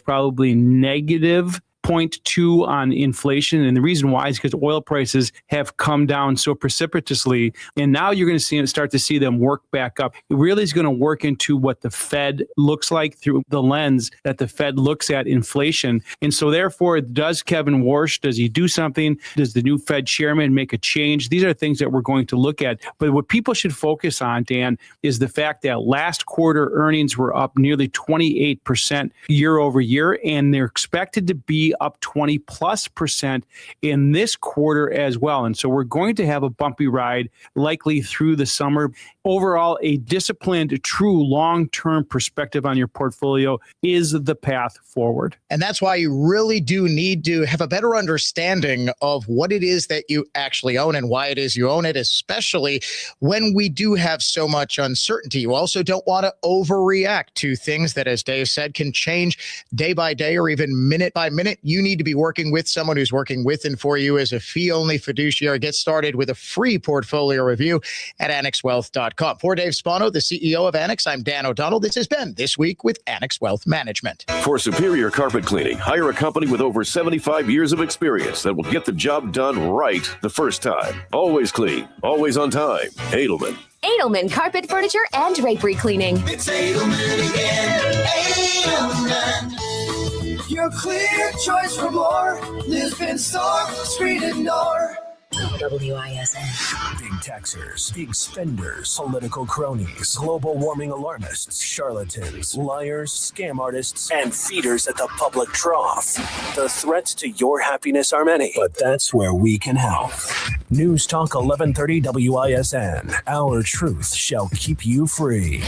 probably negative 0.2 on inflation. And the reason why is because oil prices have come down so precipitously. And now you're going to start to see them work back up. It really is going to work into what the Fed looks like through the lens that the Fed looks at inflation. And so therefore, does Kevin Warsh, does he do something? Does the new Fed chairman make a change? These are things that we're going to look at. But what people should focus on, Dan, is the fact that last quarter earnings were up nearly 28% year over year, and they're expected to be up 20+% in this quarter as well. And so we're going to have a bumpy ride likely through the summer. Overall, a disciplined, true long-term perspective on your portfolio is the path forward. And that's why you really do need to have a better understanding of what it is that you actually own and why it is you own it, especially when we do have so much uncertainty. You also don't want to overreact to things that, as Dave said, can change day by day or even minute by minute. You need to be working with someone who's working with and for you as a fee-only fiduciary. Get started with a free portfolio review at annexwealth.com. For Dave Spano, the CEO of Annex, I'm Dan O'Donnell. This has been This Week with Annex Wealth Management. For superior carpet cleaning, hire a company with over 75 years of experience that will get the job done right the first time. Always clean, always on time. Edelman. Edelman Carpet, Furniture, and Drapery Cleaning. It's Edelman again. Edelman. Your clear choice for more. Lisbon Store, Street and Door. WISN. Big taxers, big spenders, political cronies, global warming alarmists, charlatans, liars, scam artists, and feeders at the public trough. The threats to your happiness are many, but that's where we can help. News Talk 1130 WISN. Our truth shall keep you free.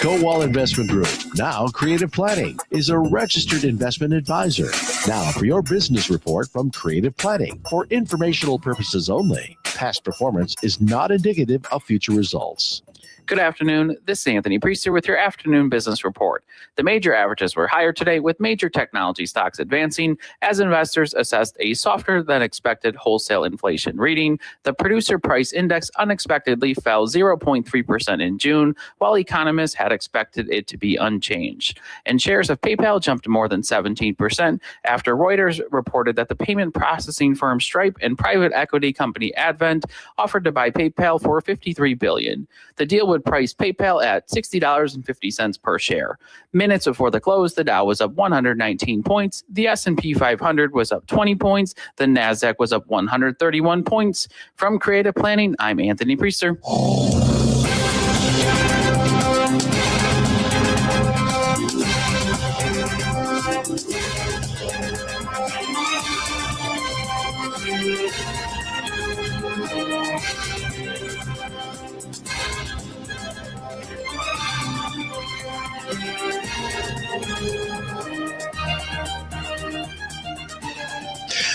Kowal Investment Group, now Creative Planning, is a registered investment advisor. Now for your business report from Creative Planning. For informational purposes only, past performance is not indicative of future results. Good afternoon. This is Anthony Priester with your afternoon business report. The major averages were higher today, with major technology stocks advancing as investors assessed a softer than expected wholesale inflation reading. The producer price index unexpectedly fell 0.3% in June, while economists had expected it to be unchanged. And shares of PayPal jumped more than 17% after Reuters reported that the payment processing firm Stripe and private equity company Advent offered to buy PayPal for $53 billion. The deal would price PayPal at $60.50 per share. Minutes before the close, the Dow was up 119 points. The S&P 500 was up 20 points. The NASDAQ was up 131 points. From Creative Planning, I'm Anthony Priester.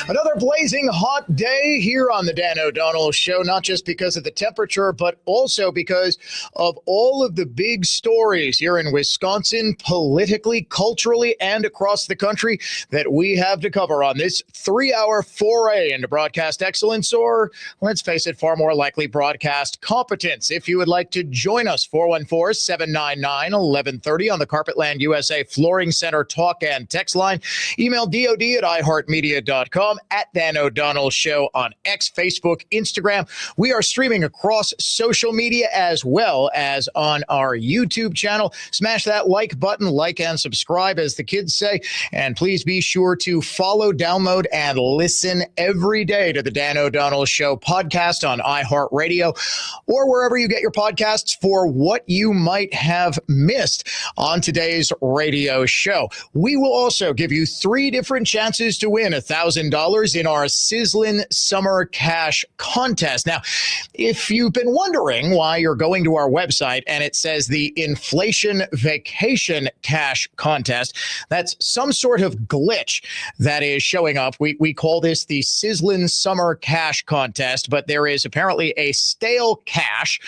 Another blazing hot day here on the Dan O'Donnell Show, not just because of the temperature, but also because of all of the big stories here in Wisconsin, politically, culturally, and across the country that we have to cover on this 3-hour foray into broadcast excellence, or let's face it, far more likely broadcast competence. If you would like to join us, 414-799-1130 on the Carpetland USA Flooring Center talk and text line. Email DOD@iHeartMedia.com. At Dan O'Donnell Show on X, Facebook, Instagram. We are streaming across social media as well as on our YouTube channel. Smash that like button, like and subscribe, as the kids say. And please be sure to follow, download, and listen every day to the Dan O'Donnell Show podcast on iHeartRadio or wherever you get your podcasts for what you might have missed on today's radio show. We will also give you 3 different chances to win $1,000 in our Sizzlin' Summer Cash Contest. Now, if you've been wondering why you're going to our website and it says the Inflation Vacation Cash Contest, that's some sort of glitch that is showing up. We call this the Sizzlin' Summer Cash Contest, but there is apparently a stale cash,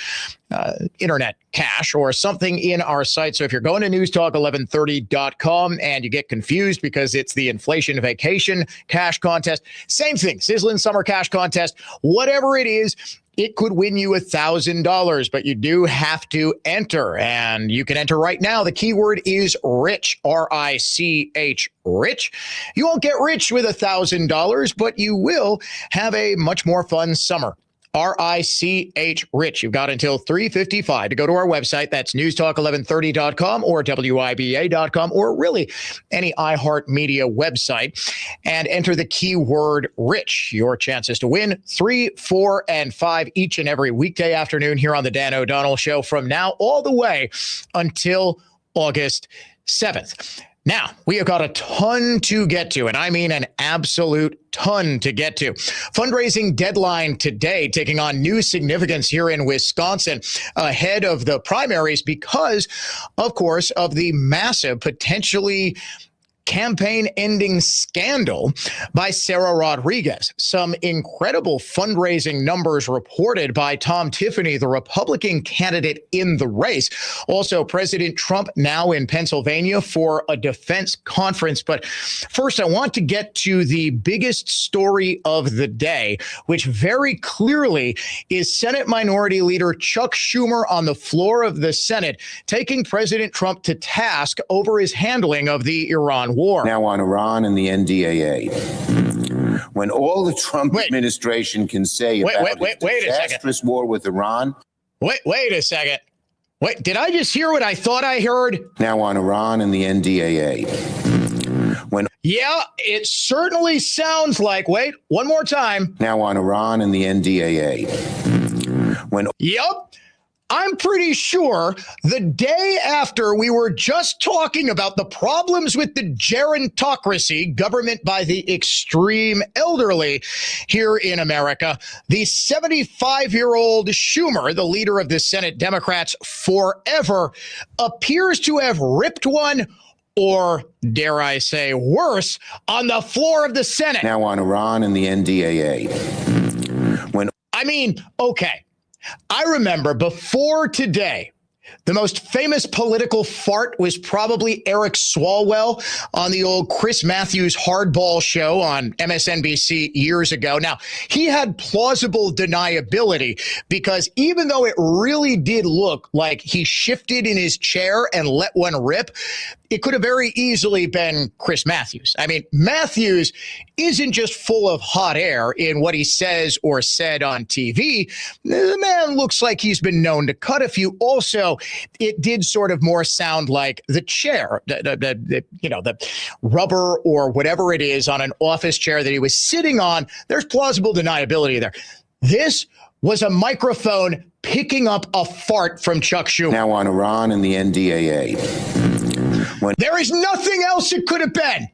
internet cash or something in our site. So if you're going to newstalk1130.com and you get confused because it's the Inflation Vacation Cash Contest, same thing, Sizzlin' Summer Cash Contest, whatever it is, it could win you $1,000, but you do have to enter. And you can enter right now. The keyword is rich, R-I-C-H, rich. You won't get rich with $1,000, but you will have a much more fun summer. R-I-C-H, rich. You've got until 3:55 to go to our website. That's newstalk1130.com or WIBA.com or really any iHeartMedia website and enter the keyword rich. Your chances to win 3, 4, and 5 each and every weekday afternoon here on the Dan O'Donnell Show from now all the way until August 7th. Now, we have got a ton to get to, and I mean an absolute ton to get to. Fundraising deadline today, taking on new significance here in Wisconsin ahead of the primaries because, of course, of the massive, potentially campaign-ending scandal by Sarah Rodriguez. Some incredible fundraising numbers reported by Tom Tiffany, the Republican candidate in the race. Also, President Trump now in Pennsylvania for a defense conference. But first, I want to get to the biggest story of the day, which very clearly is Senate Minority Leader Chuck Schumer on the floor of the Senate, taking President Trump to task over his handling of the Iran war. Now on Iran and the NDAA. When all the Trump administration can say about a disastrous war with Iran. Wait a second. Wait, did I just hear what I thought I heard? Now on Iran and the NDAA. Yeah, it certainly sounds like, wait, one more time. Now on Iran and the NDAA. Yep. I'm pretty sure the day after we were just talking about the problems with the gerontocracy, government by the extreme elderly here in America, the 75-year-old Schumer, the leader of the Senate Democrats forever, appears to have ripped one, or dare I say worse, on the floor of the Senate. Now on Iran and the NDAA. Okay. I remember before today, the most famous political fart was probably Eric Swalwell on the old Chris Matthews Hardball show on MSNBC years ago. Now, he had plausible deniability because even though it really did look like he shifted in his chair and let one rip, it could have very easily been Chris Matthews. I mean, Matthews isn't just full of hot air in what he says or said on TV. The man looks like he's been known to cut a few. Also, it did sort of more sound like the chair, the rubber or whatever it is on an office chair that he was sitting on. There's plausible deniability there. This was a microphone picking up a fart from Chuck Schumer. Now on Iran and the NDAA. There is nothing else it could have been.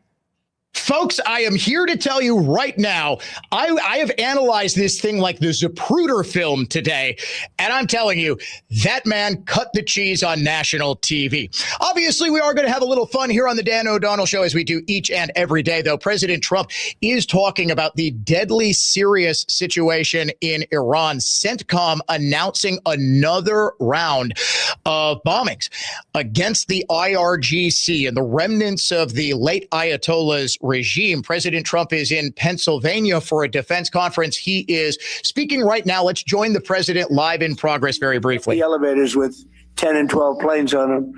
Folks, I am here to tell you right now, I have analyzed this thing like the Zapruder film today, and I'm telling you, that man cut the cheese on national TV. Obviously, we are going to have a little fun here on the Dan O'Donnell Show as we do each and every day, though. President Trump is talking about the deadly serious situation in Iran. CENTCOM announcing another round of bombings against the IRGC and the remnants of the late Ayatollah's regime. President Trump is in Pennsylvania for a defense conference. He is speaking right now. Let's join the president live in progress very briefly. The elevators with 10 and 12 planes on them.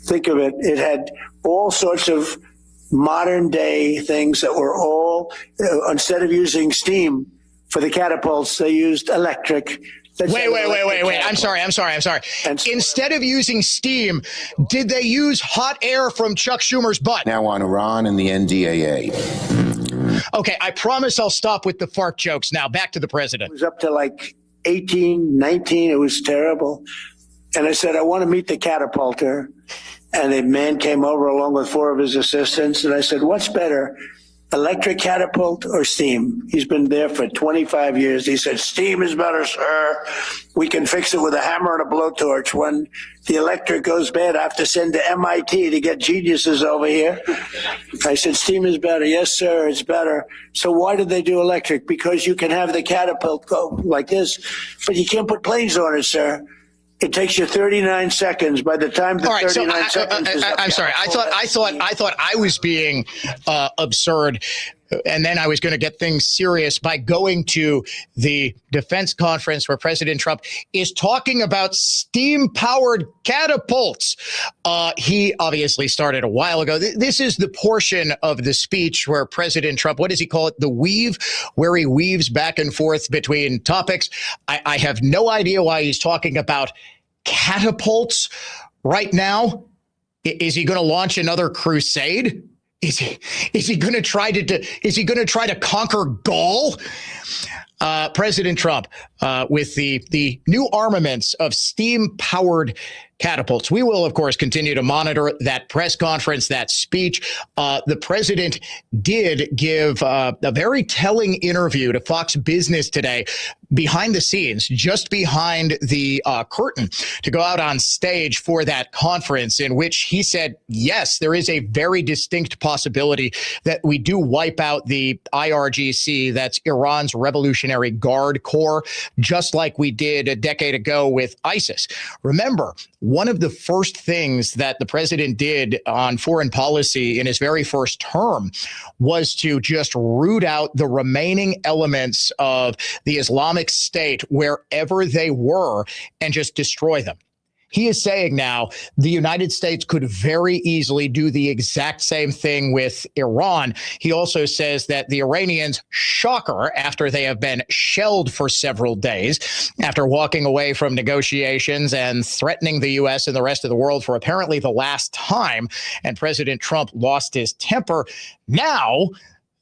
Think of it. It had all sorts of modern day things that were all, instead of using steam for the catapults, they used electric. Wait. I'm sorry. Instead of using steam, did they use hot air from Chuck Schumer's butt? Now on Iran and the NDAA. Okay, I promise I'll stop with the fart jokes now. Back to the president. It was up to like 18, 19. It was terrible. And I said, I want to meet the catapulter. And a man came over along with 4 of his assistants. And I said, what's better? Electric catapult or steam? He's been there for 25 years. He said, steam is better, sir. We can fix it with a hammer and a blowtorch. When the electric goes bad, I have to send to MIT to get geniuses over here. I said, steam is better. Yes, sir, it's better. So why did they do electric? Because you can have the catapult go like this, but you can't put planes on it, sir. It takes you 39 seconds. By the time the 39 seconds is up, I'm sorry. I thought I was being absurd. And then I was going to get things serious by going to the defense conference where President Trump is talking about steam-powered catapults. He obviously started a while ago. This is the portion of the speech where President Trump, what does he call it? The weave, where he weaves back and forth between topics. I have no idea why he's talking about catapults right now. Is he going to launch another crusade? Is he going to try to conquer Gaul? President Trump with the new armaments of steam-powered catapults. We will, of course, continue to monitor that press conference, that speech. The president did give a very telling interview to Fox Business today, behind the scenes, just behind the curtain, to go out on stage for that conference, in which he said, yes, there is a very distinct possibility that we do wipe out the IRGC, that's Iran's Revolutionary Guard Corps, just like we did a decade ago with ISIS. Remember, one of the first things that the president did on foreign policy in his very first term was to just root out the remaining elements of the Islamic State wherever they were and just destroy them. He is saying now the United States could very easily do the exact same thing with Iran. He also says that the Iranians, shocker, after they have been shelled for several days, after walking away from negotiations and threatening the U.S. and the rest of the world for apparently the last time, and President Trump lost his temper, now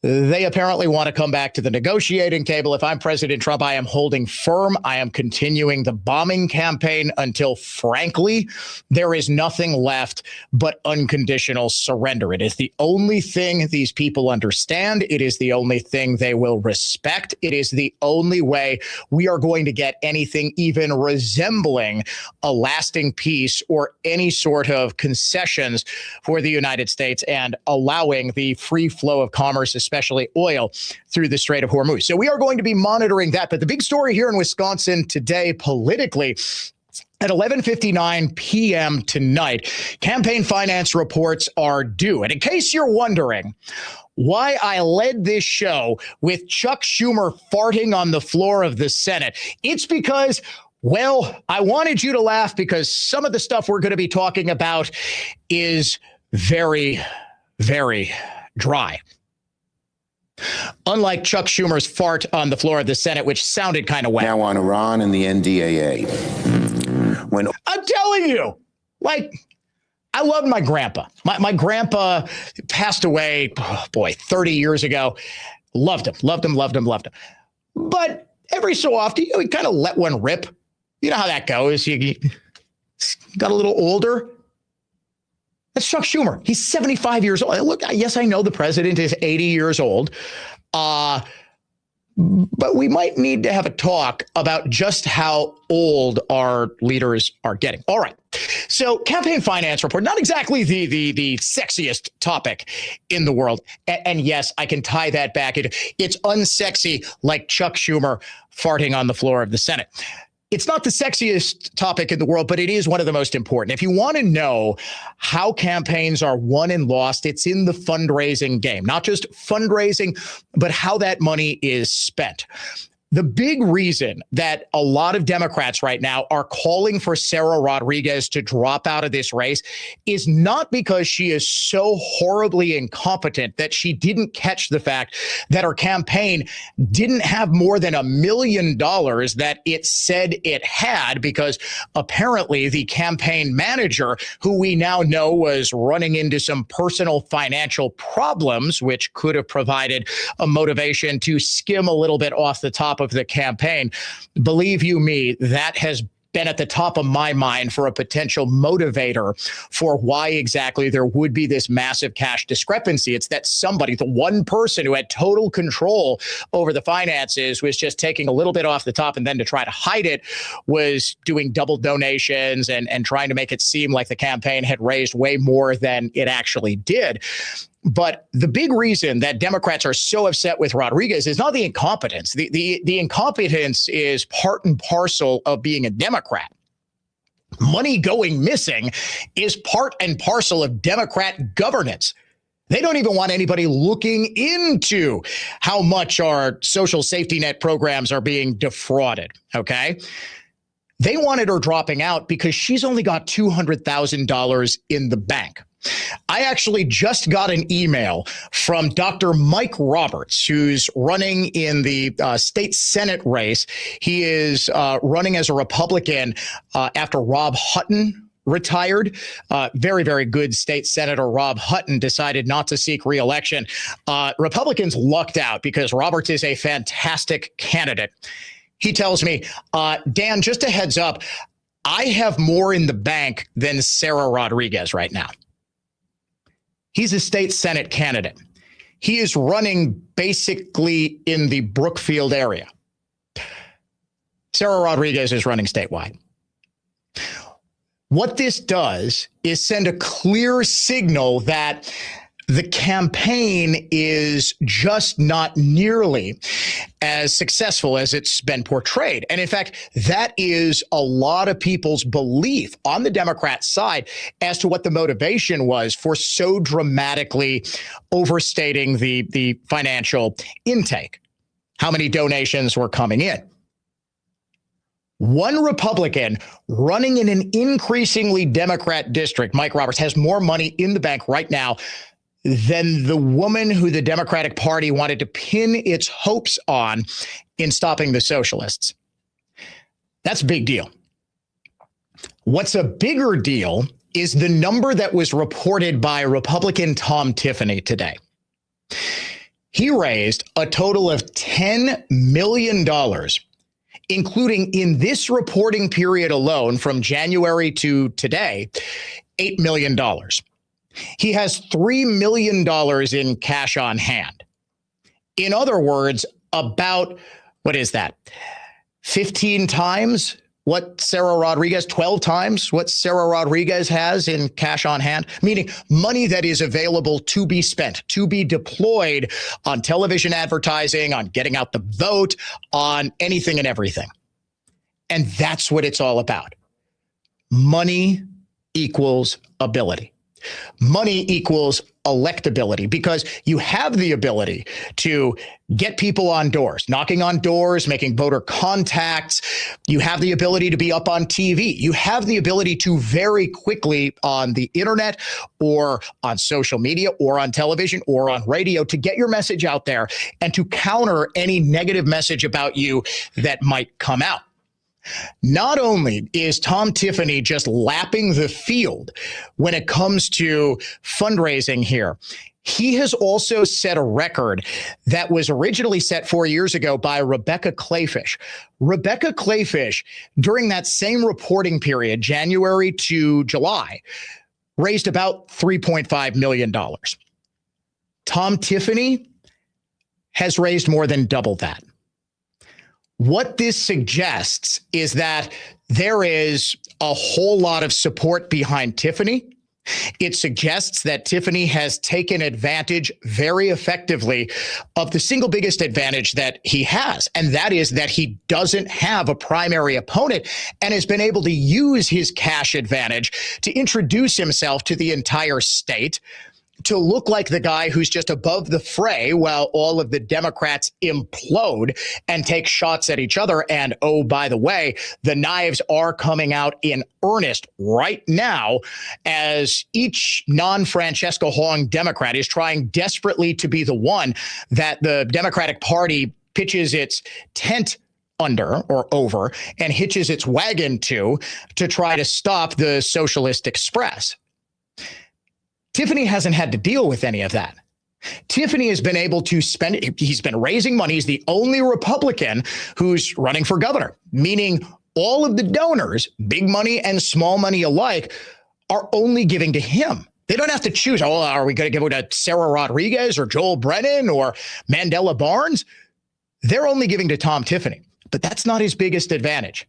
they apparently want to come back to the negotiating table. If I'm President Trump, I am holding firm. I am continuing the bombing campaign until, frankly, there is nothing left but unconditional surrender. It is the only thing these people understand. It is the only thing they will respect. It is the only way we are going to get anything even resembling a lasting peace or any sort of concessions for the United States and allowing the free flow of commerce, especially oil, through the Strait of Hormuz. So we are going to be monitoring that. But the big story here in Wisconsin today politically, at 11:59 p.m. tonight, campaign finance reports are due. And in case you're wondering why I led this show with Chuck Schumer farting on the floor of the Senate, it's because, well, I wanted you to laugh because some of the stuff we're going to be talking about is very, very dry. Unlike Chuck Schumer's fart on the floor of the Senate, which sounded kind of wet. Now on Iran and the NDAA. When I'm telling you, like, I love my grandpa. My grandpa passed away, 30 years ago. Loved him. But every so often, he kind of let one rip. You know how that goes. He got a little older. That's Chuck Schumer. He's 75 years old. Look, yes, I know the president is 80 years old, but we might need to have a talk about just how old our leaders are getting. All right. So campaign finance report, not exactly the sexiest topic in the world. And yes, I can tie that back. It's unsexy, like Chuck Schumer farting on the floor of the Senate. It's not the sexiest topic in the world, but it is one of the most important. If you want to know how campaigns are won and lost, it's in the fundraising game. Not just fundraising, but how that money is spent. The big reason that a lot of Democrats right now are calling for Sarah Rodriguez to drop out of this race is not because she is so horribly incompetent that she didn't catch the fact that her campaign didn't have more than $1 million that it said it had, because apparently the campaign manager, who we now know was running into some personal financial problems, which could have provided a motivation to skim a little bit off the top of the campaign. Believe you me, that has been at the top of my mind for a potential motivator for why exactly there would be this massive cash discrepancy. It's that somebody, the one person who had total control over the finances, was just taking a little bit off the top, and then to try to hide it was doing double donations and trying to make it seem like the campaign had raised way more than it actually did. But the big reason that Democrats are so upset with Rodriguez is not the incompetence. The incompetence is part and parcel of being a Democrat. Money going missing is part and parcel of Democrat governance. They don't even want anybody looking into how much our social safety net programs are being defrauded, okay? They wanted her dropping out because she's only got $200,000 in the bank. I actually just got an email from Dr. Mike Roberts, who's running in the state Senate race. He is running as a Republican after Rob Hutton retired. Very, very good state senator Rob Hutton decided not to seek re-election. Republicans lucked out because Roberts is a fantastic candidate. He tells me, Dan, just a heads up, I have more in the bank than Sarah Rodriguez right now. He's a state Senate candidate. He is running basically in the Brookfield area. Sarah Rodriguez is running statewide. What this does is send a clear signal that the campaign is just not nearly as successful as it's been portrayed. And in fact, that is a lot of people's belief on the Democrat side as to what the motivation was for so dramatically overstating the financial intake, how many donations were coming in. One Republican running in an increasingly Democrat district, Mike Roberts, has more money in the bank right now than the woman who the Democratic Party wanted to pin its hopes on in stopping the socialists. That's a big deal. What's a bigger deal is the number that was reported by Republican Tom Tiffany today. He raised a total of $10 million, including in this reporting period alone from January to today, $8 million. He has $3 million in cash on hand. In other words, about, what is that, 15 times what Sarah Rodriguez, 12 times what Sarah Rodriguez has in cash on hand, meaning money that is available to be spent, to be deployed on television advertising, on getting out the vote, on anything and everything. And that's what it's all about. Money equals ability. Money equals electability, because you have the ability to get people on doors, knocking on doors, making voter contacts. You have the ability to be up on TV. You have the ability to very quickly on the internet or on social media or on television or on radio to get your message out there and to counter any negative message about you that might come out. Not only is Tom Tiffany just lapping the field when it comes to fundraising here, he has also set a record that was originally set 4 years ago by Rebecca Clayfish. Rebecca Clayfish, during that same reporting period, January to July, raised about $3.5 million. Tom Tiffany has raised more than double that. What this suggests is that there is a whole lot of support behind Tiffany. It suggests that Tiffany has taken advantage very effectively of the single biggest advantage that he has, and that is that he doesn't have a primary opponent and has been able to use his cash advantage to introduce himself to the entire state, to look like the guy who's just above the fray while all of the Democrats implode and take shots at each other. And oh, by the way, the knives are coming out in earnest right now as each non-Francesca Hong Democrat is trying desperately to be the one that the Democratic Party pitches its tent under or over and hitches its wagon to try to stop the Socialist Express. Tiffany hasn't had to deal with any of that. Tiffany has been able to spend, he's been raising money. He's the only Republican who's running for governor, meaning all of the donors, big money and small money alike, are only giving to him. They don't have to choose, oh, are we going to give it to Sarah Rodriguez or Joel Brennan or Mandela Barnes? They're only giving to Tom Tiffany, but that's not his biggest advantage.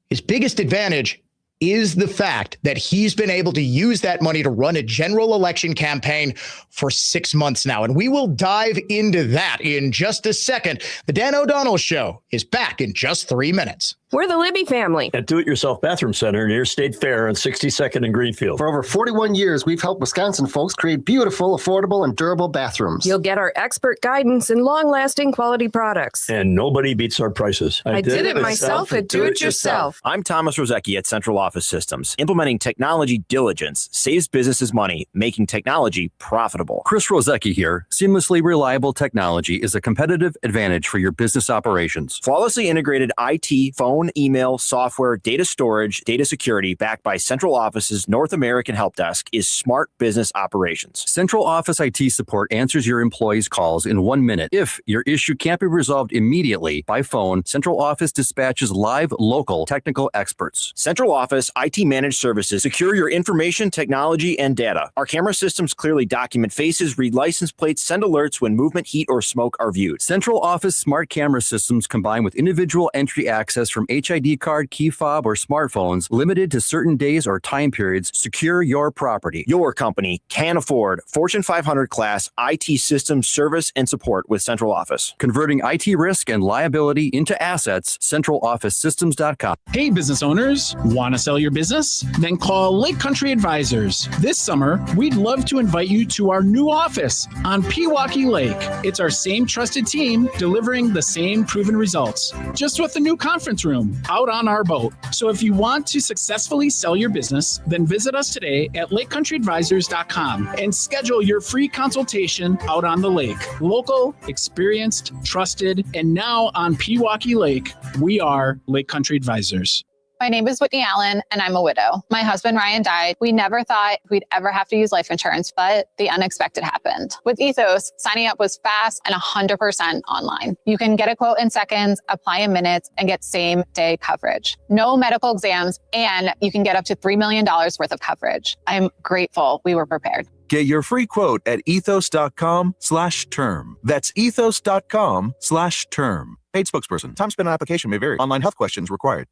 His biggest advantage is the fact that he's been able to use that money to run a general election campaign for 6 months now. And we will dive into that in just a second. The Dan O'Donnell Show is back in just 3 minutes. We're the Libby family. At Do-It-Yourself Bathroom Center near State Fair on 62nd and Greenfield. For over 41 years, we've helped Wisconsin folks create beautiful, affordable, and durable bathrooms. You'll get our expert guidance and long-lasting quality products. And nobody beats our prices. I did it myself at Do-It-Yourself. I'm Thomas Rozecki at Central Office Systems. Implementing technology diligence saves businesses money, making technology profitable. Chris Rozecki here. Seamlessly reliable technology is a competitive advantage for your business operations. Flawlessly integrated IT, phone, email, software, data storage, data security, backed by Central Office's North American Help Desk is smart business operations. Central Office IT support answers your employees' calls in 1 minute. If your issue can't be resolved immediately by phone, Central Office dispatches live local technical experts. Central Office IT Managed Services secure your information, technology, and data. Our camera systems clearly document faces, read license plates, send alerts when movement, heat, or smoke are viewed. Central Office smart camera systems combined with individual entry access from HID card, key fob, or smartphones limited to certain days or time periods secure your property. Your company can afford Fortune 500 class IT system service and support with Central Office. Converting IT risk and liability into assets, centralofficesystems.com. Hey, business owners, want to sell your business? Then call Lake Country Advisors. This summer, we'd love to invite you to our new office on Pewaukee Lake. It's our same trusted team delivering the same proven results, just with a new conference room out on our boat. So if you want to successfully sell your business, then visit us today at lakecountryadvisors.com and schedule your free consultation out on the lake. Local, experienced, trusted, and now on Pewaukee Lake, we are Lake Country Advisors. My name is Whitney Allen, and I'm a widow. My husband, Ryan, died. We never thought we'd ever have to use life insurance, but the unexpected happened. With Ethos, signing up was fast and 100% online. You can get a quote in seconds, apply in minutes, and get same-day coverage. No medical exams, and you can get up to $3 million worth of coverage. I'm grateful we were prepared. Get your free quote at ethos.com/term. That's ethos.com/term. Paid spokesperson. Time spent on application may vary. Online health questions required.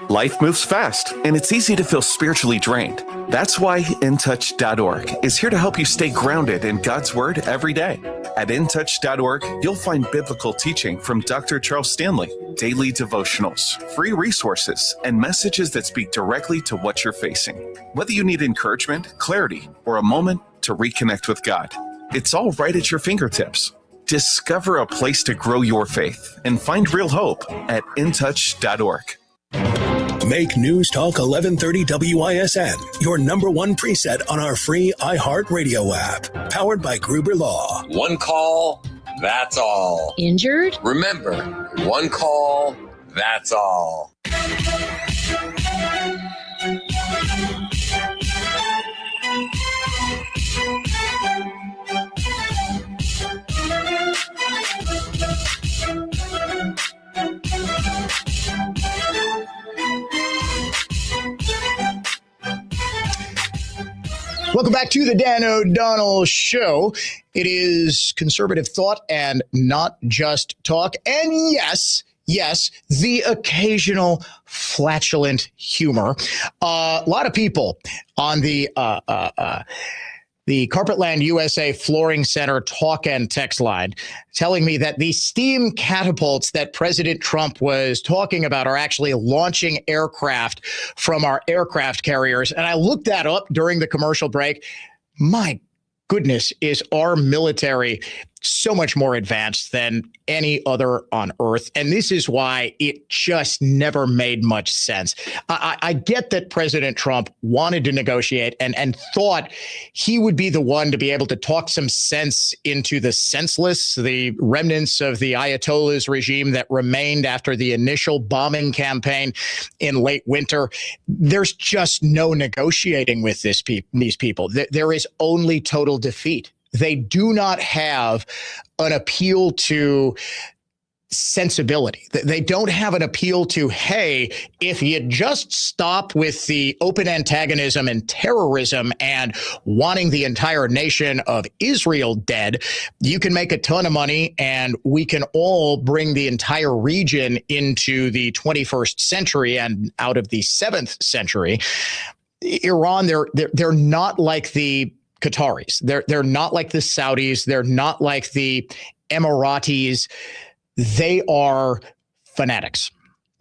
Life moves fast, and it's easy to feel spiritually drained. That's why InTouch.org is here to help you stay grounded in God's Word every day. At InTouch.org, you'll find biblical teaching from Dr. Charles Stanley, daily devotionals, free resources, and messages that speak directly to what you're facing. Whether you need encouragement, clarity, or a moment to reconnect with God, it's all right at your fingertips. Discover a place to grow your faith and find real hope at InTouch.org. Make News Talk 1130 WISN your number one preset on our free iHeartRadio app, powered by Gruber Law. One call, that's all. Injured? Remember, one call, that's all. Welcome back to the Dan O'Donnell Show. It is conservative thought and not just talk. And yes, the occasional flatulent humor. A lot of people on the Carpetland USA Flooring Center talk and text line telling me that the steam catapults that President Trump was talking about are actually launching aircraft from our aircraft carriers. And I looked that up during the commercial break. My goodness, is our military so much more advanced than any other on earth. And this is why it just never made much sense. I get that President Trump wanted to negotiate and thought he would be the one to be able to talk some sense into the senseless, the remnants of the Ayatollah's regime that remained after the initial bombing campaign in late winter. There's just no negotiating with these people. There is only total defeat. They do not have an appeal to sensibility. They don't have an appeal to, hey, if you just stop with the open antagonism and terrorism and wanting the entire nation of Israel dead, you can make a ton of money and we can all bring the entire region into the 21st century and out of the 7th century. Iran, they're not like the Qataris. They're not like the Saudis. They're not like the Emiratis. They are fanatics.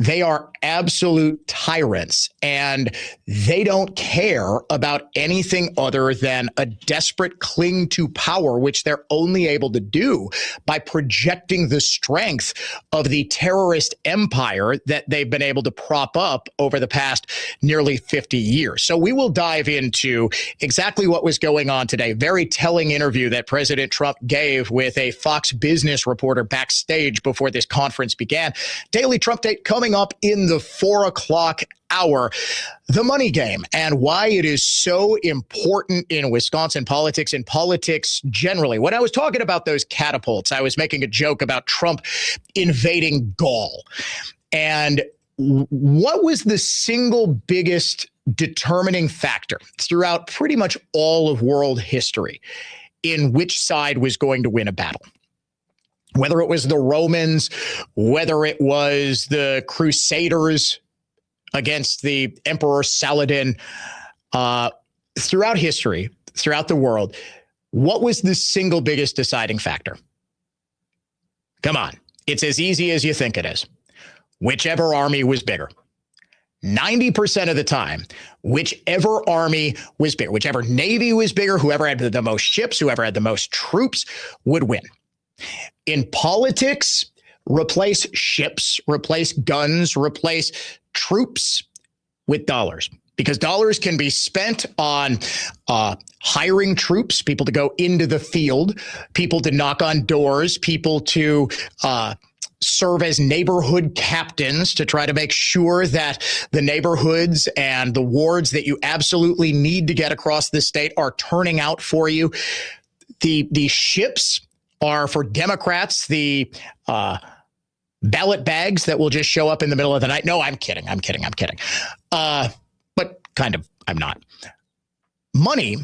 They are absolute tyrants, and they don't care about anything other than a desperate cling to power, which they're only able to do by projecting the strength of the terrorist empire that they've been able to prop up over the past nearly 50 years. So we will dive into exactly what was going on today. Very telling interview that President Trump gave with a Fox Business reporter backstage before this conference began. Daily Trump Date coming up in the 4 o'clock hour. The money game and why it is so important in Wisconsin politics and politics generally. When I was talking about those catapults, I was making a joke about Trump invading Gaul. And what was the single biggest determining factor throughout pretty much all of world history in which side was going to win a battle? Whether it was the Romans, whether it was the Crusaders against the Emperor Saladin, throughout history, throughout the world, what was the single biggest deciding factor? Come on, it's as easy as you think it is. Whichever army was bigger. 90% of the time, whichever army was bigger, whichever navy was bigger, whoever had the most ships, whoever had the most troops would win. In politics, replace ships, replace guns, replace troops with dollars, because dollars can be spent on hiring troops, people to go into the field, people to knock on doors, people to serve as neighborhood captains to try to make sure that the neighborhoods and the wards that you absolutely need to get across the state are turning out for you. The ships are for Democrats, the ballot bags that will just show up in the middle of the night. No, I'm kidding. But kind of, I'm not. Money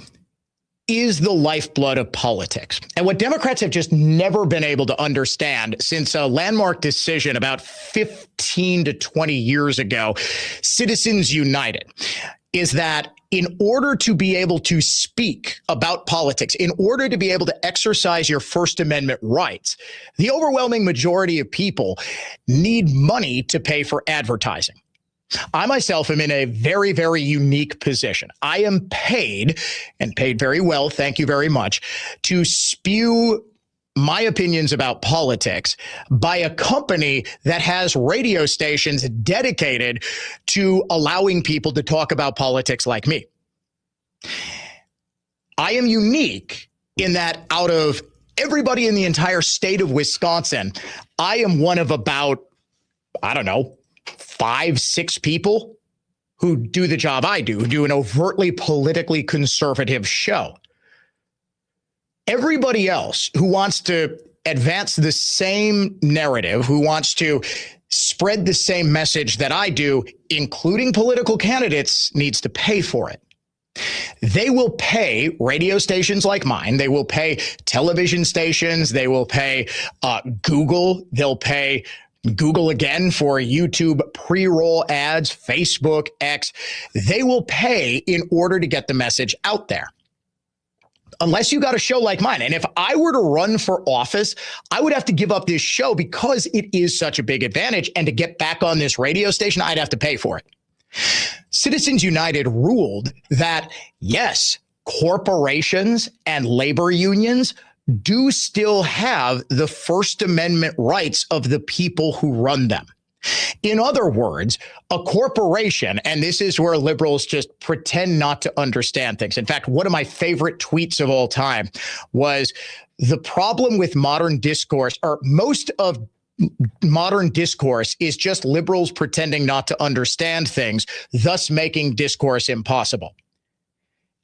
is the lifeblood of politics. And what Democrats have just never been able to understand since a landmark decision about 15 to 20 years ago, Citizens United, is that in order to be able to speak about politics, in order to be able to exercise your First Amendment rights, the overwhelming majority of people need money to pay for advertising. I myself am in a very, very unique position. I am paid, and paid very well, thank you very much, to spew my opinions about politics by a company that has radio stations dedicated to allowing people to talk about politics like me. I am unique in that out of everybody in the entire state of Wisconsin, I am one of about, 5-6 people who do the job I do, who do an overtly politically conservative show. Everybody else who wants to advance the same narrative, who wants to spread the same message that I do, including political candidates, needs to pay for it. They will pay radio stations like mine. They will pay television stations. They will pay Google. They'll pay Google again for YouTube pre-roll ads, Facebook, X. They will pay in order to get the message out there. Unless you got a show like mine. And if I were to run for office, I would have to give up this show because it is such a big advantage. And to get back on this radio station, I'd have to pay for it. Citizens United ruled that, yes, corporations and labor unions do still have the First Amendment rights of the people who run them. In other words, a corporation, and this is where liberals just pretend not to understand things. In fact, one of my favorite tweets of all time was the problem with modern discourse, or most of modern discourse, is just liberals pretending not to understand things, thus making discourse impossible.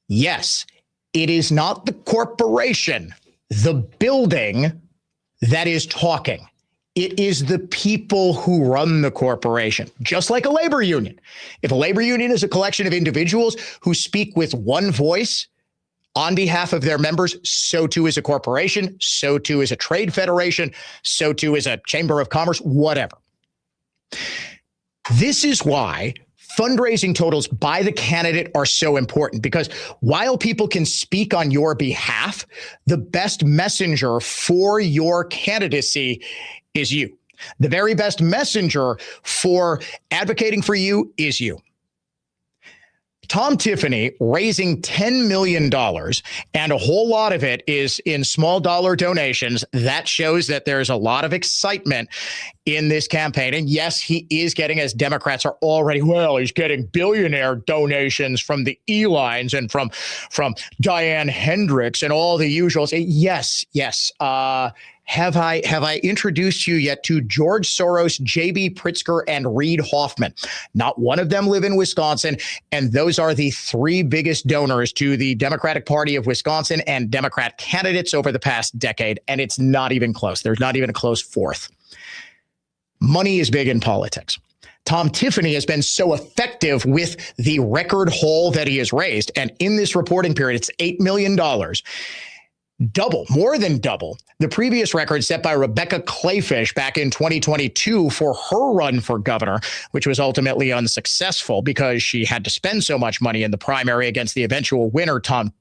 Yes, it is not the corporation, the building, that is talking. It is the people who run the corporation, just like a labor union. If a labor union is a collection of individuals who speak with one voice on behalf of their members, so too is a corporation, so too is a trade federation, so too is a chamber of commerce, whatever. This is why fundraising totals by the candidate are so important, because while people can speak on your behalf, the best messenger for your candidacy is you. The very best messenger for advocating for you is you. Tom Tiffany raising $10 million, and a whole lot of it is in small dollar donations. That shows that there's a lot of excitement in this campaign. And yes, he is getting, as Democrats are already, he's getting billionaire donations from the Elines and from Diane Hendricks and all the usuals. Yes. Have I introduced you yet to George Soros, J.B. Pritzker, and Reid Hoffman? Not one of them live in Wisconsin, and those are the three biggest donors to the Democratic Party of Wisconsin and Democrat candidates over the past decade, and it's not even close. There's not even a close fourth. Money is big in politics. Tom Tiffany has been so effective with the record haul that he has raised, and in this reporting period, it's $8 million. More than double the previous record set by Rebecca Clayfish back in 2022 for her run for governor, which was ultimately unsuccessful because she had to spend so much money in the primary against the eventual winner, Tim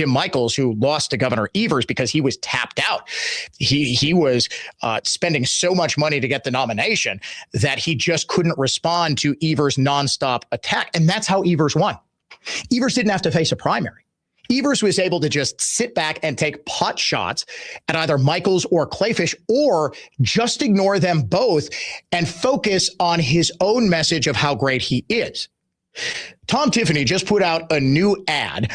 Michels, who lost to Governor Evers because he was tapped out. He was spending so much money to get the nomination that he just couldn't respond to Evers' nonstop attack. And that's how Evers won. Evers didn't have to face a primary. Evers was able to just sit back and take pot shots at either Michels or Clayfish, or just ignore them both and focus on his own message of how great he is. Tom Tiffany just put out a new ad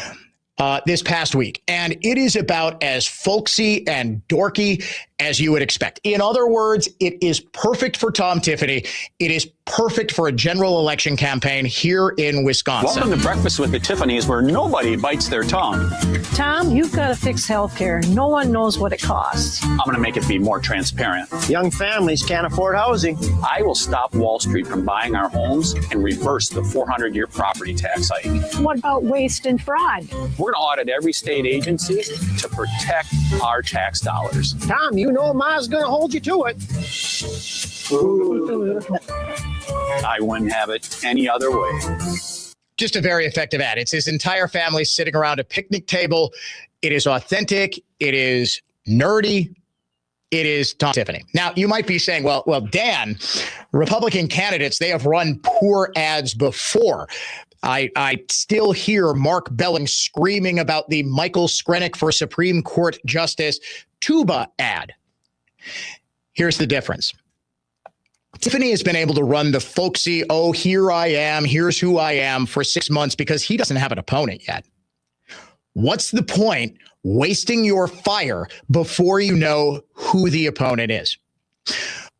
this past week, and it is about as folksy and dorky as you would expect. In other words, it is perfect for Tom Tiffany. It is perfect for a general election campaign here in Wisconsin. Welcome to Breakfast with the Tiffany's, where nobody bites their tongue. Tom, you've got to fix healthcare. No one knows what it costs. I'm going to make it be more transparent. Young families can't afford housing. I will stop Wall Street from buying our homes and reverse the 400-year property tax hike. What about waste and fraud? We're going to audit every state agency to protect our tax dollars. Tom, you know Ma's going to hold you to it. I wouldn't have it any other way. Just a very effective ad. It's his entire family sitting around a picnic table. It is authentic. It is nerdy. It is Tom Tiffany. Now, you might be saying, well, Dan, Republican candidates, they have run poor ads before. I still hear Mark Belling screaming about the Michael Skrenick for Supreme Court Justice tuba ad. Here's the difference. Tiffany has been able to run the folksy, here I am, here's who I am for 6 months because he doesn't have an opponent yet. What's the point wasting your fire before you know who the opponent is?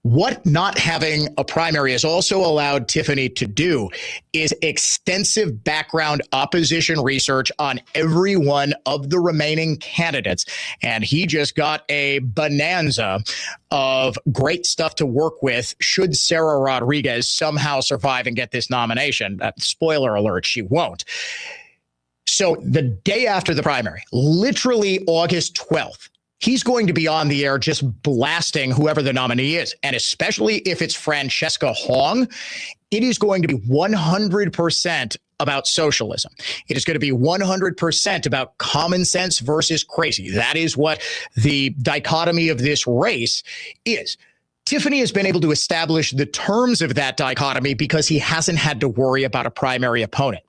What not having a primary has also allowed Tiffany to do is extensive background opposition research on every one of the remaining candidates. And he just got a bonanza of great stuff to work with should Sarah Rodriguez somehow survive and get this nomination. Spoiler alert, she won't. So the day after the primary, literally August 12th, he's going to be on the air just blasting whoever the nominee is. And especially if it's Francesca Hong, it is going to be 100% about socialism. It is going to be 100% about common sense versus crazy. That is what the dichotomy of this race is. Tiffany has been able to establish the terms of that dichotomy because he hasn't had to worry about a primary opponent.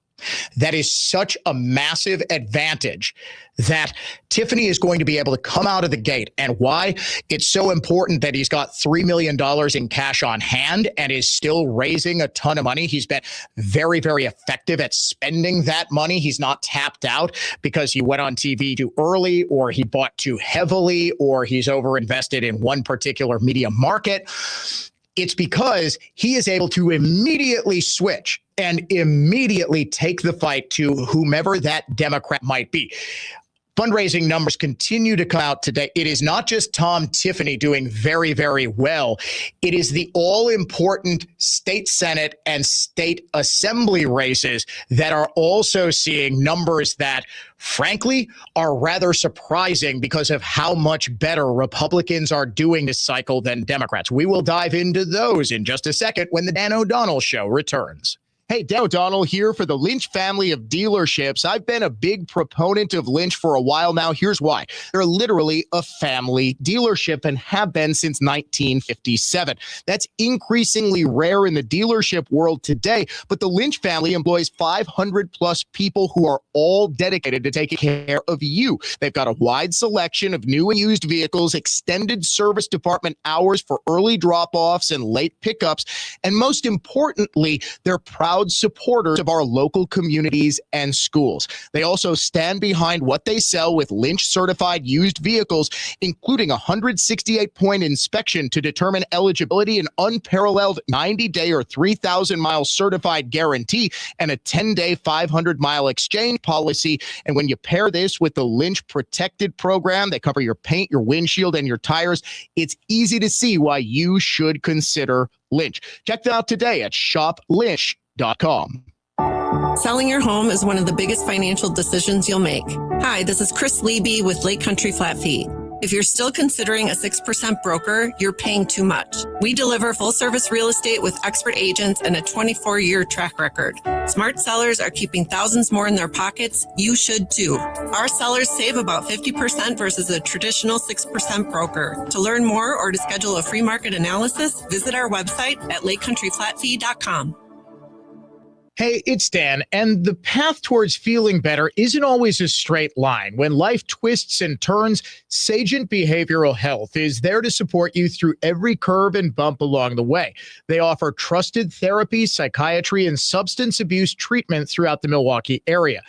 That is such a massive advantage that Tiffany is going to be able to come out of the gate. And why it's so important that he's got $3 million in cash on hand and is still raising a ton of money. He's been very, very effective at spending that money. He's not tapped out because he went on TV too early, or he bought too heavily, or he's overinvested in one particular media market. It's because he is able to immediately switch and immediately take the fight to whomever that Democrat might be. Fundraising numbers continue to come out today. It is not just Tom Tiffany doing very, very well. It is the all-important state Senate and state assembly races that are also seeing numbers that, frankly, are rather surprising because of how much better Republicans are doing this cycle than Democrats. We will dive into those in just a second when the Dan O'Donnell Show returns. Hey, Dan O'Donnell here for the Lynch family of dealerships. I've been a big proponent of Lynch for a while now. Here's why. They're literally a family dealership and have been since 1957. That's increasingly rare in the dealership world today, but the Lynch family employs 500 plus people who are all dedicated to taking care of you. They've got a wide selection of new and used vehicles, extended service department hours for early drop-offs and late pickups, and most importantly, they're proud supporters of our local communities and schools. They also stand behind what they sell with Lynch certified used vehicles, including a 168-point inspection to determine eligibility, an unparalleled 90-day or 3,000-mile certified guarantee, and a 10-day 500-mile exchange policy. And when you pair this with the Lynch Protected program, they cover your paint, your windshield, and your tires. It's easy to see why you should consider Lynch. Check them out today at shoplynch.com. Selling your home is one of the biggest financial decisions you'll make. Hi, this is Chris Leby with Lake Country Flat Fee. If you're still considering a 6% broker, you're paying too much. We deliver full-service real estate with expert agents and a 24-year track record. Smart sellers are keeping thousands more in their pockets. You should too. Our sellers save about 50% versus a traditional 6% broker. To learn more or to schedule a free market analysis, visit our website at lakecountryflatfee.com. Hey, it's Dan, and the path towards feeling better isn't always a straight line. When life twists and turns, Sagent Behavioral Health is there to support you through every curve and bump along the way. They offer trusted therapy, psychiatry, and substance abuse treatment throughout the Milwaukee area.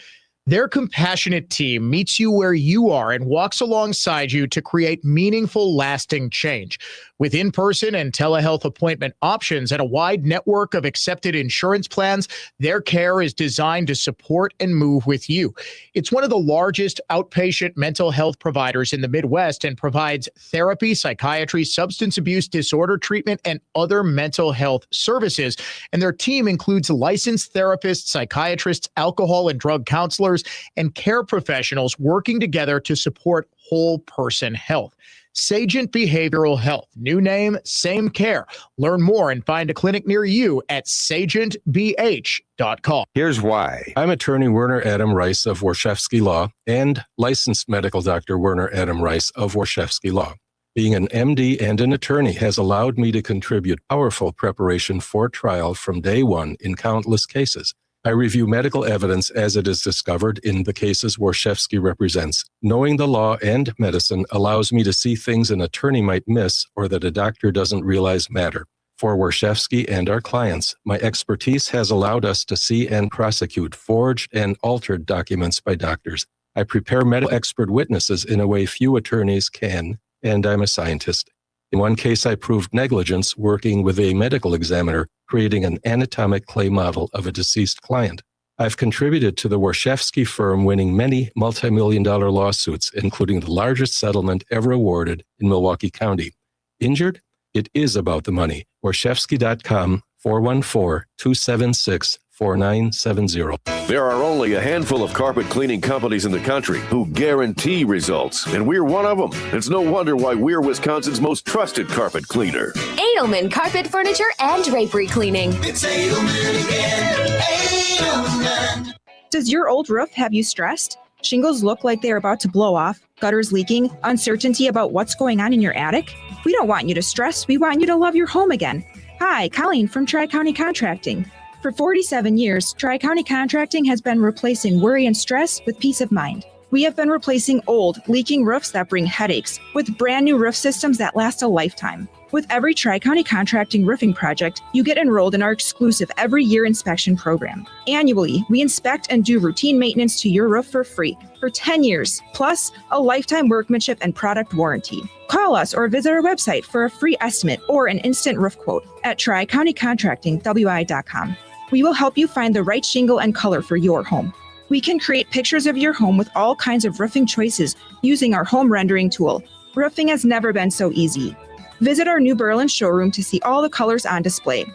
Their compassionate team meets you where you are and walks alongside you to create meaningful, lasting change. With in-person and telehealth appointment options and a wide network of accepted insurance plans, their care is designed to support and move with you. It's one of the largest outpatient mental health providers in the Midwest and provides therapy, psychiatry, substance abuse disorder treatment, and other mental health services. And their team includes licensed therapists, psychiatrists, alcohol and drug counselors, and care professionals working together to support whole person health. Sagent Behavioral Health. New name, same care. Learn more and find a clinic near you at sagentbh.com. Here's why. I'm attorney Werner Adam Rice of Warshevsky Law and licensed medical doctor Werner Adam Rice of Warshevsky Law. Being an MD and an attorney has allowed me to contribute powerful preparation for trial from day one in countless cases. I review medical evidence as it is discovered in the cases Warshevsky represents. Knowing the law and medicine allows me to see things an attorney might miss or that a doctor doesn't realize matter. For Warshevsky and our clients, my expertise has allowed us to see and prosecute forged and altered documents by doctors. I prepare medical expert witnesses in a way few attorneys can, and I'm a scientist. In one case, I proved negligence working with a medical examiner, creating an anatomic clay model of a deceased client. I've contributed to the Warshevsky firm winning many multi-million-dollar lawsuits, including the largest settlement ever awarded in Milwaukee County. Injured? It is about the money. Warshevsky.com, 414-276-4970. There are only a handful of carpet cleaning companies in the country who guarantee results, and we're one of them. It's no wonder why we're Wisconsin's most trusted carpet cleaner. Edelman Carpet, Furniture, and Drapery Cleaning. It's Edelman again. Edelman. Does your old roof have you stressed? Shingles look like they're about to blow off, gutters leaking, uncertainty about what's going on in your attic? We don't want you to stress. We want you to love your home again. Hi, Colleen from Tri-County Contracting. For 47 years, Tri-County Contracting has been replacing worry and stress with peace of mind. We have been replacing old, leaking roofs that bring headaches with brand new roof systems that last a lifetime. With every Tri-County Contracting roofing project, you get enrolled in our exclusive every year inspection program. Annually, we inspect and do routine maintenance to your roof for free for 10 years, plus a lifetime workmanship and product warranty. Call us or visit our website for a free estimate or an instant roof quote at tricountycontractingwi.com. We will help you find the right shingle and color for your home. We can create pictures of your home with all kinds of roofing choices using our home rendering tool. Roofing has never been so easy. Visit our New Berlin showroom to see all the colors on display.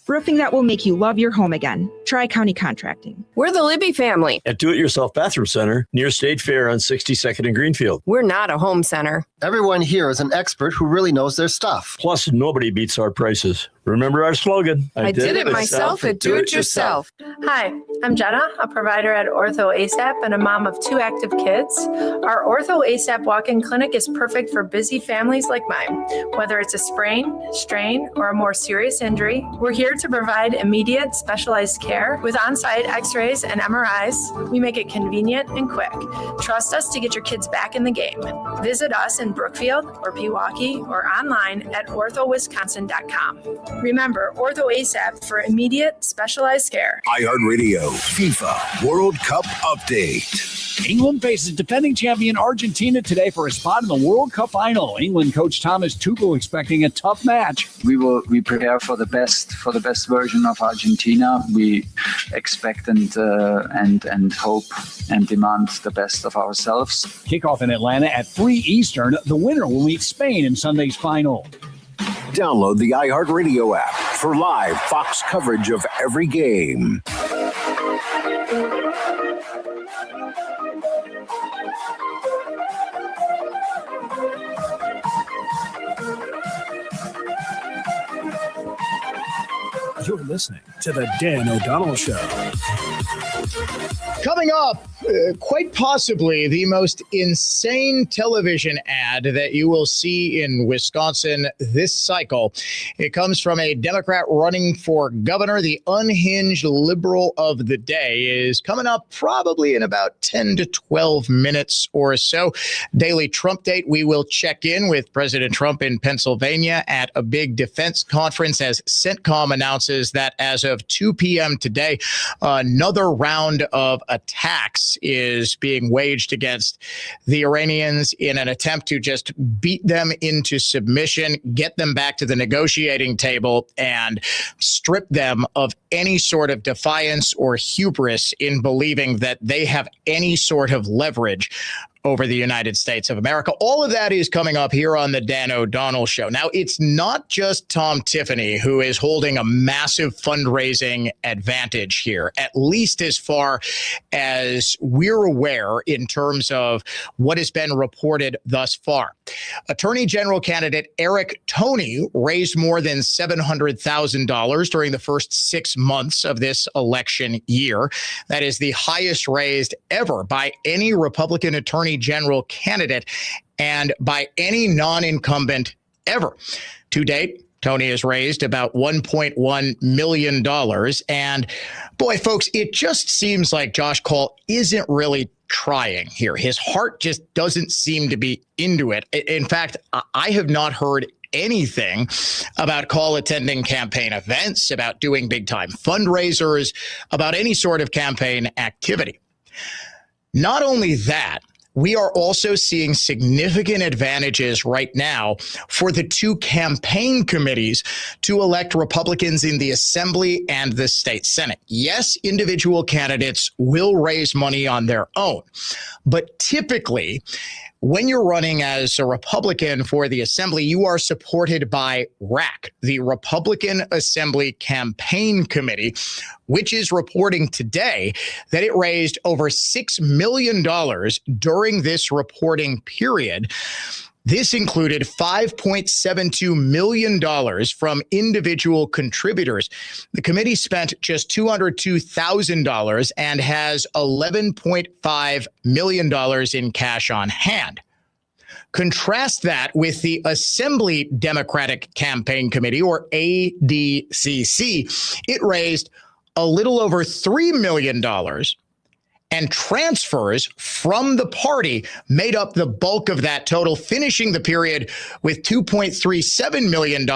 Roofing that will make you love your home again. Tri-County Contracting. We're the Libby family at Do-It-Yourself Bathroom Center near State Fair on 62nd and Greenfield. We're not a home center. Everyone here is an expert who really knows their stuff. Plus, nobody beats our prices. Remember our slogan. I did it myself at Do It Yourself. Hi, I'm Jenna, a provider at Ortho ASAP and a mom of 2 active kids. Our Ortho ASAP walk-in clinic is perfect for busy families like mine. Whether it's a sprain, strain, or a more serious injury, we're here to provide immediate specialized care with on-site x-rays and MRIs. We make it convenient and quick. Trust us to get your kids back in the game. Visit us in Brookfield or Pewaukee or online at orthowisconsin.com. Remember, Ortho ASAP for immediate specialized care. iHeartRadio FIFA World Cup Update. England faces defending champion Argentina today for a spot in the World Cup final. England coach Thomas Tuchel expecting a tough match. We prepare for the best version of Argentina. We expect and hope and demand the best of ourselves. Kickoff in Atlanta at 3 Eastern. The winner will meet Spain in Sunday's final. Download the iHeartRadio app for live Fox coverage of every game. You're listening to the Dan O'Donnell Show. Coming up, quite possibly the most insane television ad that you will see in Wisconsin this cycle. It comes from a Democrat running for governor. The unhinged liberal of the day is coming up probably in about 10 to 12 minutes or so. Daily Trump date. We will check in with President Trump in Pennsylvania at a big defense conference as CENTCOM announces that as of 2 p.m. today, another round of attacks is being waged against the Iranians in an attempt to just beat them into submission, get them back to the negotiating table, and strip them of any sort of defiance or hubris in believing that they have any sort of leverage over the United States of America. All of that is coming up here on the Dan O'Donnell Show. Now, it's not just Tom Tiffany who is holding a massive fundraising advantage here, at least as far as we're aware in terms of what has been reported thus far. Attorney General candidate Eric Toney raised more than $700,000 during the first 6 months of this election year. That is the highest raised ever by any Republican attorney general candidate and by any non-incumbent ever. To date, Toney has raised about $1.1 million. And boy, folks, it just seems like Josh Call isn't really trying here. His heart just doesn't seem to be into it. In fact, I have not heard anything about Call attending campaign events, about doing big time fundraisers, about any sort of campaign activity. Not only that, we are also seeing significant advantages right now for the 2 campaign committees to elect Republicans in the Assembly and the state Senate. Yes, individual candidates will raise money on their own, but typically, when you're running as a Republican for the Assembly, you are supported by RAC, the Republican Assembly Campaign Committee, which is reporting today that it raised over $6 million during this reporting period. This included $5.72 million from individual contributors. The committee spent just $202,000 and has $11.5 million in cash on hand. Contrast that with the Assembly Democratic Campaign Committee, or ADCC. It raised a little over $3 million, and transfers from the party made up the bulk of that total, finishing the period with $2.37 million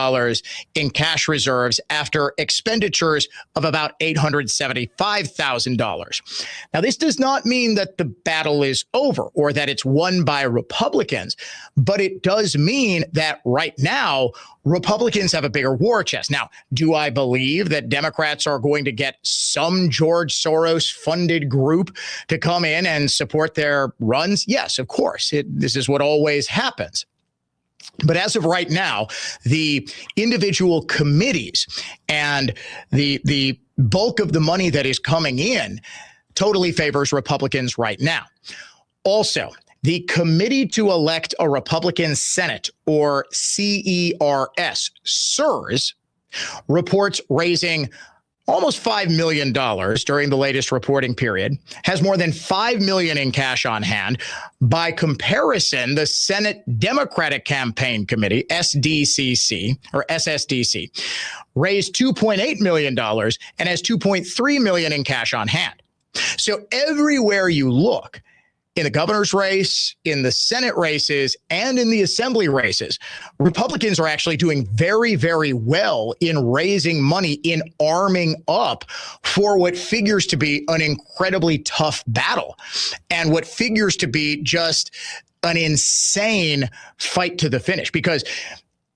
in cash reserves after expenditures of about $875,000. Now, this does not mean that the battle is over or that it's won by Republicans, but it does mean that right now, Republicans have a bigger war chest. Now, do I believe that Democrats are going to get some George Soros funded group to come in and support their runs? Yes, of course. This is what always happens. But as of right now, the individual committees and the bulk of the money that is coming in totally favors Republicans right now. Also, the Committee to Elect a Republican Senate, or CERS, reports raising almost $5 million during the latest reporting period, has more than $5 million in cash on hand. By comparison, the Senate Democratic Campaign Committee, SDCC, or SSDC, raised $2.8 million and has $2.3 million in cash on hand. So everywhere you look, in the governor's race, in the Senate races, and in the assembly races, Republicans are actually doing very, very well in raising money, in arming up for what figures to be an incredibly tough battle and what figures to be just an insane fight to the finish. Because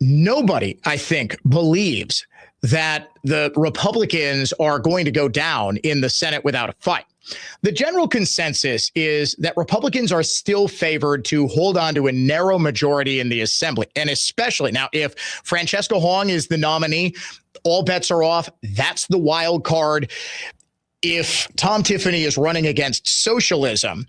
nobody, I think, believes that the Republicans are going to go down in the Senate without a fight. The general consensus is that Republicans are still favored to hold on to a narrow majority in the assembly. And especially now, if Francesca Hong is the nominee, all bets are off. That's the wild card. If Tom Tiffany is running against socialism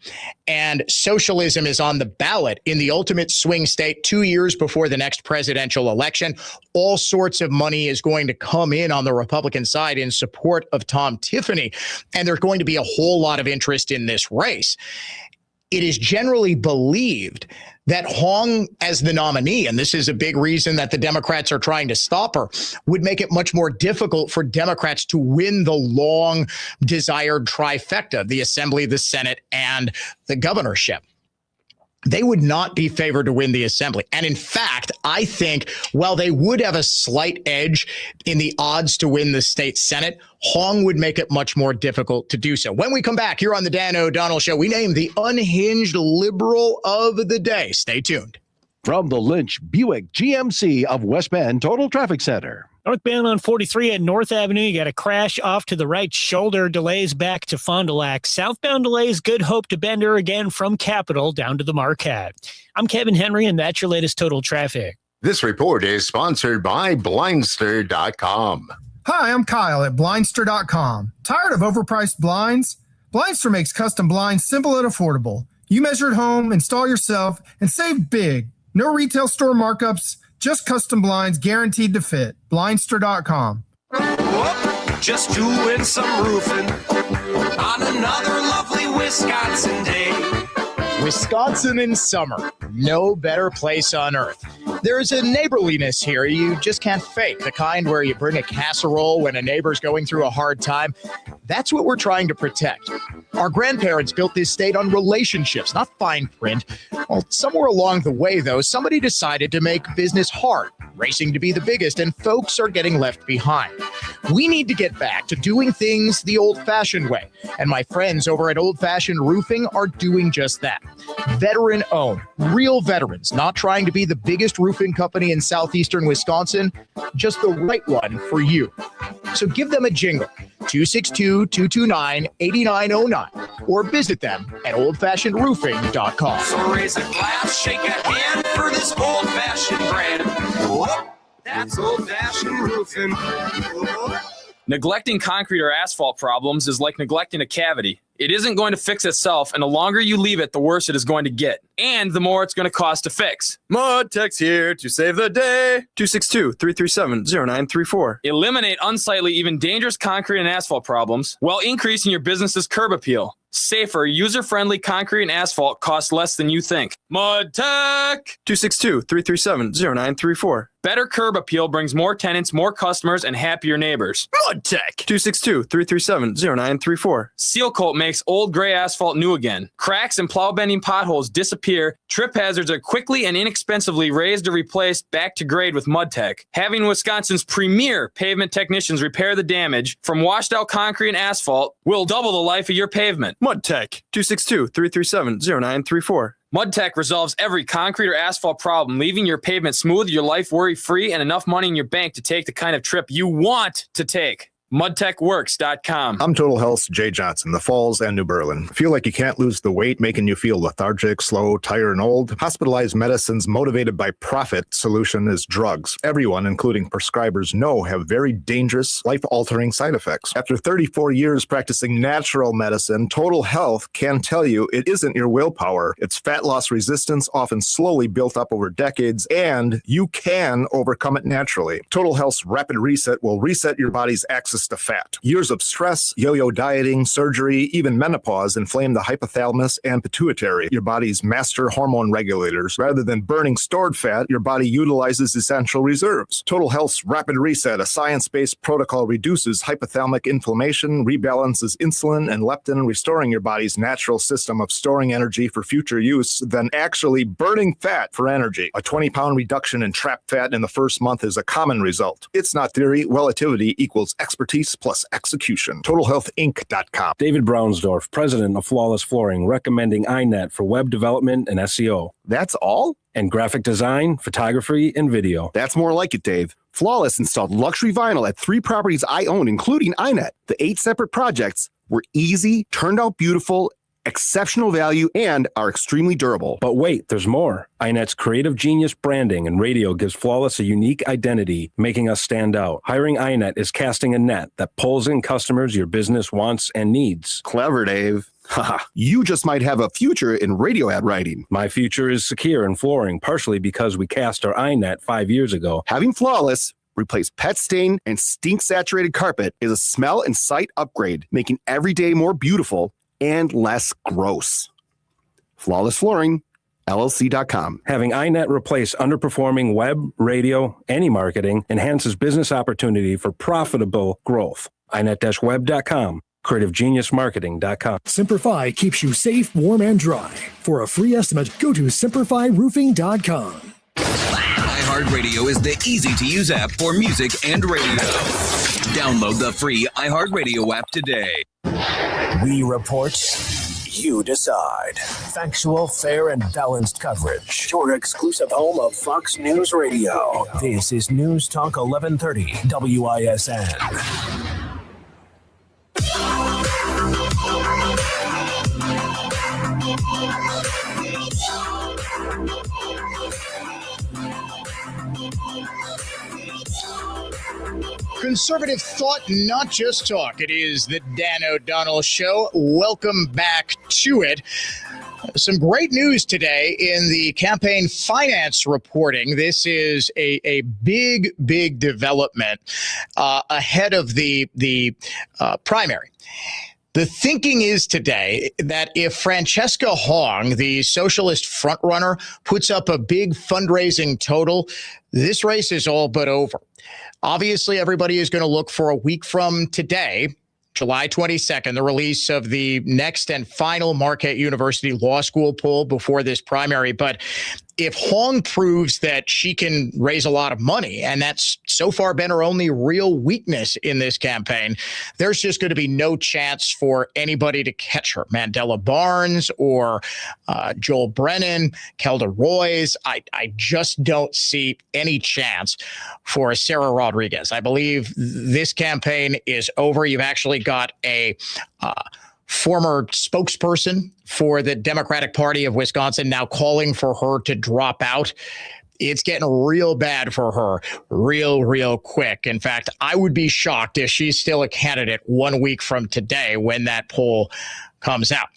and socialism is on the ballot in the ultimate swing state 2 years before the next presidential election, all sorts of money is going to come in on the Republican side in support of Tom Tiffany. And there's going to be a whole lot of interest in this race. It is generally believed that Hong as the nominee, and this is a big reason that the Democrats are trying to stop her, would make it much more difficult for Democrats to win the long desired trifecta, the Assembly, the Senate, and the governorship. They would not be favored to win the assembly. And in fact, I think while they would have a slight edge in the odds to win the state Senate, Hong would make it much more difficult to do so. When we come back here on the Dan O'Donnell Show, we name the unhinged liberal of the day. Stay tuned. From the Lynch Buick GMC of West Bend Total Traffic Center. Northbound on 43 at North Avenue, you got a crash off to the right shoulder, delays back to Fond du Lac. Southbound delays, Good Hope to Bender again from Capitol down to the Marquette. I'm Kevin Henry, and that's your latest total traffic. This report is sponsored by Blindster.com. Hi, I'm Kyle at Blindster.com. Tired of overpriced blinds? Blindster makes custom blinds simple and affordable. You measure at home, install yourself, and save big. No retail store markups, just custom blinds guaranteed to fit. Blindster.com. Whoop, just doing some roofing on another lovely Wisconsin day. Wisconsin in summer. No better place on earth. There's a neighborliness here you just can't fake. The kind where you bring a casserole when a neighbor's going through a hard time. That's what we're trying to protect. Our grandparents built this state on relationships, not fine print. Well, somewhere along the way, though, somebody decided to make business hard, racing to be the biggest, and folks are getting left behind. We need to get back to doing things the old-fashioned way, and my friends over at Old Fashioned Roofing are doing just that. Veteran-owned, real veterans, not trying to be the biggest roofing company in southeastern Wisconsin, just the right one for you. So give them a jingle, 262-229-8909, or visit them at oldfashionedroofing.com. So raise a glass, shake a hand for this old-fashioned brand. Whoop, that's old-fashioned roofing. Whoop. Neglecting concrete or asphalt problems is like neglecting a cavity. It isn't going to fix itself, and the longer you leave it, the worse it is going to get. And the more it's going to cost to fix. Mud Tech's here to save the day. 262-337-0934. Eliminate unsightly, even dangerous concrete and asphalt problems while increasing your business's curb appeal. Safer, user-friendly concrete and asphalt costs less than you think. Mud Tech! 262-337-0934. Better curb appeal brings more tenants, more customers, and happier neighbors. Mud Tech! 262-337-0934. Seal Coat makes old gray asphalt new again. Cracks and plow bending potholes disappear. Trip hazards are quickly and inexpensively raised or replaced back to grade with Mud Tech. Having Wisconsin's premier pavement technicians repair the damage from washed out concrete and asphalt will double the life of your pavement. Mud Tech. 262-337-0934. Mud Tech resolves every concrete or asphalt problem, leaving your pavement smooth, your life worry-free, and enough money in your bank to take the kind of trip you want to take. MudTechWorks.com. I'm Total Health's Jay Johnson, the Falls and New Berlin. Feel like you can't lose the weight, making you feel lethargic, slow, tired, and old? Hospitalized Medicine's motivated by profit solution is drugs. Everyone, including prescribers, know have very dangerous, life-altering side effects. After 34 years practicing natural medicine, Total Health can tell you it isn't your willpower. It's fat loss resistance, often slowly built up over decades, and you can overcome it naturally. Total Health's Rapid Reset will reset your body's access to fat. Years of stress, yo-yo dieting, surgery, even menopause inflame the hypothalamus and pituitary, your body's master hormone regulators. Rather than burning stored fat, your body utilizes essential reserves. Total Health's Rapid Reset, a science-based protocol, reduces hypothalamic inflammation, rebalances insulin and leptin, restoring your body's natural system of storing energy for future use, then actually burning fat for energy. A 20-pound reduction in trapped fat in the first month is a common result. It's not theory. Relativity equals expertise plus execution. TotalHealthInc.com. David Brownsdorf, president of Flawless Flooring, recommending iNet for web development and SEO. That's all? And graphic design, photography, and video. That's more like it, Dave. Flawless installed luxury vinyl at 3 properties I own, including iNet. The 8 separate projects were easy, turned out beautiful, exceptional value, and are extremely durable. But wait, there's more. iNet's creative genius branding and radio gives Flawless a unique identity, making us stand out. Hiring iNet is casting a net that pulls in customers your business wants and needs. Clever, Dave. Haha, you just might have a future in radio ad writing. My future is secure in flooring, partially because we cast our iNet 5 years ago. Having Flawless replace pet stain and stink-saturated carpet is a smell and sight upgrade, making every day more beautiful and less gross. Flawless Flooring, LLC.com. Having iNet replace underperforming web, radio, and e-marketing enhances business opportunity for profitable growth. iNet-web.com. CreativeGeniusMarketing.com. Simplify keeps you safe, warm, and dry. For a free estimate, go to SimplifyRoofing.com. iHeartRadio is the easy-to-use app for music and radio. Download the free iHeartRadio app today. We report, you decide. Factual, fair, and balanced coverage. Your exclusive home of Fox News Radio. This is News Talk 1130 WISN. Conservative thought, not just talk. It is the Dan O'Donnell Show. Welcome back to it. Some great news today in the campaign finance reporting. This is a big, big development ahead of the primary. The thinking is today that if Francesca Hong, the socialist frontrunner, puts up a big fundraising total, this race is all but over. Obviously, everybody is going to look for a week from today, July 22nd, the release of the next and final Marquette University Law School poll before this primary. But if Hong proves that she can raise a lot of money, and that's so far been her only real weakness in this campaign, there's just going to be no chance for anybody to catch her. Mandela Barnes or Joel Brennan, Kelda Roys. I just don't see any chance for Sarah Rodriguez. I believe this campaign is over. You've actually got a former spokesperson for the Democratic Party of Wisconsin now calling for her to drop out. It's getting real bad for her real quick. In fact, I would be shocked if she's still a candidate 1 week from today when that poll comes out.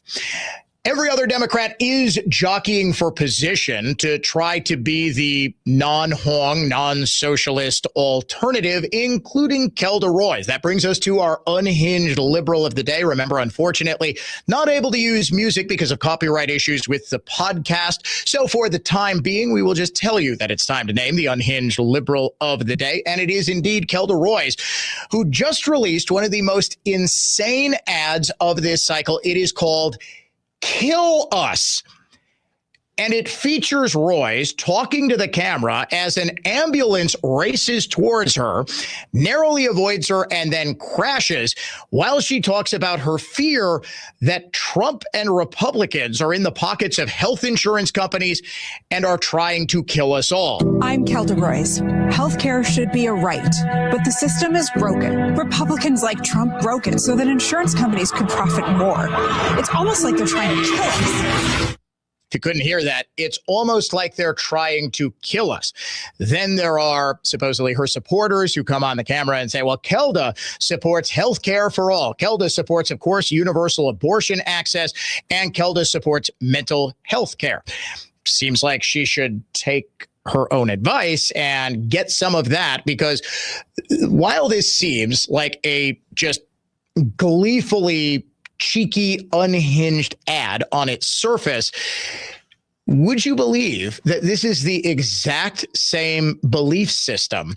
Every other Democrat is jockeying for position to try to be the non-Hong, non-socialist alternative, including Kelda Roys. That brings us to our unhinged liberal of the day. Remember, unfortunately, not able to use music because of copyright issues with the podcast. So for the time being, we will just tell you that it's time to name the unhinged liberal of the day. And it is indeed Kelda Roys, who just released one of the most insane ads of this cycle. It is called Kill Us. And it features Royce talking to the camera as an ambulance races towards her, narrowly avoids her, and then crashes while she talks about her fear that Trump and Republicans are in the pockets of health insurance companies and are trying to kill us all. I'm Kelda Royce. Healthcare should be a right, but the system is broken. Republicans like Trump broke it so that insurance companies could profit more. It's almost like they're trying to kill us. If you couldn't hear that, it's almost like they're trying to kill us. Then there are supposedly her supporters who come on the camera and say, well, Kelda supports health care for all. Kelda supports, of course, universal abortion access, and Kelda supports mental health care. Seems like she should take her own advice and get some of that, because while this seems like a just gleefully cheeky, unhinged ad on its surface, would you believe that this is the exact same belief system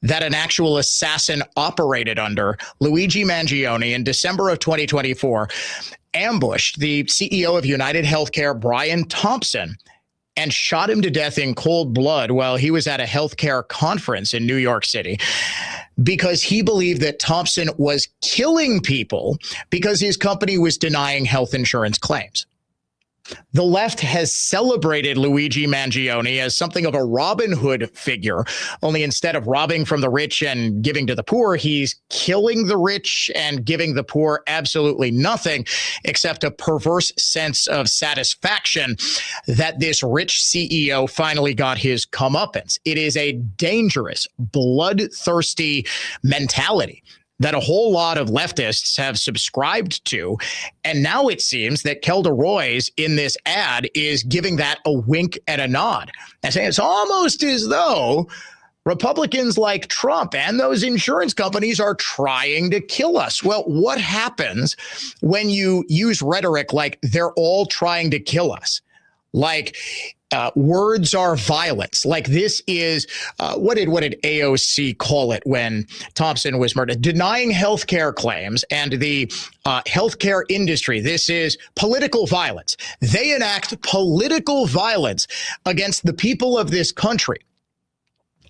that an actual assassin operated under? Luigi Mangione, in December of 2024, ambushed the CEO of United Healthcare, Brian Thompson, and shot him to death in cold blood while he was at a healthcare conference in New York City, because he believed that Thompson was killing people because his company was denying health insurance claims. The left has celebrated Luigi Mangione as something of a Robin Hood figure, only instead of robbing from the rich and giving to the poor, he's killing the rich and giving the poor absolutely nothing except a perverse sense of satisfaction that this rich CEO finally got his comeuppance. It is a dangerous, bloodthirsty mentality that a whole lot of leftists have subscribed to. And now it seems that Kelda Royce in this ad is giving that a wink and a nod and saying it's almost as though Republicans like Trump and those insurance companies are trying to kill us. Well, what happens when you use rhetoric like they're all trying to kill us? Like, words are violence. Like this is, what did AOC call it when Thompson was murdered? Denying healthcare claims and the healthcare industry. This is political violence. They enact political violence against the people of this country.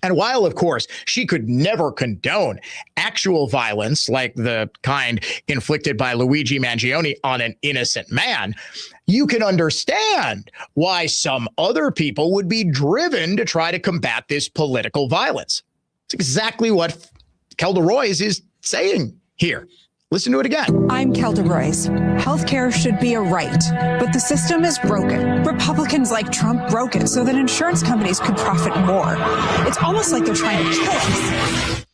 And while, of course, she could never condone actual violence like the kind inflicted by Luigi Mangione on an innocent man, you can understand why some other people would be driven to try to combat this political violence. It's exactly what Kelda Royce is saying here. Listen to it again. I'm Kelda Royce. Healthcare should be a right, but the system is broken. Republicans like Trump broke it so that insurance companies could profit more. It's almost like they're trying to kill us.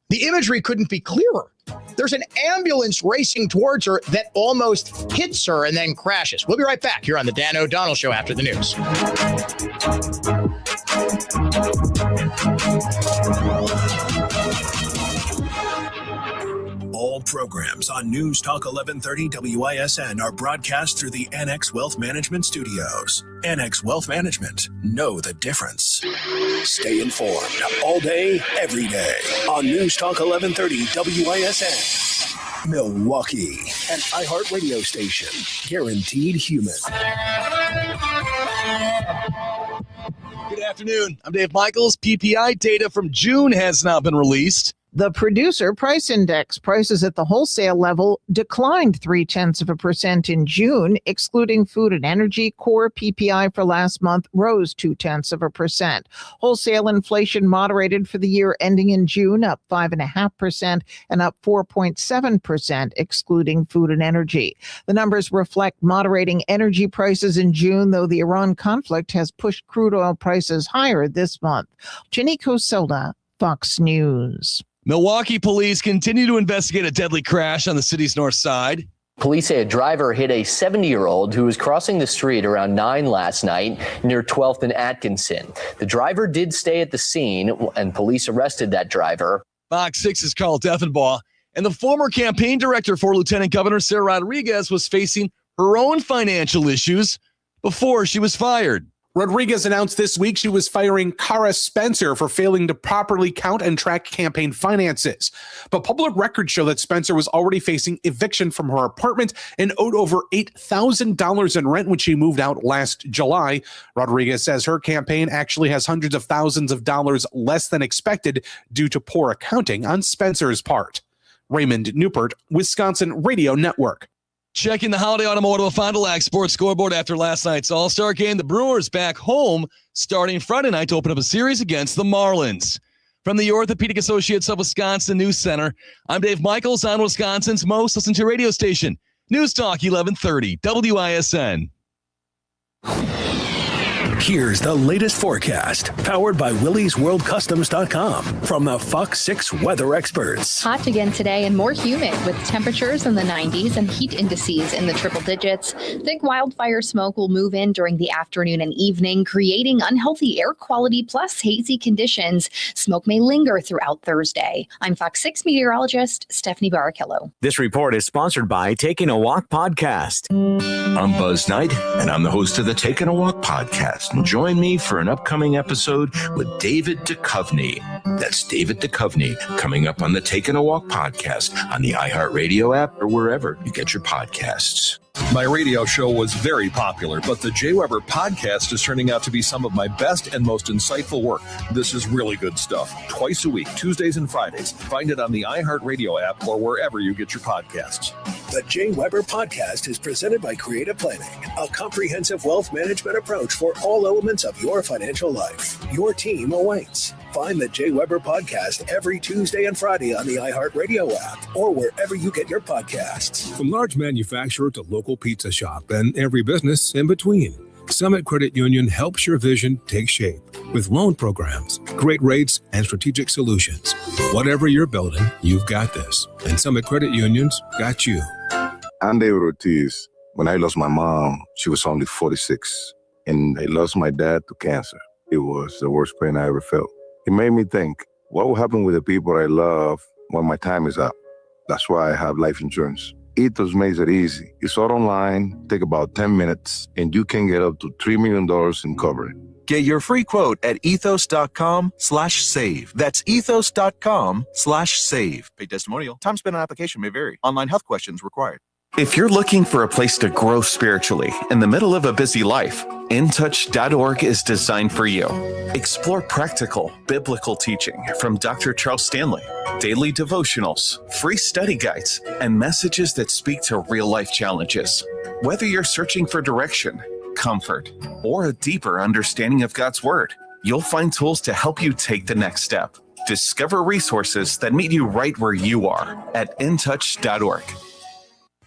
The imagery couldn't be clearer. There's an ambulance racing towards her that almost hits her and then crashes. We'll be right back here on the Dan O'Donnell Show after the news. All programs on News Talk 1130 WISN are broadcast through the NX Wealth Management Studios. NX Wealth Management. Know the difference. Stay informed all day, every day on News Talk 1130 WISN. Milwaukee, an iHeartRadio station. Guaranteed human. Good afternoon. I'm Dave Michaels. PPI data from June has now been released. The producer price index prices at the wholesale level declined 0.3% in June, excluding food and energy. Core PPI for last month rose 0.2%. Wholesale inflation moderated for the year ending in June, up 5.5% and up 4.7%, excluding food and energy. The numbers reflect moderating energy prices in June, though the Iran conflict has pushed crude oil prices higher this month. Jenny Coselda, Fox News. Milwaukee police continue to investigate a deadly crash on the city's north side. Police say a driver hit a 70-year-old who was crossing the street around 9 last night near 12th and Atkinson. The driver did stay at the scene, and police arrested that driver. Fox 6's Carl Deffenbaugh. And the former campaign director for Lieutenant Governor Sarah Rodriguez was facing her own financial issues before she was fired. Rodriguez announced this week she was firing Cara Spencer for failing to properly count and track campaign finances. But public records show that Spencer was already facing eviction from her apartment and owed over $8,000 in rent when she moved out last July. Rodriguez says her campaign actually has hundreds of thousands of dollars less than expected due to poor accounting on Spencer's part. Raymond Newport, Wisconsin Radio Network. Checking the Holiday Automotive of Fond du Lac sports scoreboard after last night's All-Star game. The Brewers back home starting Friday night to open up a series against the Marlins. From the Orthopedic Associates of Wisconsin News Center, I'm Dave Michaels on Wisconsin's most listened to radio station, News Talk 1130 WISN. Here's the latest forecast, powered by WillysWorldCustoms.com from the Fox 6 weather experts. Hot again today and more humid with temperatures in the 90s and heat indices in the triple digits. Thick wildfire smoke will move in during the afternoon and evening, creating unhealthy air quality plus hazy conditions. Smoke may linger throughout Thursday. I'm Fox 6 meteorologist Stephanie Barrichello. This report is sponsored by Taking a Walk podcast. I'm Buzz Knight, and I'm the host of the Taking a Walk podcast. And join me for an upcoming episode with David Duchovny. That's David Duchovny coming up on the Taking a Walk podcast on the iHeartRadio app or wherever you get your podcasts. My radio show was very popular, but the Jay Weber podcast is turning out to be some of my best and most insightful work. This is really good stuff. Twice a week, Tuesdays and Fridays. Find it on the iHeartRadio app or wherever you get your podcasts. The Jay Weber podcast is presented by Creative Planning, a comprehensive wealth management approach for all elements of your financial life. Your team awaits. Find the Jay Weber podcast every Tuesday and Friday on the iHeartRadio app or wherever you get your podcasts. From large manufacturer to local pizza shop and every business in between, Summit Credit Union helps your vision take shape with loan programs, great rates, and strategic solutions. Whatever you're building, you've got this. And Summit Credit Union's got you. I'm David Ortiz. When I lost my mom, she was only 46, and I lost my dad to cancer. It was the worst pain I ever felt. It made me think, what will happen with the people I love when my time is up? That's why I have life insurance. Ethos makes it easy. It's all online, take about 10 minutes, and you can get up to $3 million in coverage. Get your free quote at ethos.com/save. That's ethos.com/save. Paid testimonial. Time spent on application may vary. Online health questions required. If you're looking for a place to grow spiritually in the middle of a busy life, InTouch.org is designed for you. Explore practical, biblical teaching from Dr. Charles Stanley, daily devotionals, free study guides, and messages that speak to real-life challenges. Whether you're searching for direction, comfort, or a deeper understanding of God's Word, you'll find tools to help you take the next step. Discover resources that meet you right where you are at InTouch.org.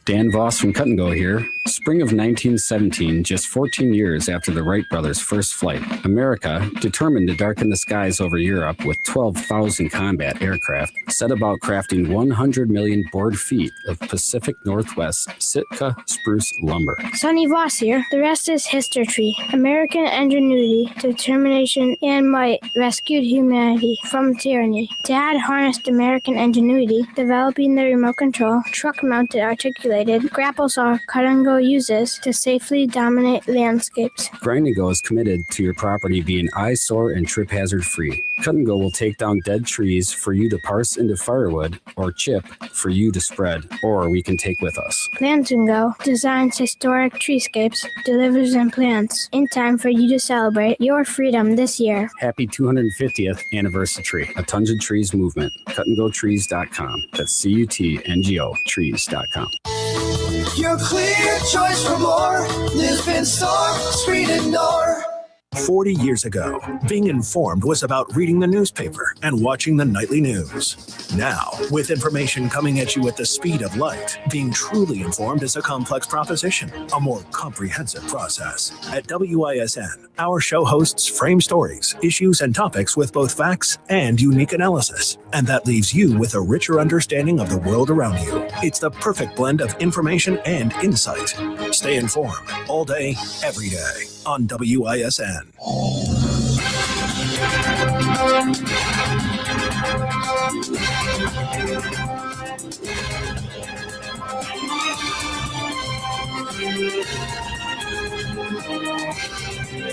Dan Voss from Cut and Go here. Spring of 1917, just 14 years after the Wright brothers' first flight, America, determined to darken the skies over Europe with 12,000 combat aircraft, set about crafting 100 million board feet of Pacific Northwest Sitka spruce lumber. Sonny Voss here. The rest is history. American ingenuity, determination, and might rescued humanity from tyranny. Dad harnessed American ingenuity, developing the remote control, truck-mounted articulated grapple saw Cut and Go uses to safely dominate landscapes. Grind and Go is committed to your property being eyesore and trip hazard free. Cut and Go will take down dead trees for you to parse into firewood or chip for you to spread, or we can take with us. Plants and Go designs historic treescapes, delivers and plants in time for you to celebrate your freedom this year. Happy 250th anniversary. A Tons of Trees movement. CutandGoTrees.com. That's CUTNGO trees.com. Your clear choice for more. Lisbon Store, Street and Door. 40 years ago, being informed was about reading the newspaper and watching the nightly news. Now, with information coming at you at the speed of light, being truly informed is a complex proposition, a more comprehensive process. At WISN, our show hosts frame stories, issues, and topics with both facts and unique analysis, and that leaves you with a richer understanding of the world around you. It's the perfect blend of information and insight. Stay informed all day, every day on WISN. Welcome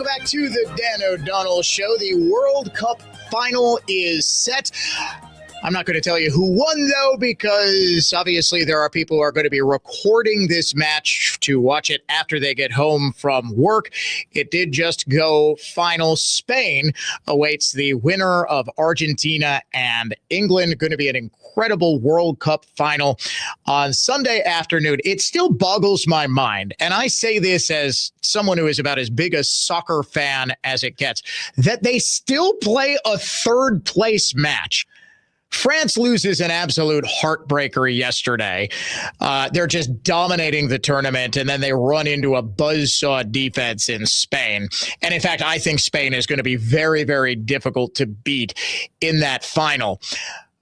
back to the Dan O'Donnell Show. The World Cup final is set. I'm not going to tell you who won, though, because obviously there are people who are going to be recording this match to watch it after they get home from work. It did just go final. Spain awaits the winner of Argentina and England. Going to be an incredible World Cup final on Sunday afternoon. It still boggles my mind, and I say this as someone who is about as big a soccer fan as it gets, that they still play a third place match. France loses an absolute heartbreaker yesterday. They're just dominating the tournament, and then they run into a buzzsaw defense in Spain. And in fact, I think Spain is going to be very, very difficult to beat in that final.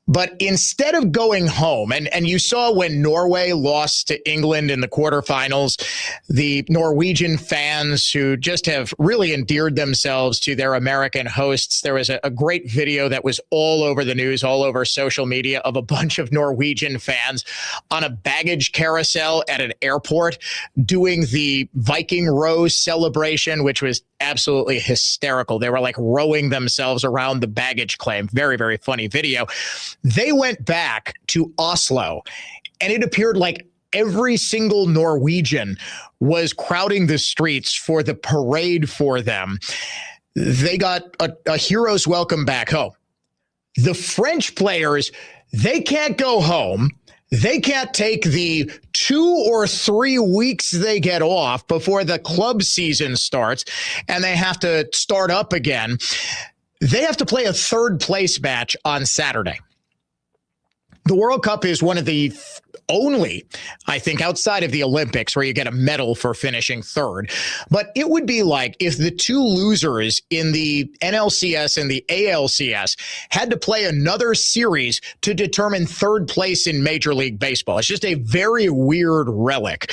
But instead of going home, and you saw when Norway lost to England in the quarterfinals, the Norwegian fans who just have really endeared themselves to their American hosts. There was a great video that was all over the news, all over social media, of a bunch of Norwegian fans on a baggage carousel at an airport doing the Viking row celebration, which was absolutely hysterical. They were like rowing themselves around the baggage claim. Very, very funny video. They went back to Oslo, and it appeared like every single Norwegian was crowding the streets for the parade for them. They got a hero's welcome back home. The French players, they can't go home. They can't take the 2 or 3 weeks they get off before the club season starts, and they have to start up again. They have to play a third place match on Saturday. The World Cup is one of the only, I think, outside of the Olympics where you get a medal for finishing third. But it would be like if the two losers in the NLCS and the ALCS had to play another series to determine third place in Major League Baseball. It's just a very weird relic.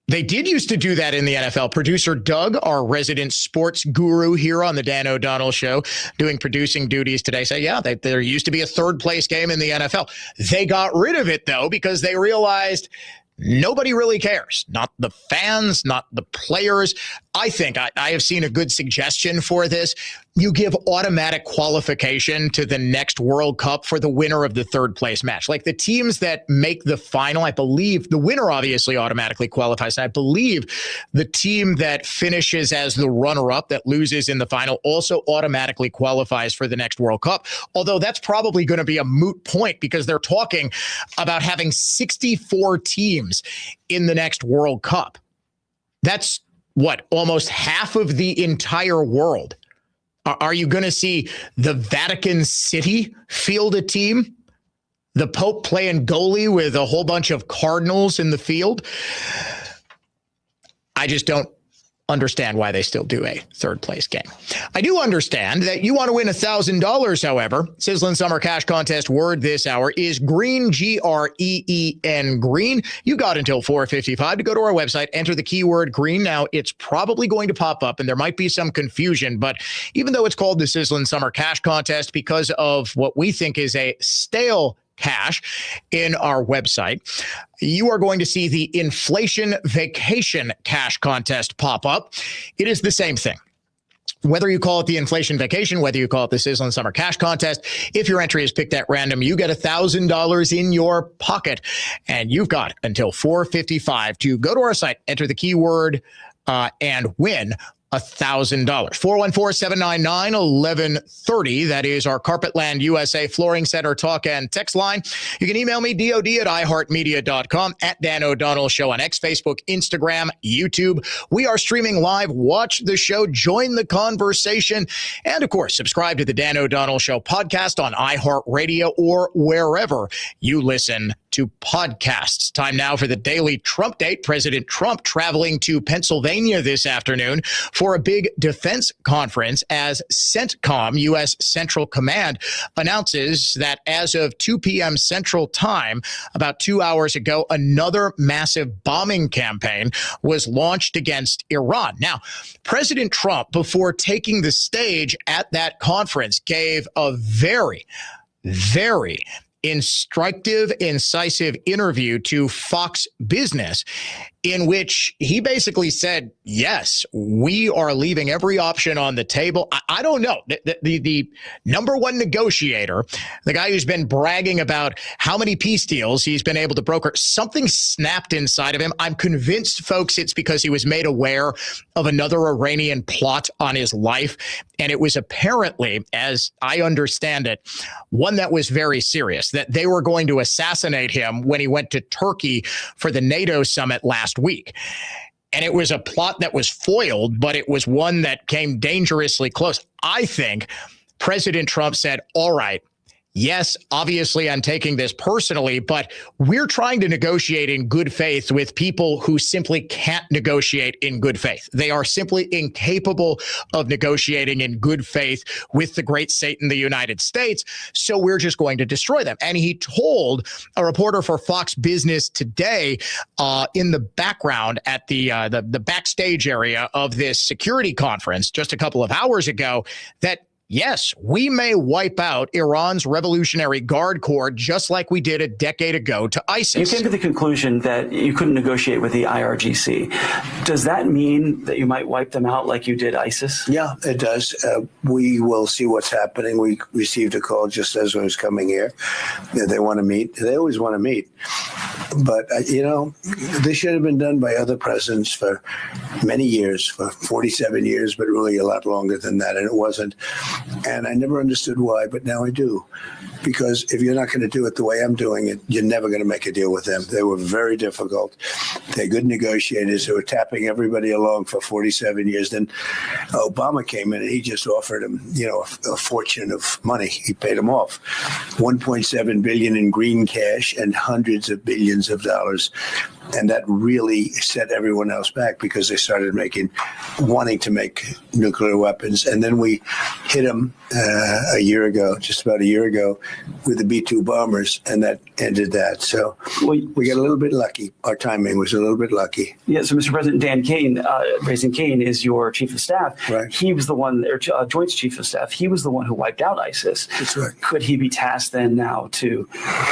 They did used to do that in the NFL. Producer Doug, our resident sports guru here on the Dan O'Donnell Show, doing producing duties today, say, yeah, there used to be a third place game in the NFL. They got rid of it, though, because they realized nobody really cares. Not the fans, not the players. I think I have seen a good suggestion for this. You give automatic qualification to the next World Cup for the winner of the third place match. Like the teams that make the final, I believe the winner obviously automatically qualifies. And I believe the team that finishes as the runner-up that loses in the final also automatically qualifies for the next World Cup. Although that's probably going to be a moot point because they're talking about having 64 teams in the next World Cup. That's what, almost half of the entire world. Are you going to see the Vatican City field a team? The Pope playing goalie with a whole bunch of cardinals in the field? I just don't understand why they still do a third place game. I do understand that you want to win $1,000, however. Sizzling Summer Cash Contest word this hour is green, Green, green. You got until 4:55 to go to our website, enter the keyword green. Now, it's probably going to pop up, and there might be some confusion, but even though it's called the Sizzling Summer Cash Contest because of what we think is a stale cash in our website, you are going to see the Inflation Vacation Cash Contest pop up. It is the same thing. Whether you call it the Inflation Vacation, whether you call it the Sizzling Summer Cash Contest, if your entry is picked at random, you get $1,000 in your pocket. And you've got until 4:55 to go to our site, enter the keyword, and win $1,000. 414-799-1130. That is our Carpetland USA Flooring Center talk and text line. You can email me, DOD@iHeartMedia.com, at Dan O'Donnell Show on X, Facebook, Instagram, YouTube. We are streaming live. Watch the show. Join the conversation. And, of course, subscribe to the Dan O'Donnell Show podcast on iHeartRadio or wherever you listen to podcasts. Time now for the Daily Trump Date. President Trump traveling to Pennsylvania this afternoon for a big defense conference as CENTCOM, U.S. Central Command, announces that as of 2 p.m. Central Time, about 2 hours ago, another massive bombing campaign was launched against Iran. Now, President Trump, before taking the stage at that conference, gave a very instructive, incisive interview to Fox Business, in which he basically said, yes, we are leaving every option on the table. I don't know. The number one negotiator, the guy who's been bragging about how many peace deals he's been able to broker, something snapped inside of him. I'm convinced, folks, it's because he was made aware of another Iranian plot on his life. And it was apparently, as I understand it, one that was very serious, that they were going to assassinate him when he went to Turkey for the NATO summit last week. And it was a plot that was foiled, but it was one that came dangerously close. I think President Trump said, all right, yes, obviously I'm taking this personally, but we're trying to negotiate in good faith with people who simply can't negotiate in good faith. They are simply incapable of negotiating in good faith with the great Satan, the United States. So we're just going to destroy them. And he told a reporter for Fox Business Today in the background at the backstage area of this security conference just a couple of hours ago that yes, we may wipe out Iran's Revolutionary Guard Corps just like we did a decade ago to ISIS. You came to the conclusion that you couldn't negotiate with the IRGC. Does that mean that you might wipe them out like you did ISIS? Yeah, it does. We will see what's happening. We received a call just as I was coming here. They want to meet. They always want to meet. But, this should have been done by other presidents for many years, for 47 years, but really a lot longer than that. And it wasn't. And I never understood why, but now I do. Because if you're not going to do it the way I'm doing it, you're never going to make a deal with them. They were very difficult. They're good negotiators who were tapping everybody along for 47 years. Then Obama came in and he just offered them, a fortune of money. He paid them off. $1.7 billion in green cash and hundreds of billions of dollars. And that really set everyone else back because they started wanting to make nuclear weapons. And then we hit them just about a year ago, with the B-2 bombers, and that ended that. So we got a little bit lucky. Our timing was a little bit lucky. Yeah, so Mr. President, Dan Kane, Raising Kane, is your chief of staff. Right. He was the one, Joint's chief of staff, he was the one who wiped out ISIS. That's right. Could he be tasked then now to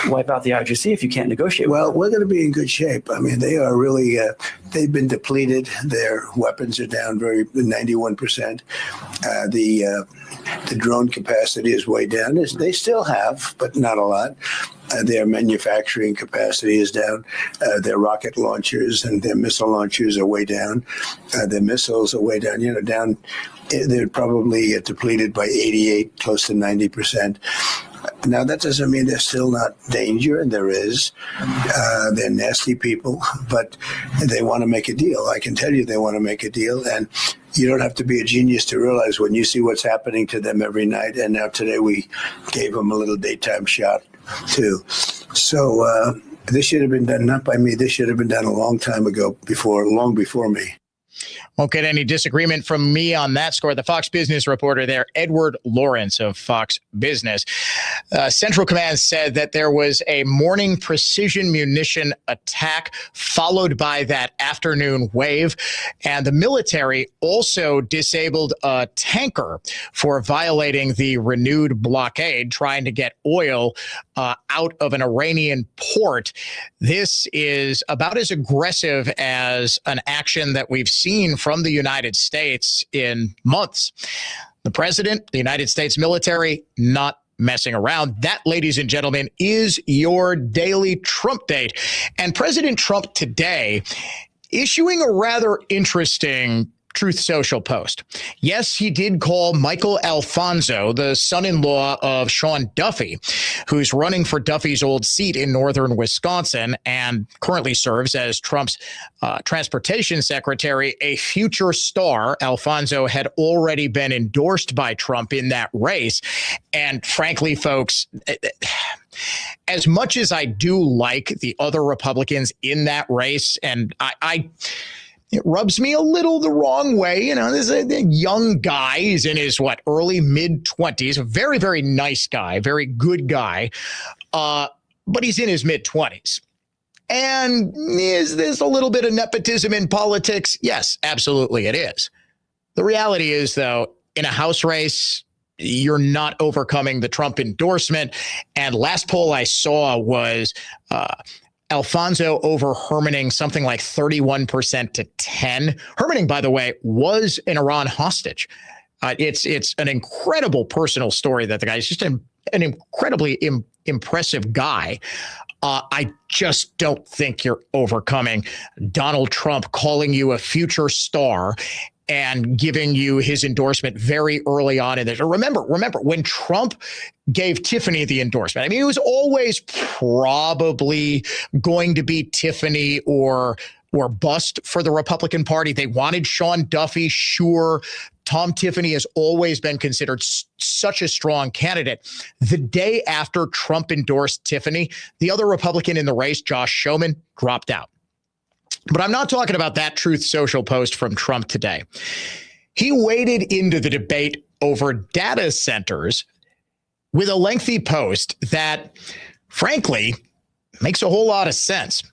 wipe out the IRGC if you can't negotiate with them? We're going to be in good shape. I mean, they are really, they've been depleted. Their weapons are down 91%. The drone capacity is way down. They still have, but not a lot. Their manufacturing capacity is down. Their rocket launchers and their missile launchers are way down. Their missiles are way down. Down. They're probably depleted by 88, close to 90%. Now, that doesn't mean there's still not danger, and there is. They're nasty people, but they want to make a deal. I can tell you they want to make a deal, and you don't have to be a genius to realize when you see what's happening to them every night, and now today we gave them a little daytime shot, too. So this should have been done, not by me, this should have been done a long time ago, long before me. Won't get any disagreement from me on that score. The Fox Business reporter there, Edward Lawrence of Fox Business. Central Command said that there was a morning precision munition attack followed by that afternoon wave. And the military also disabled a tanker for violating the renewed blockade, trying to get oil out of an Iranian port. This is about as aggressive as an action that we've seen from the United States in months. The president, the United States military, not messing around. That, ladies and gentlemen, is your daily Trump date. And President Trump today issuing a rather interesting Truth Social post. Yes, he did call Michael Alfonso, the son-in-law of Sean Duffy, who's running for Duffy's old seat in northern Wisconsin and currently serves as Trump's transportation secretary, a future star. Alfonso had already been endorsed by Trump in that race. And frankly, folks, as much as I do like the other Republicans in that race, and it rubs me a little the wrong way. You know, there's a young guy. He's in his, early, mid-20s. A very, very nice guy, very good guy. But he's in his mid-20s. And is this a little bit of nepotism in politics? Yes, absolutely it is. The reality is, though, in a House race, you're not overcoming the Trump endorsement. And last poll I saw was Alfonso over Hermaning something like 31% to 10%. Hermaning, by the way, was an Iran hostage. It's an incredible personal story that the guy is just an incredibly impressive guy. I just don't think you're overcoming Donald Trump calling you a future star and giving you his endorsement very early on in this. Remember, when Trump gave Tiffany the endorsement, I mean, it was always probably going to be Tiffany or bust for the Republican Party. They wanted Sean Duffy, sure. Tom Tiffany has always been considered such a strong candidate. The day after Trump endorsed Tiffany, the other Republican in the race, Josh Schoeman, dropped out. But I'm not talking about that Truth Social post from Trump today. He waded into the debate over data centers with a lengthy post that, frankly, makes a whole lot of sense.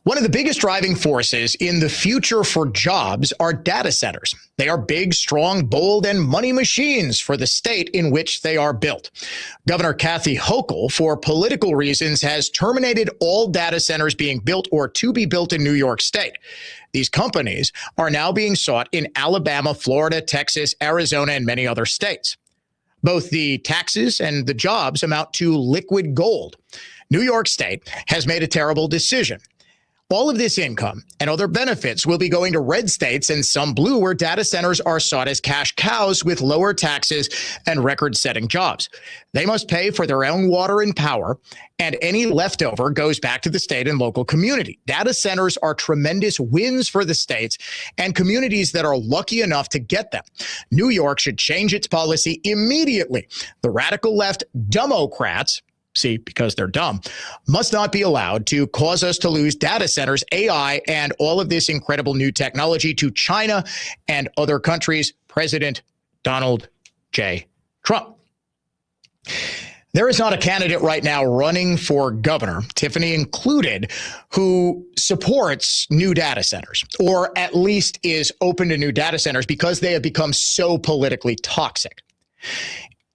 One of the biggest driving forces in the future for jobs are data centers. They are big, strong, bold, and money machines for the state in which they are built. Governor Kathy Hochul, for political reasons, has terminated all data centers being built or to be built in New York State. These companies are now being sought in Alabama, Florida, Texas, Arizona, and many other states. Both the taxes and the jobs amount to liquid gold. New York State has made a terrible decision. All of this income and other benefits will be going to red states and some blue, where data centers are sought as cash cows with lower taxes and record-setting jobs. They must pay for their own water and power, and any leftover goes back to the state and local community. Data centers are tremendous wins for the states and communities that are lucky enough to get them. New York should change its policy immediately. The radical left Democrats, see, because they're dumb, must not be allowed to cause us to lose data centers, AI, and all of this incredible new technology to China and other countries. President Donald J. Trump. There is not a candidate right now running for governor, Tiffany included, who supports new data centers, or at least is open to new data centers because they have become so politically toxic.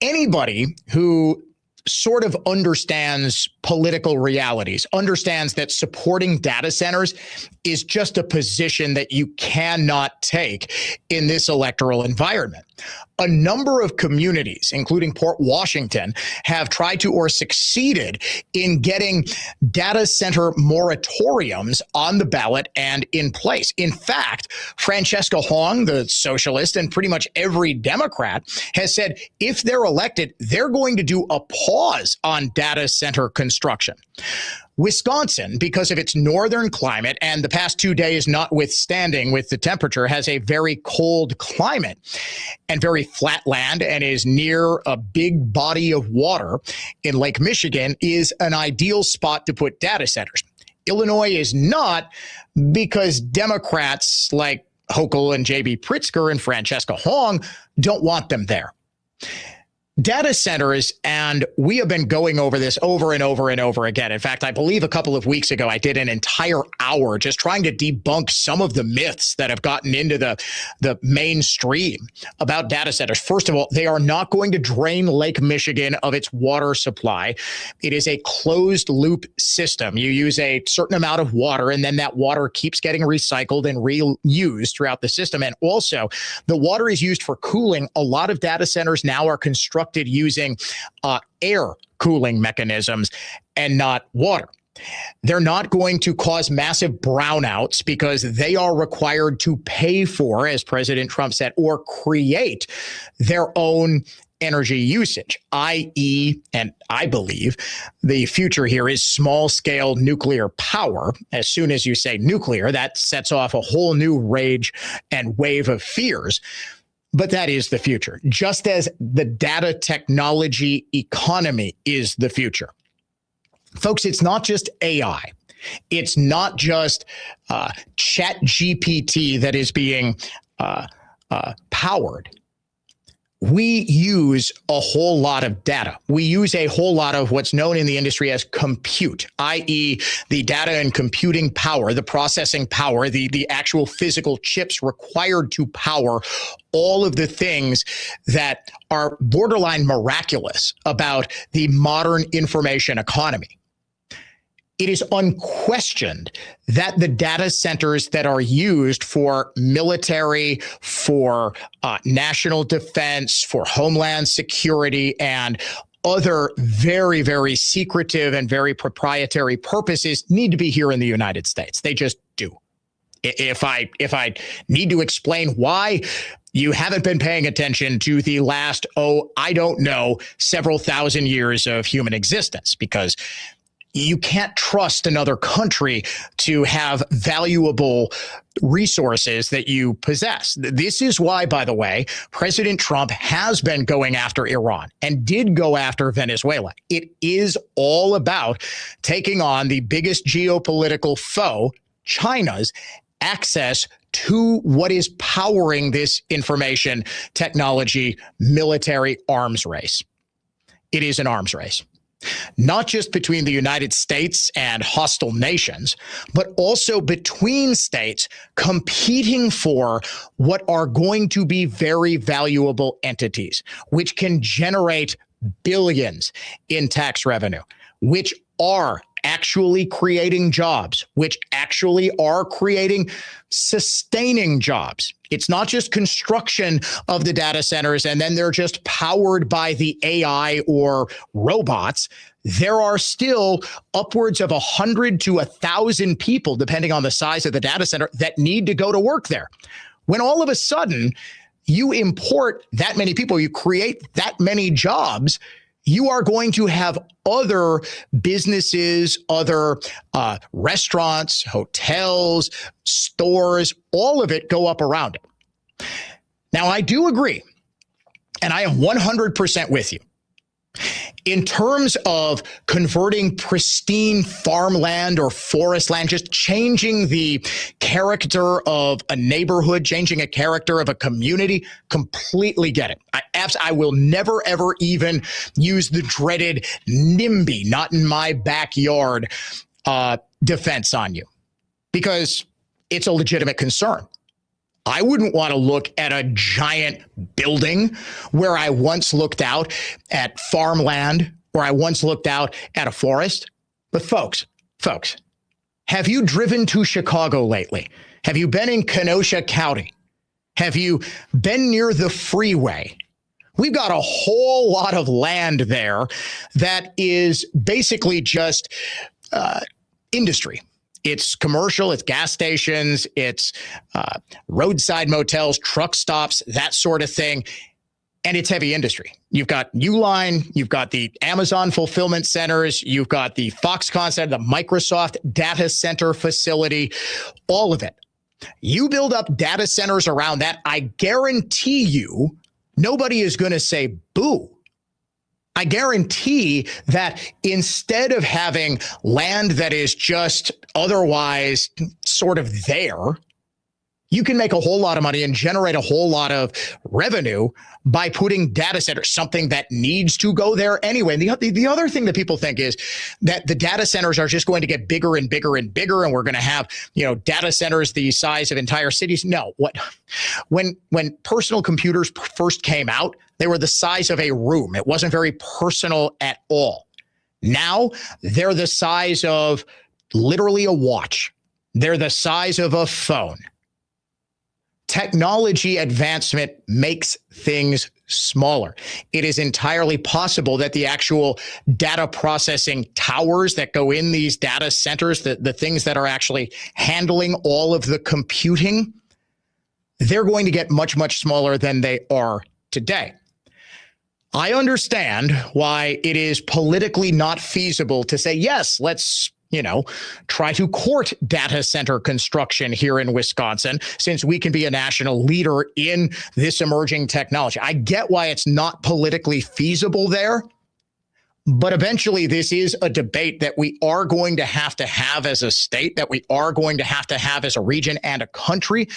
Anybody who sort of understands political realities, understands that supporting data centers is just a position that you cannot take in this electoral environment. A number of communities, including Port Washington, have tried to or succeeded in getting data center moratoriums on the ballot and in place. In fact, Francesca Hong, the socialist, and pretty much every Democrat has said if they're elected, they're going to do a pause on data center construction. Wisconsin, because of its northern climate and the past 2 days notwithstanding with the temperature, has a very cold climate and very flat land and is near a big body of water in Lake Michigan, is an ideal spot to put data centers. Illinois is not, because Democrats like Hochul and J.B. Pritzker and Francesca Hong don't want them there. Data centers, and we have been going over this over and over and over again. In fact, I believe a couple of weeks ago, I did an entire hour just trying to debunk some of the myths that have gotten into the mainstream about data centers. First of all, they are not going to drain Lake Michigan of its water supply. It is a closed loop system. You use a certain amount of water, and then that water keeps getting recycled and reused throughout the system. And also, the water is used for cooling. A lot of data centers now are constructed using air cooling mechanisms and not water. They're not going to cause massive brownouts because they are required to pay for, as President Trump said, or create their own energy usage, i.e., and I believe the future here is small-scale nuclear power. As soon as you say nuclear, that sets off a whole new rage and wave of fears. But that is the future, just as the data technology economy is the future. Folks, it's not just AI. It's not just Chat GPT that is being powered. We use a whole lot of data. We use a whole lot of what's known in the industry as compute, i.e. the data and computing power, the processing power, the actual physical chips required to power all of the things that are borderline miraculous about the modern information economy. It is unquestioned that the data centers that are used for military, for national defense, for homeland security, and other very, very secretive and very proprietary purposes need to be here in the United States. They just do. If I need to explain why, you haven't been paying attention to the last, I don't know, several thousand years of human existence, because you can't trust another country to have valuable resources that you possess. This is why, by the way, President Trump has been going after Iran and did go after Venezuela. It is all about taking on the biggest geopolitical foe, China's access to what is powering this information technology military arms race. It is an arms race. Not just between the United States and hostile nations, but also between states competing for what are going to be very valuable entities, which can generate billions in tax revenue, which are actually creating jobs, which actually are creating sustaining jobs. It's not just construction of the data centers and then they're just powered by the AI or robots. There are still upwards of 100 to 1,000 people, depending on the size of the data center, that need to go to work there. When all of a sudden you import that many people, you create that many jobs, you are going to have other businesses, other restaurants, hotels, stores, all of it go up around it. Now, I do agree, and I am 100% with you. In terms of converting pristine farmland or forest land, just changing the character of a neighborhood, changing a character of a community, completely get it. I will never, ever even use the dreaded NIMBY, not in my backyard, defense on you, because it's a legitimate concern. I wouldn't want to look at a giant building where I once looked out at farmland, where I once looked out at a forest. But folks, have you driven to Chicago lately? Have you been in Kenosha County? Have you been near the freeway? We've got a whole lot of land there that is basically just industry. It's commercial, it's gas stations, it's roadside motels, truck stops, that sort of thing. And it's heavy industry. You've got Uline, you've got the Amazon fulfillment centers, you've got the Foxconn center, the Microsoft data center facility, all of it. You build up data centers around that, I guarantee you, nobody is going to say boo. I guarantee that instead of having land that is just otherwise sort of there, you can make a whole lot of money and generate a whole lot of revenue by putting data centers, something that needs to go there anyway. And the other thing that people think is that the data centers are just going to get bigger and bigger and bigger, and we're going to have, data centers the size of entire cities. No, when personal computers first came out, they were the size of a room. It wasn't very personal at all. Now they're the size of literally a watch. They're the size of a phone. Technology advancement makes things smaller. It is entirely possible that the actual data processing towers that go in these data centers, the things that are actually handling all of the computing, they're going to get much, much smaller than they are today. I understand why it is politically not feasible to say, yes, let's try to court data center construction here in Wisconsin, since we can be a national leader in this emerging technology. I get why it's not politically feasible there, But eventually, this is a debate that we are going to have as a state, that we are going to have as a region and a country.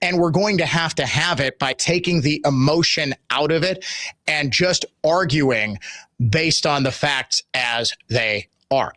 And we're going to have it by taking the emotion out of it and just arguing based on the facts as they are.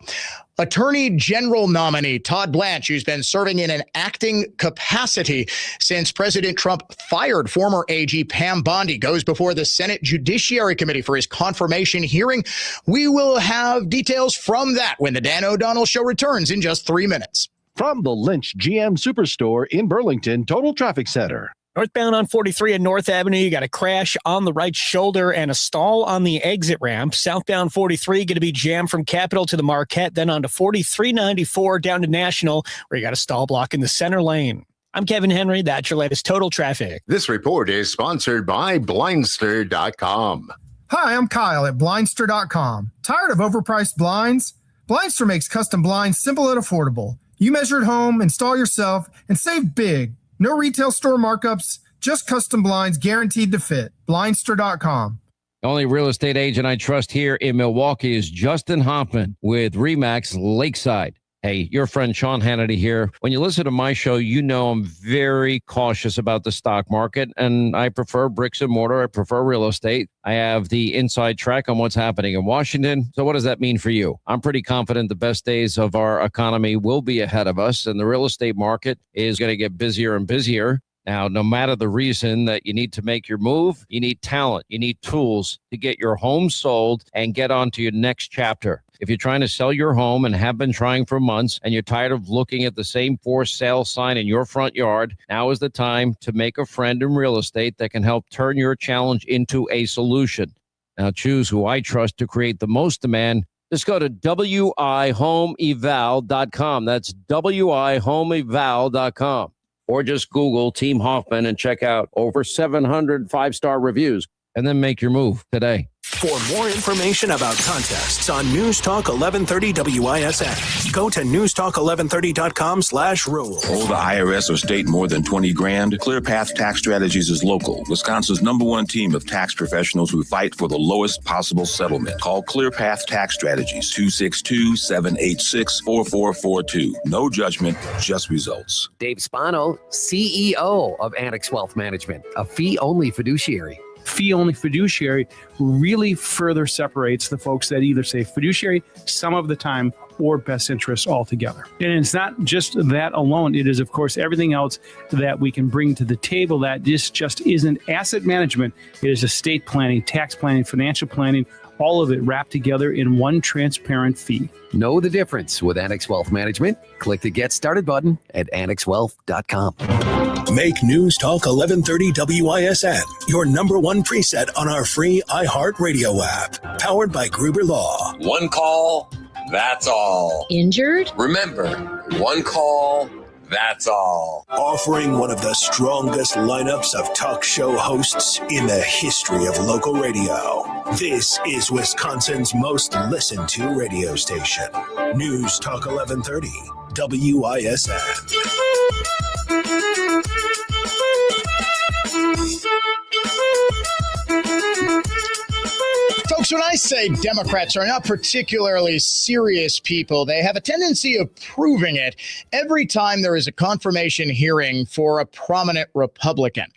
Attorney General nominee Todd Blanche, who's been serving in an acting capacity since President Trump fired former AG Pam Bondi, goes before the Senate Judiciary Committee for his confirmation hearing. We will have details from that when the Dan O'Donnell Show returns in just 3 minutes. From the Lynch GM Superstore in Burlington Total Traffic Center. Northbound on 43 and North Avenue, you got a crash on the right shoulder and a stall on the exit ramp. Southbound 43 going to be jammed from Capitol to the Marquette, then on to 4394 down to National, where you got a stall block in the center lane. I'm Kevin Henry. That's your latest Total Traffic. This report is sponsored by Blindster.com. Hi, I'm Kyle at Blindster.com. Tired of overpriced blinds? Blindster makes custom blinds simple and affordable. You measure at home, install yourself, and save big. No retail store markups, just custom blinds guaranteed to fit. Blindster.com. The only real estate agent I trust here in Milwaukee is Justin Hoffman with RE/MAX Lakeside. Hey, your friend Sean Hannity here. When you listen to my show, you know I'm very cautious about the stock market, and I prefer bricks and mortar. I prefer real estate. I have the inside track on what's happening in Washington. So what does that mean for you? I'm pretty confident the best days of our economy will be ahead of us, and the real estate market is going to get busier and busier. Now, no matter the reason that you need to make your move, you need talent, you need tools to get your home sold and get on to your next chapter. If you're trying to sell your home and have been trying for months and you're tired of looking at the same for sale sign in your front yard, now is the time to make a friend in real estate that can help turn your challenge into a solution. Now choose who I trust to create the most demand. Just go to wihomeeval.com. That's wihomeeval.com. Or just Google Team Hoffman and check out over 700 five-star reviews, and then make your move today. For more information about contests on News Talk 1130 WISN, go to newstalk1130.com/rules. Owe the IRS or state more than 20 grand? ClearPath Tax Strategies is local, Wisconsin's #1 team of tax professionals who fight for the lowest possible settlement. Call ClearPath Tax Strategies, 262-786-4442. No judgment, just results. Dave Spano, CEO of Annex Wealth Management, a fee-only fiduciary. Fee-only fiduciary really further separates the folks that either say fiduciary some of the time or best interests altogether. And it's not just that alone. It is, of course, everything else that we can bring to the table that this just isn't asset management. It is estate planning, tax planning, financial planning, all of it wrapped together in one transparent fee. Know the difference with Annex Wealth Management. Click the Get Started button at annexwealth.com. Make News Talk 1130 WISN your #1 preset on our free iHeartRadio app. Powered by Gruber Law. One call, that's all. Injured? Remember, one call, that's all. Offering one of the strongest lineups of talk show hosts in the history of local radio. This is Wisconsin's most listened to radio station. News Talk 1130 WISN. Folks, when I say Democrats are not particularly serious people, they have a tendency of proving it every time there is a confirmation hearing for a prominent Republican.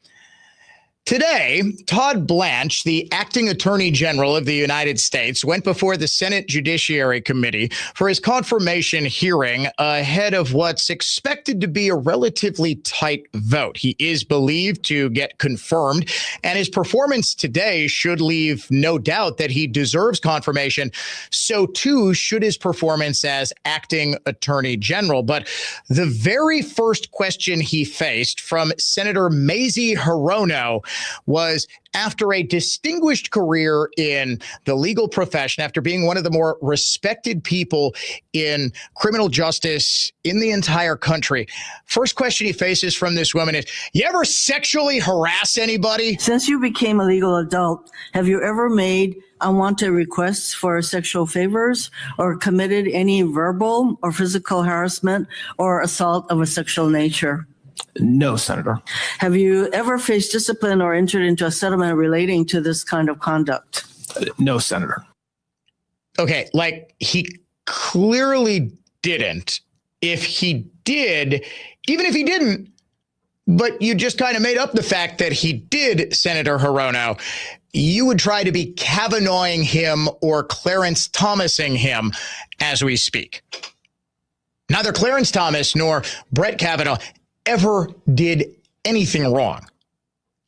Today, Todd Blanche, the acting attorney general of the United States, went before the Senate Judiciary Committee for his confirmation hearing ahead of what's expected to be a relatively tight vote. He is believed to get confirmed, and his performance today should leave no doubt that he deserves confirmation. So, too, should his performance as acting attorney general. But the very first question he faced from Senator Mazie Hirono was, after a distinguished career in the legal profession, after being one of the more respected people in criminal justice in the entire country, first question he faces from this woman is, you ever sexually harass anybody? Since you became a legal adult, have you ever made unwanted requests for sexual favors or committed any verbal or physical harassment or assault of a sexual nature? No, Senator. Have you ever faced discipline or entered into a settlement relating to this kind of conduct? No, Senator. Okay, like he clearly didn't. If he did, even if he didn't, but you just kind of made up the fact that he did, Senator Hirono, you would try to be Kavanaughing him or Clarence Thomasing him as we speak. Neither Clarence Thomas nor Brett Kavanaugh ever did anything wrong.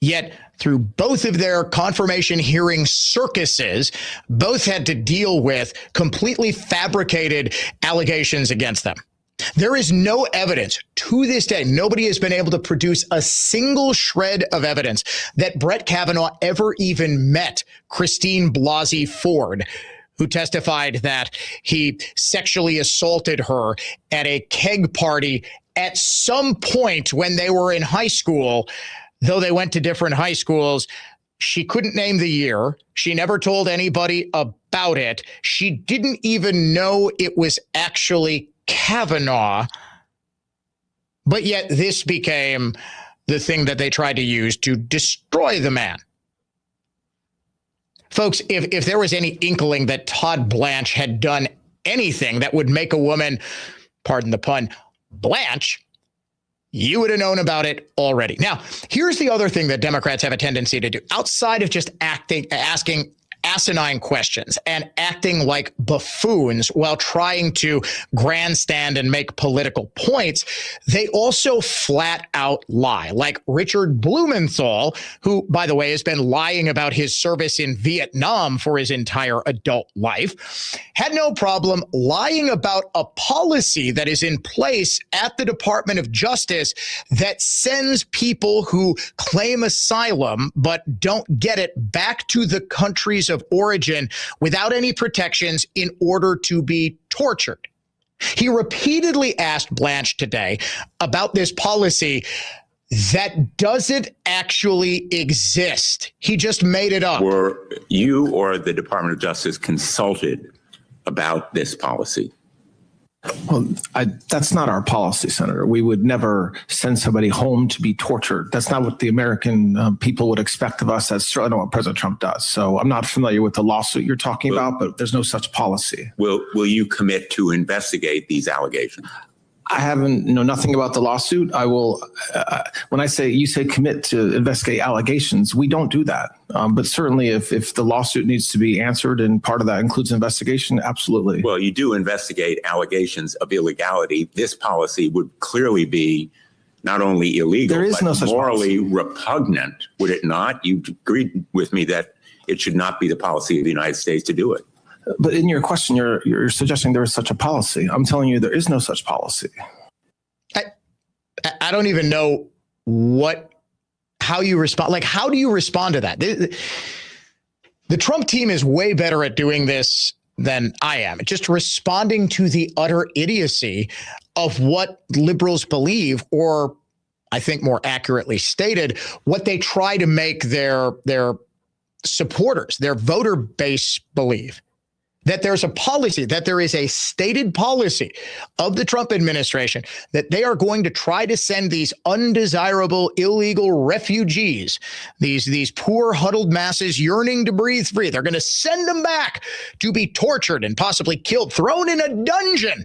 Yet, through both of their confirmation hearing circuses, both had to deal with completely fabricated allegations against them. There is no evidence to this day. Nobody has been able to produce a single shred of evidence that Brett Kavanaugh ever even met Christine Blasey Ford, who testified that he sexually assaulted her at a keg party at some point when they were in high school, though they went to different high schools. She couldn't name the year. She never told anybody about it. She didn't even know it was actually Kavanaugh. But yet this became the thing that they tried to use to destroy the man. Folks, if there was any inkling that Todd Blanche had done anything that would make a woman, pardon the pun, blanch, you would have known about it already. Now, here's the other thing that Democrats have a tendency to do. Outside of just asking asinine questions and acting like buffoons while trying to grandstand and make political points, they also flat out lie. Like Richard Blumenthal, who, by the way, has been lying about his service in Vietnam for his entire adult life, had no problem lying about a policy that is in place at the Department of Justice that sends people who claim asylum but don't get it back to the countries of origin without any protections in order to be tortured. He repeatedly asked Blanche today about this policy that doesn't actually exist. He just made it up. Were you or the Department of Justice consulted about this policy? Well, that's not our policy, Senator. We would never send somebody home to be tortured. That's not what the American people would expect of us. That's certainly not what President Trump does. So I'm not familiar with the lawsuit you're talking about, but there's no such policy. Will you commit to investigate these allegations? I know nothing about the lawsuit. I will, when you say commit to investigate allegations, we don't do that. But certainly if the lawsuit needs to be answered and part of that includes investigation, absolutely. Well, you do investigate allegations of illegality. This policy would clearly be not only illegal, but morally repugnant, would it not? You agreed with me that it should not be the policy of the United States to do it. But in your question, you're suggesting there is such a policy. I'm telling you there is no such policy. I don't even know how you respond. Like, how do you respond to that? The Trump team is way better at doing this than I am. Just responding to the utter idiocy of what liberals believe, or I think more accurately stated, what they try to make their supporters, their voter base believe. That there's a policy, that there is a stated policy of the Trump administration that they are going to try to send these undesirable illegal refugees, these poor huddled masses yearning to breathe free. They're going to send them back to be tortured and possibly killed, thrown in a dungeon.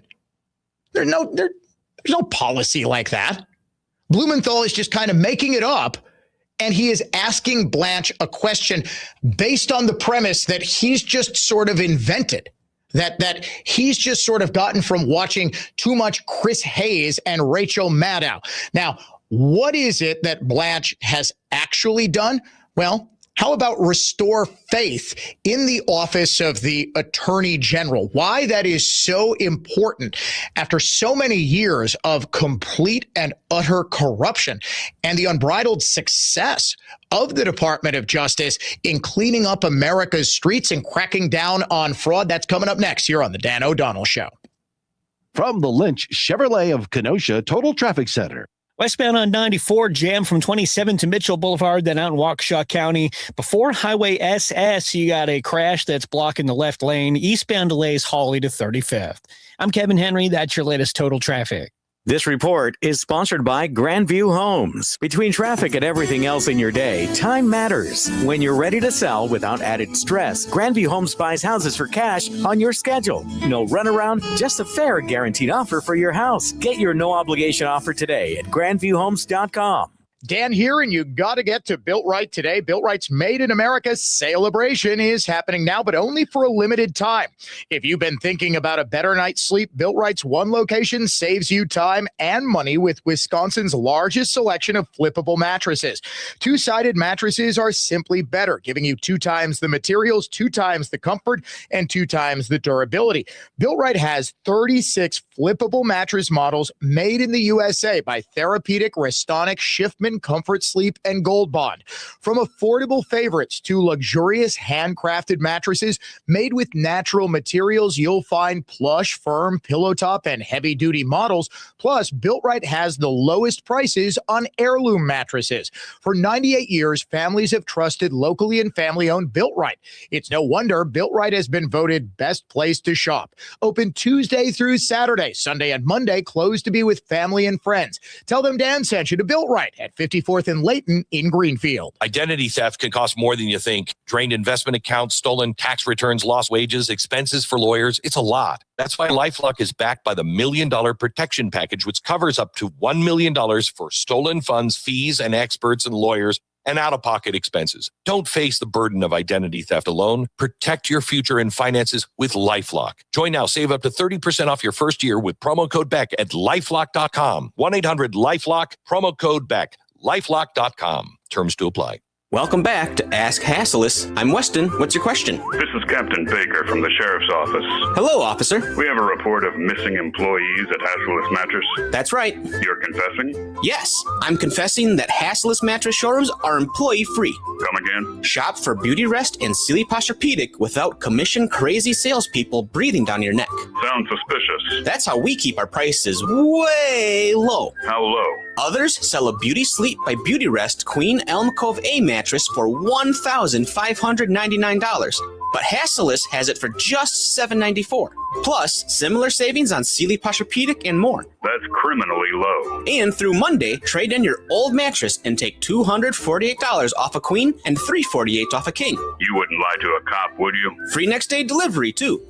There's no policy like that. Blumenthal is just kind of making it up. And he is asking Blanche a question based on the premise that he's just sort of invented, that he's just sort of gotten from watching too much Chris Hayes and Rachel Maddow. Now, what is it that Blanche has actually done? Well, how about restore faith in the office of the Attorney General? Why that is so important after so many years of complete and utter corruption and the unbridled success of the Department of Justice in cleaning up America's streets and cracking down on fraud. That's coming up next here on the Dan O'Donnell Show. From the Lynch Chevrolet of Kenosha Total Traffic Center. Westbound on 94, jam from 27 to Mitchell Boulevard, then out in Waukesha County. Before Highway SS, you got a crash that's blocking the left lane. Eastbound delays Hawley to 35th. I'm Kevin Henry. That's your latest total traffic. This report is sponsored by Grandview Homes. Between traffic and everything else in your day, time matters. When you're ready to sell without added stress, Grandview Homes buys houses for cash on your schedule. No runaround, just a fair guaranteed offer for your house. Get your no obligation offer today at grandviewhomes.com. Dan here, and you got to get to Built Right today. Built Right's Made in America celebration is happening now, but only for a limited time. If you've been thinking about a better night's sleep, Built Right's one location saves you time and money with Wisconsin's largest selection of flippable mattresses. Two-sided mattresses are simply better, giving you 2 times the materials, 2 times the comfort, and 2 times the durability. Built Right has 36 flippable mattress models made in the USA by Therapeutic, Restonic, Shiftman, Comfort Sleep, and Gold Bond. From affordable favorites to luxurious handcrafted mattresses made with natural materials, you'll find plush, firm, pillow top, and heavy-duty models. Plus, Built Right has the lowest prices on heirloom mattresses. For 98 years, families have trusted locally and family-owned Built Right. It's no wonder Built Right has been voted best place to shop. Open Tuesday through Saturday, Sunday and Monday closed to be with family and friends. Tell them Dan sent you to Built Right at 54th and Layton in Greenfield. Identity theft can cost more than you think. Drained investment accounts, stolen tax returns, lost wages, expenses for lawyers. It's a lot. That's why LifeLock is backed by the $1 Million Protection Package, which covers up to $1 million for stolen funds, fees, and experts and lawyers and out-of-pocket expenses. Don't face the burden of identity theft alone. Protect your future and finances with LifeLock. Join now. Save up to 30% off your first year with promo code BECK at LifeLock.com. 1-800-LifeLock, promo code BECK. LifeLock.com. Terms to apply. Welcome back to Ask Hassleus. I'm Weston. What's your question? This is Captain Baker from the Sheriff's Office. Hello, officer. We have a report of missing employees at Hassleus Mattress. That's right. You're confessing? Yes, I'm confessing that Hassleus Mattress showrooms are employee-free. Come again? Shop for Beauty Rest and Sealy Posturepedic without commission-crazy salespeople breathing down your neck. Sounds suspicious. That's how we keep our prices way low. How low? Others sell a Beauty Sleep by Beauty Rest Queen Elm Cove A mattress for $1,599. But Hassleus has it for just $794. Plus, similar savings on Sealy Posturepedic and more. That's criminally low. And through Monday, trade in your old mattress and take $248 off a queen and $348 off a king. You wouldn't lie to a cop, would you? Free next day delivery, too.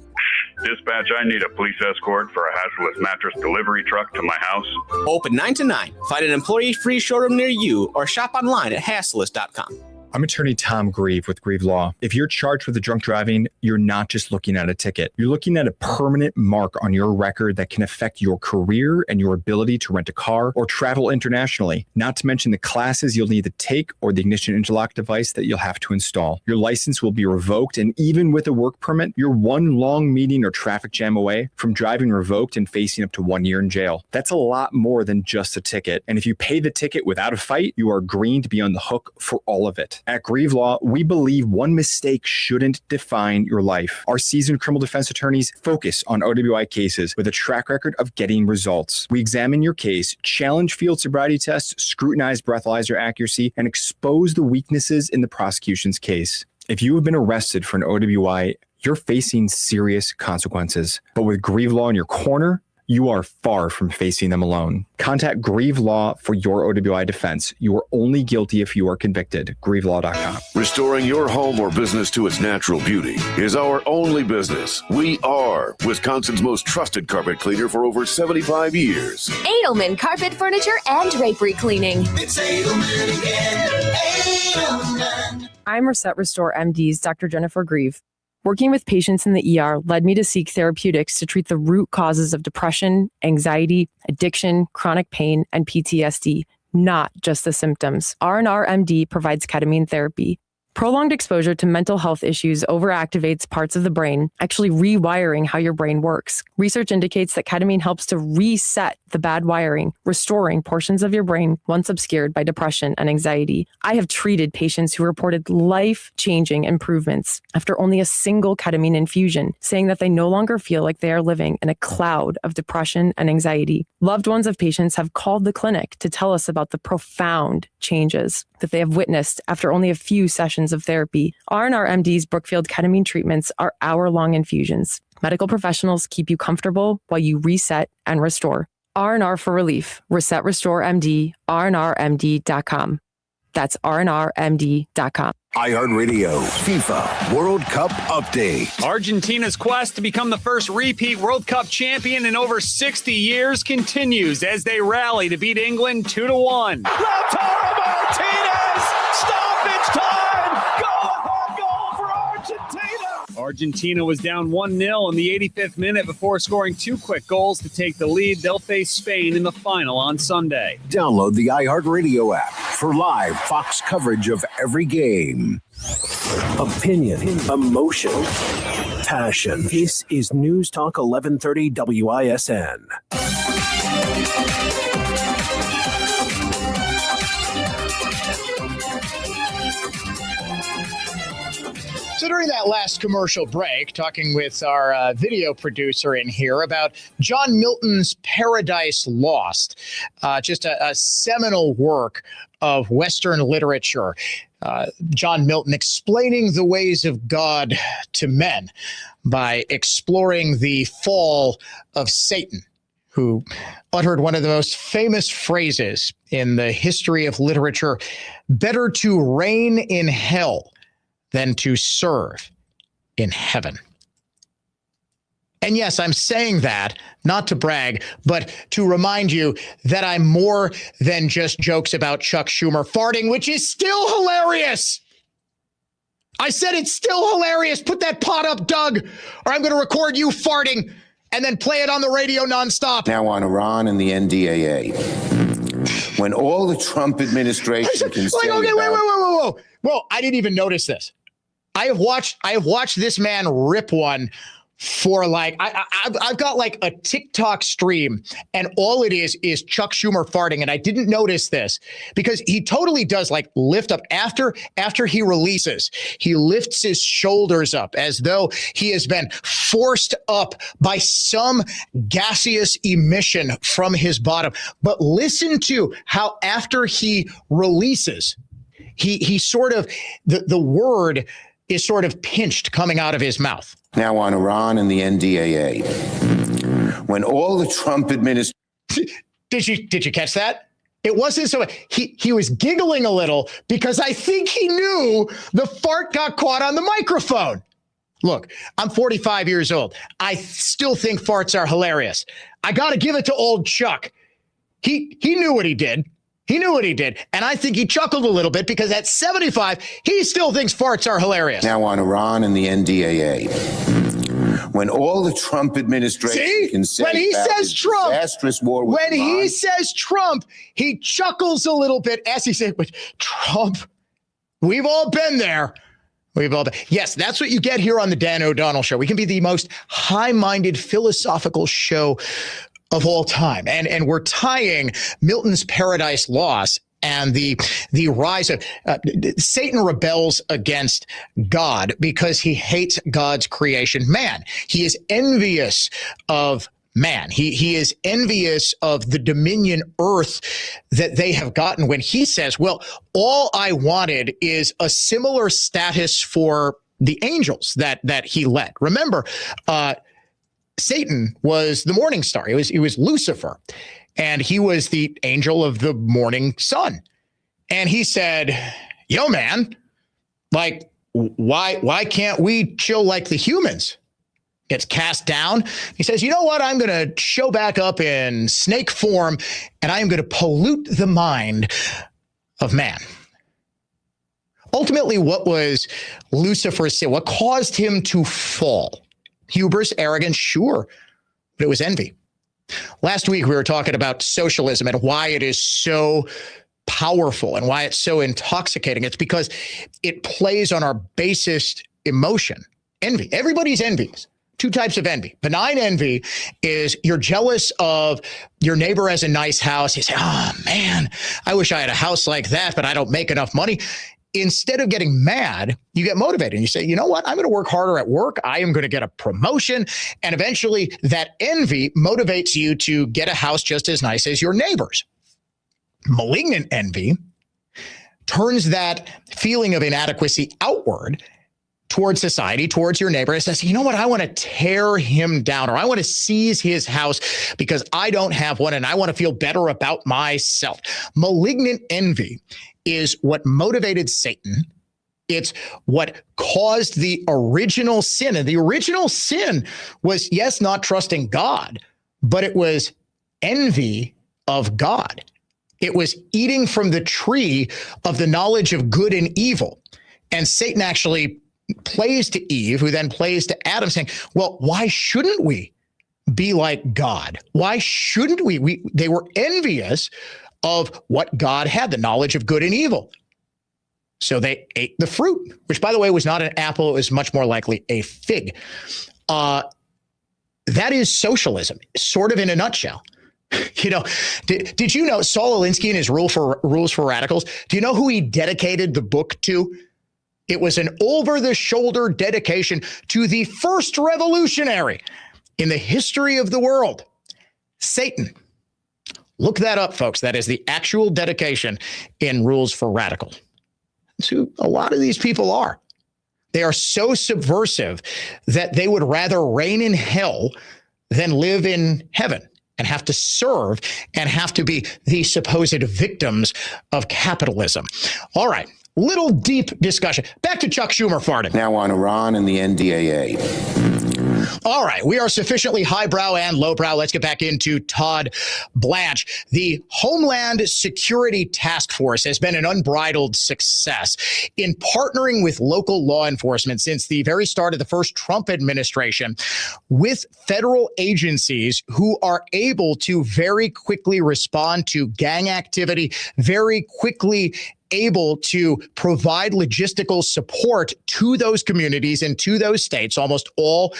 Dispatch, I need a police escort for a Hassleus mattress delivery truck to my house. Open 9 to 9. Find an employee-free showroom near you or shop online at hassleus.com. I'm attorney Tom Grieve with Grieve Law. If you're charged with drunk driving, you're not just looking at a ticket. You're looking at a permanent mark on your record that can affect your career and your ability to rent a car or travel internationally, not to mention the classes you'll need to take or the ignition interlock device that you'll have to install. Your license will be revoked, and even with a work permit, you're one long meeting or traffic jam away from driving revoked and facing up to 1 year in jail. That's a lot more than just a ticket. And if you pay the ticket without a fight, you are agreeing to be on the hook for all of it. At Grieve Law, we believe one mistake shouldn't define your life. Our seasoned criminal defense attorneys focus on OWI cases with a track record of getting results. We examine your case, challenge field sobriety tests, scrutinize breathalyzer accuracy, and expose the weaknesses in the prosecution's case. If you have been arrested for an OWI, you're facing serious consequences. But with Grieve Law in your corner, you are far from facing them alone. Contact Grieve Law for your OWI defense. You are only guilty if you are convicted. GrieveLaw.com. Restoring your home or business to its natural beauty is our only business. We are Wisconsin's most trusted carpet cleaner for over 75 years. Edelman Carpet Furniture and Drapery Cleaning. It's Edelman again. Edelman. I'm Reset Restore MD's Dr. Jennifer Grieve. Working with patients in the ER led me to seek therapeutics to treat the root causes of depression, anxiety, addiction, chronic pain, and PTSD, not just the symptoms. R&R MD provides ketamine therapy. Prolonged exposure to mental health issues overactivates parts of the brain, actually rewiring how your brain works. Research indicates that ketamine helps to reset the bad wiring, restoring portions of your brain once obscured by depression and anxiety. I have treated patients who reported life-changing improvements after only a single ketamine infusion, saying that they no longer feel like they are living in a cloud of depression and anxiety. Loved ones of patients have called the clinic to tell us about the profound changes that they have witnessed after only a few sessions of therapy. R&R MD's Brookfield ketamine treatments are hour-long infusions. Medical professionals keep you comfortable while you reset and restore. R&R for Relief. Reset Restore MD, rnrmd.com. That's rnrmd.com. iHeartRadio FIFA World Cup Update. Argentina's quest to become the first repeat World Cup champion in over 60 years continues as they rally to beat England 2-1. Lautaro Martinez! Stoppage time! Goal for Argentina! Argentina was down 1-0 in the 85th minute before scoring 2 quick goals to take the lead. They'll face Spain in the final on Sunday. Download the iHeartRadio app for live Fox coverage of every game. Opinion, emotion, passion. This is News Talk 1130 WISN. So during that last commercial break, talking with our video producer in here about John Milton's Paradise Lost, just a seminal work of Western literature. John Milton explaining the ways of God to men by exploring the fall of Satan, who uttered one of the most famous phrases in the history of literature: better to reign in hell than to serve in heaven. And yes, I'm saying that not to brag, but to remind you that I'm more than just jokes about Chuck Schumer farting, which is still hilarious. I said it's still hilarious. Put that pot up, Doug, or I'm going to record you farting and then play it on the radio nonstop. Now on Iran and the NDAA. When all the Trump administration can say whoa. Well, I didn't even notice this. I have watched this man rip one for I've got like a TikTok stream, and all it is Chuck Schumer farting, and I didn't notice this because he totally does like lift up after he releases. He lifts his shoulders up as though he has been forced up by some gaseous emission from his bottom. But listen to how after he releases, he sort of the word is sort of pinched coming out of his mouth. Now on Iran and the NDAA. When all the Trump administration... Did you catch that? It wasn't so... He was giggling a little because I think he knew the fart got caught on the microphone. Look, I'm 45 years old. I still think farts are hilarious. I got to give it to old Chuck. He knew what he did. He knew what he did. And I think he chuckled a little bit because at 75, he still thinks farts are hilarious. Now on Iran and the NDAA. When all the Trump administration can say when he says Trump, disastrous war with when Iran, he says Trump, he chuckles a little bit as he said, but Trump, we've all been there. We've all been. Yes, that's what you get here on the Dan O'Donnell Show. We can be the most high-minded philosophical show of all time. And we're tying Milton's Paradise Lost and the rise of Satan rebels against God because he hates God's creation, man. He is envious of man. He is envious of the dominion earth that they have gotten when he says, well, all I wanted is a similar status for the angels that he led. Remember, Satan was the morning star. He was Lucifer, and he was the angel of the morning sun. And he said, yo, man, like, why can't we chill like the humans? Gets cast down. He says, you know what? I'm going to show back up in snake form, and I am going to pollute the mind of man. Ultimately, what was Lucifer's sin? What caused him to fall? Hubris, arrogance, sure, but it was envy. Last week, we were talking about socialism and why it is so powerful and why it's so intoxicating. It's because it plays on our basest emotion, envy. Everybody's envious. Two types of envy. Benign envy is you're jealous of your neighbor has a nice house. You say, oh, man, I wish I had a house like that, but I don't make enough money. Instead of getting mad, you get motivated and you say, you know what? I'm going to work harder at work. I am going to get a promotion. And eventually that envy motivates you to get a house just as nice as your neighbor's. Malignant envy turns that feeling of inadequacy outward towards society, towards your neighbor, and says, you know what, I want to tear him down, or I want to seize his house because I don't have one and I want to feel better about myself. Malignant envy is what motivated Satan. It's what caused the original sin. And the original sin was, yes, not trusting God, but it was envy of God. It was eating from the tree of the knowledge of good and evil. And Satan actually plays to Eve, who then plays to Adam, saying, well, why shouldn't we be like God? Why shouldn't we? They were envious of what God had, the knowledge of good and evil. So they ate the fruit, which, by the way, was not an apple. It was much more likely a fig. That is socialism, sort of in a nutshell. You know, did you know Saul Alinsky and his Rules for Radicals? Do you know who he dedicated the book to? It was an over-the-shoulder dedication to the first revolutionary in the history of the world, Satan. Look that up, folks. That is the actual dedication in Rules for Radicals. That's who a lot of these people are. They are so subversive that they would rather reign in hell than live in heaven and have to serve and have to be the supposed victims of capitalism. All right. Little deep discussion. Back to Chuck Schumer farting. Now on Iran and the NDAA. All right, we are sufficiently highbrow and lowbrow. Let's get back into Todd Blanche. The Homeland Security Task Force has been an unbridled success in partnering with local law enforcement since the very start of the first Trump administration with federal agencies who are able to very quickly respond to gang activity, very quickly able to provide logistical support to those communities and to those states, almost all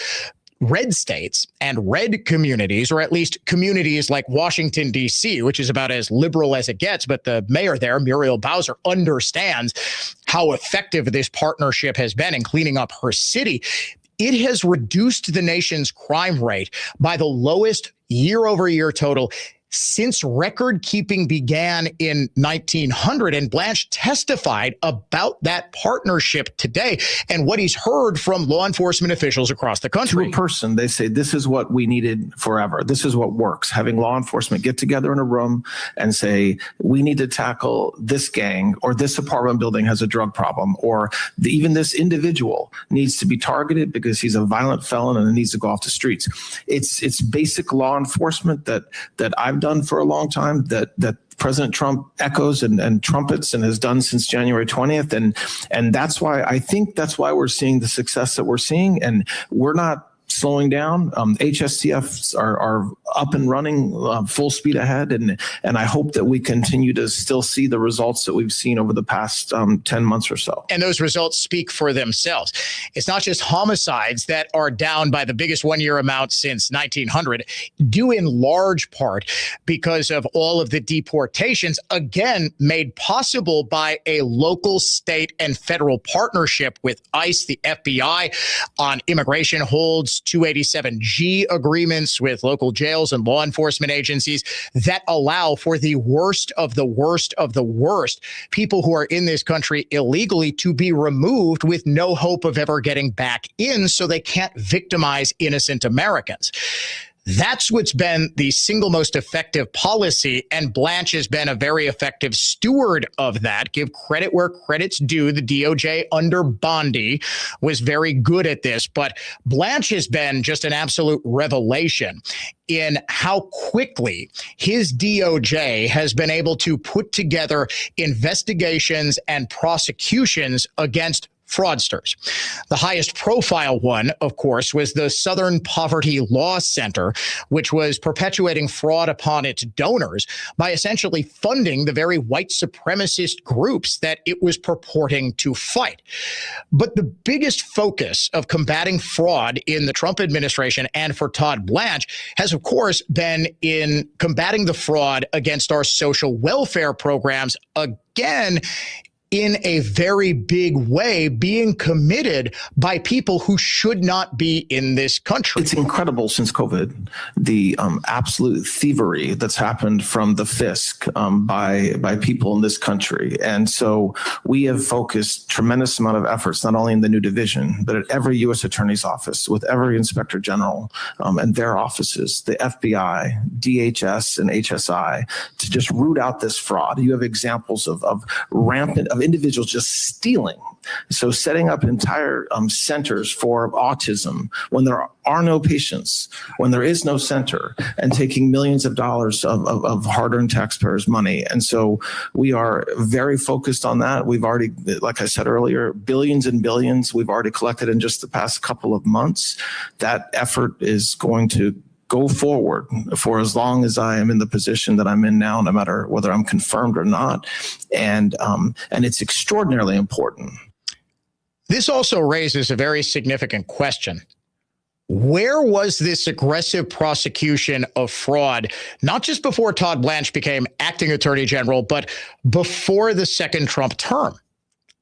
red states and red communities, or at least communities like Washington, D.C., which is about as liberal as it gets. But the mayor there, Muriel Bowser, understands how effective this partnership has been in cleaning up her city. It has reduced the nation's crime rate by the lowest year-over-year total since record keeping began in 1900. And Blanche testified about that partnership today and what he's heard from law enforcement officials across the country. To a person, they say, this is what we needed forever. This is what works. Having law enforcement get together in a room and say, we need to tackle this gang, or this apartment building has a drug problem, or even this individual needs to be targeted because he's a violent felon and needs to go off the streets. It's basic law enforcement that I've done for a long time, that President Trump echoes and trumpets and has done since January 20th. And that's why I think that's why we're seeing the success that we're seeing. And we're not slowing down. HSTFs are up and running full speed ahead. And I hope that we continue to still see the results that we've seen over the past 10 months or so. And those results speak for themselves. It's not just homicides that are down by the biggest one-year amount since 1900, due in large part because of all of the deportations, again, made possible by a local, state, and federal partnership with ICE, the FBI, on immigration holds, 287G agreements with local jails and law enforcement agencies that allow for the worst of the worst of the worst people who are in this country illegally to be removed with no hope of ever getting back in, so they can't victimize innocent Americans. That's what's been the single most effective policy, and Blanche has been a very effective steward of that. Give credit where credit's due. The DOJ under Bondi was very good at this, but Blanche has been just an absolute revelation in how quickly his DOJ has been able to put together investigations and prosecutions against fraudsters. The highest profile one, of course, was the Southern Poverty Law Center, which was perpetuating fraud upon its donors by essentially funding the very white supremacist groups that it was purporting to fight. But the biggest focus of combating fraud in the Trump administration and for Todd Blanche has, of course, been in combating the fraud against our social welfare programs, again, in a very big way being committed by people who should not be in this country. It's incredible since COVID, the absolute thievery that's happened from the fisc by people in this country. And so we have focused tremendous amount of efforts, not only in the new division, but at every U.S. Attorney's office, with every Inspector General and their offices, the FBI, DHS, and HSI, to just root out this fraud. You have examples of rampant, of individuals just stealing. So setting up entire centers for autism when there are no patients, when there is no center, and taking millions of dollars of hard-earned taxpayers' money. And so we are very focused on that. We've already, like I said earlier, billions and billions we've already collected in just the past couple of months. That effort is going to go forward for as long as I am in the position that I'm in now, no matter whether I'm confirmed or not. And it's extraordinarily important. This also raises a very significant question. Where was this aggressive prosecution of fraud, not just before Todd Blanche became acting attorney general, but before the second Trump term?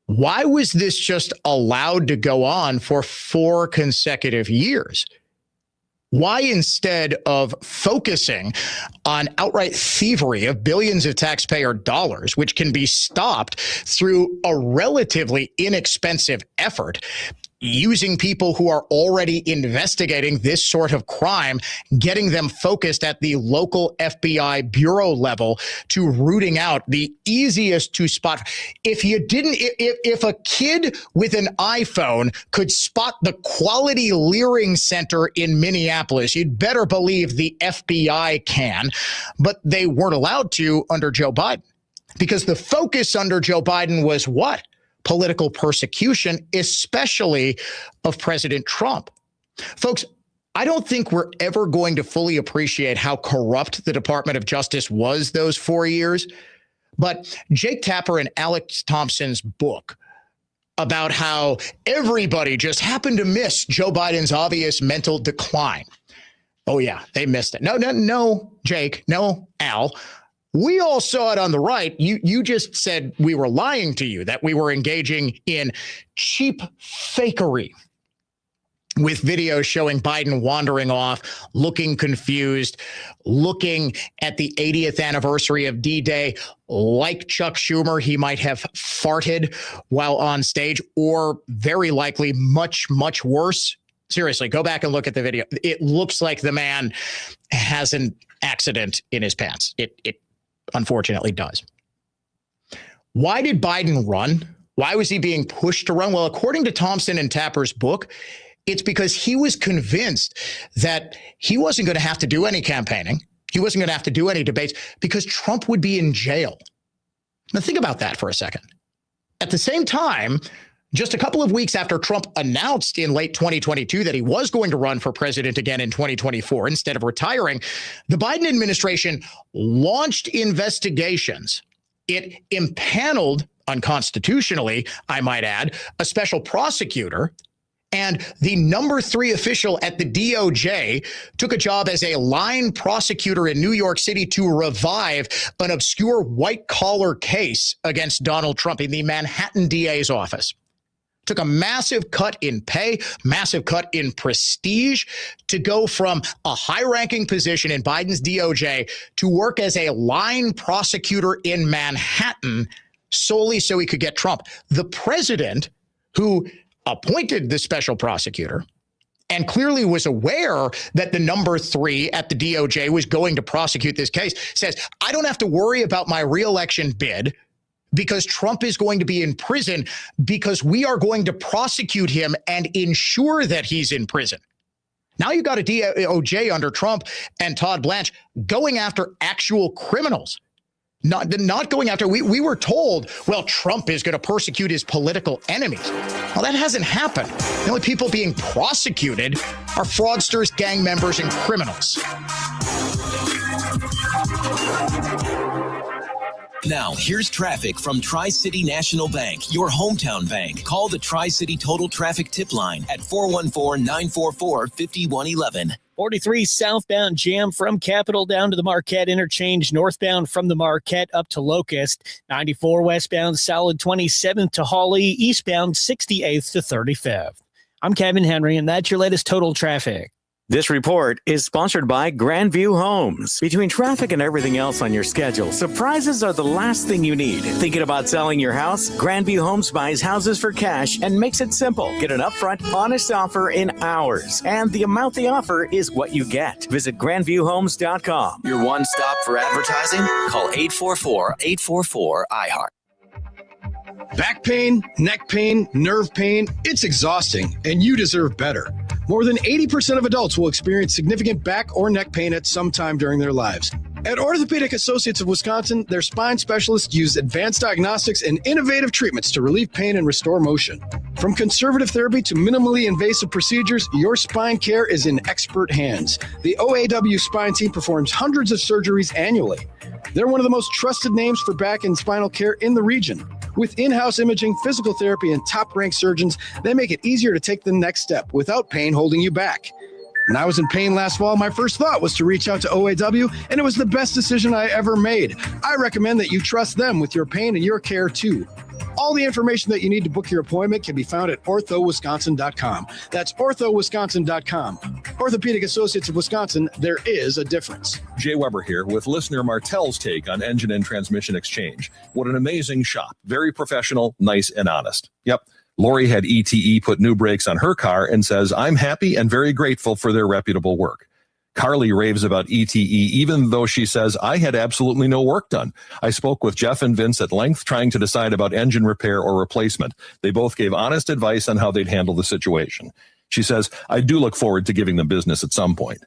Why was this just allowed to go on for 4 consecutive years? Why, instead of focusing on outright thievery of billions of taxpayer dollars, which can be stopped through a relatively inexpensive effort, using people who are already investigating this sort of crime, getting them focused at the local FBI bureau level to rooting out the easiest to spot? If a kid with an iPhone could spot the Quality Leering Center in Minneapolis, you'd better believe the FBI can, but they weren't allowed to under Joe Biden, because the focus under Joe Biden was what? Political persecution, especially of President Trump. Folks, I don't think we're ever going to fully appreciate how corrupt the Department of Justice was those 4 years. But Jake Tapper and Alex Thompson's book about how everybody just happened to miss Joe Biden's obvious mental decline. Oh, yeah, they missed it. No, Jake. No, Al. We all saw it on the right. You just said we were lying to you, that we were engaging in cheap fakery with videos showing Biden wandering off, looking confused, looking at the 80th anniversary of D-Day like Chuck Schumer. He might have farted while on stage, or very likely much, much worse. Seriously, go back and look at the video. It looks like the man has an accident in his pants. It unfortunately does. Why did Biden run? Why was he being pushed to run? Well, according to Thompson and Tapper's book, it's because he was convinced that he wasn't going to have to do any campaigning. He wasn't going to have to do any debates because Trump would be in jail. Now think about that for a second. At the same time, just a couple of weeks after Trump announced in late 2022 that he was going to run for president again in 2024 instead of retiring, the Biden administration launched investigations. It impaneled, unconstitutionally, I might add, a special prosecutor. And the number 3 official at the DOJ took a job as a line prosecutor in New York City to revive an obscure white-collar case against Donald Trump in the Manhattan DA's office. Took a massive cut in pay, massive cut in prestige to go from a high-ranking position in Biden's DOJ to work as a line prosecutor in Manhattan solely so he could get Trump. The president, who appointed the special prosecutor and clearly was aware that the number 3 at the DOJ was going to prosecute this case, says, I don't have to worry about my reelection bid because Trump is going to be in prison, because we are going to prosecute him and ensure that he's in prison. Now you got a DOJ under Trump and Todd Blanche going after actual criminals, not going after. We were told, well, Trump is going to persecute his political enemies. Well, that hasn't happened. The only people being prosecuted are fraudsters, gang members, and criminals. Now, here's traffic from Tri-City National Bank, your hometown bank. Call the Tri-City Total Traffic Tip Line at 414-944-5111. 43 southbound jam from Capitol down to the Marquette interchange, northbound from the Marquette up to Locust. 94 westbound solid 27th to Hawley, eastbound 68th to 35th. I'm Kevin Henry, and that's your latest total traffic. This report is sponsored by Grandview Homes. Between traffic and everything else on your schedule, surprises are the last thing you need. Thinking about selling your house? Grandview Homes buys houses for cash and makes it simple. Get an upfront, honest offer in hours. And the amount they offer is what you get. Visit grandviewhomes.com. Your one stop for advertising? Call 844-844-IHEART. Back pain, neck pain, nerve pain, it's exhausting, and you deserve better. More than 80% of adults will experience significant back or neck pain at some time during their lives. At Orthopedic Associates of Wisconsin, their spine specialists use advanced diagnostics and innovative treatments to relieve pain and restore motion. From conservative therapy to minimally invasive procedures, your spine care is in expert hands. The OAW spine team performs hundreds of surgeries annually. They're one of the most trusted names for back and spinal care in the region. With in-house imaging, physical therapy, and top-ranked surgeons, they make it easier to take the next step without pain holding you back. When I was in pain last fall, my first thought was to reach out to OAW, and it was the best decision I ever made. I recommend that you trust them with your pain and your care, too. All the information that you need to book your appointment can be found at orthowisconsin.com. That's orthowisconsin.com. Orthopedic Associates of Wisconsin, there is a difference. Jay Weber here with listener Martell's take on engine and transmission exchange. What an amazing shop. Very professional, nice, and honest. Yep. Lori had ETE put new brakes on her car and says, I'm happy and very grateful for their reputable work. Carly raves about ETE, even though she says, I had absolutely no work done. I spoke with Jeff and Vince at length trying to decide about engine repair or replacement. They both gave honest advice on how they'd handle the situation. She says, I do look forward to giving them business at some point.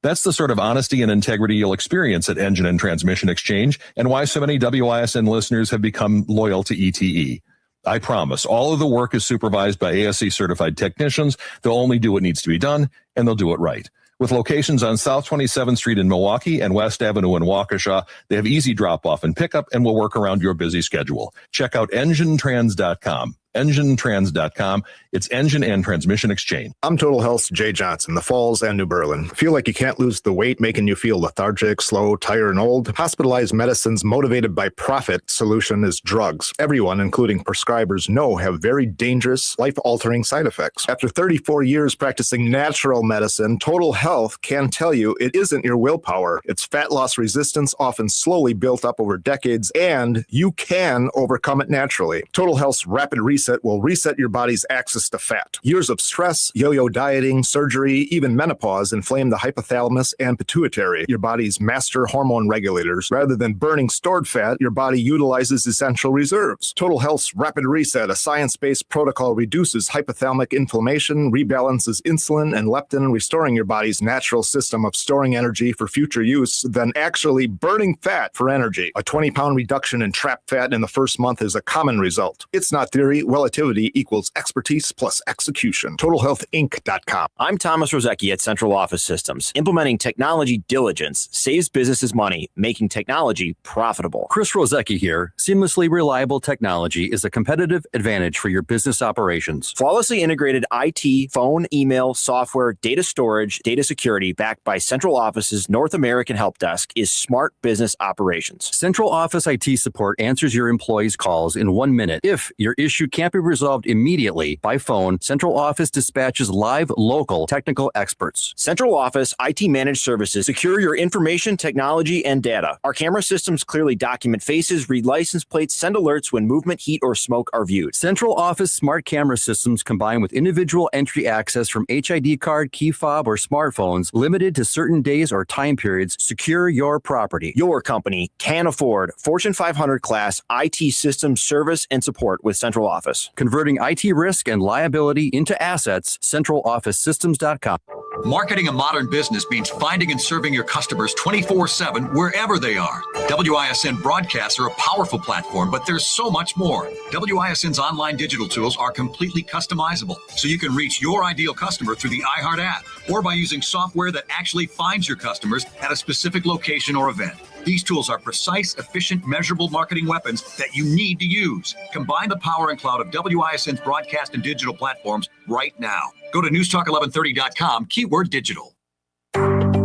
That's the sort of honesty and integrity you'll experience at Engine and Transmission Exchange, and why so many WISN listeners have become loyal to ETE. I promise, all of the work is supervised by ASE certified technicians. They'll only do what needs to be done, and they'll do it right. With locations on South 27th Street in Milwaukee and West Avenue in Waukesha, they have easy drop-off and pickup and will work around your busy schedule. Check out enginetrans.com. enginetrans.com. It's Engine and Transmission Exchange. I'm Total Health's Jay Johnson, the Falls and New Berlin. Feel like you can't lose the weight making you feel lethargic, slow, tired, and old? Hospitalized Medicine's motivated by profit solution is drugs. Everyone, including prescribers, know have very dangerous, life-altering side effects. After 34 years practicing natural medicine, Total Health can tell you it isn't your willpower. It's fat loss resistance, often slowly built up over decades, and you can overcome it naturally. Total Health's Rapid Reset will reset your body's access to fat. Years of stress, yo-yo dieting, surgery, even menopause inflame the hypothalamus and pituitary, your body's master hormone regulators. Rather than burning stored fat, your body utilizes essential reserves. Total Health's Rapid Reset, a science-based protocol, reduces hypothalamic inflammation, rebalances insulin and leptin, restoring your body's natural system of storing energy for future use, then actually burning fat for energy. A 20-pound reduction in trapped fat in the first month is a common result. It's not theory. Relativity equals expertise plus execution. TotalHealthInc.com. I'm Thomas Rozecki at Central Office Systems. Implementing technology diligence saves businesses money, making technology profitable. Chris Rozecki here. Seamlessly reliable technology is a competitive advantage for your business operations. Flawlessly integrated IT, phone, email, software, data storage, data security backed by Central Office's North American Help Desk is smart business operations. Central Office IT support answers your employees' calls in 1 minute. If your issue can't be resolved immediately by phone, Central Office dispatches live local technical experts. Central Office IT Managed Services secure your information, technology, and data. Our camera systems clearly document faces, read license plates, send alerts when movement, heat, or smoke are viewed. Central Office smart camera systems combined with individual entry access from HID card, key fob, or smartphones limited to certain days or time periods secure your property. Your company can afford Fortune 500 class IT system service and support with Central Office. Converting IT risk and liability into assets, centralofficesystems.com. Marketing a modern business means finding and serving your customers 24/7 wherever they are. WISN broadcasts are a powerful platform, but there's so much more. WISN's online digital tools are completely customizable, so you can reach your ideal customer through the iHeart app or by using software that actually finds your customers at a specific location or event. These tools are precise, efficient, measurable marketing weapons that you need to use. Combine the power and cloud of WISN's broadcast and digital platforms right now. Go to newstalk1130.com, keyword digital.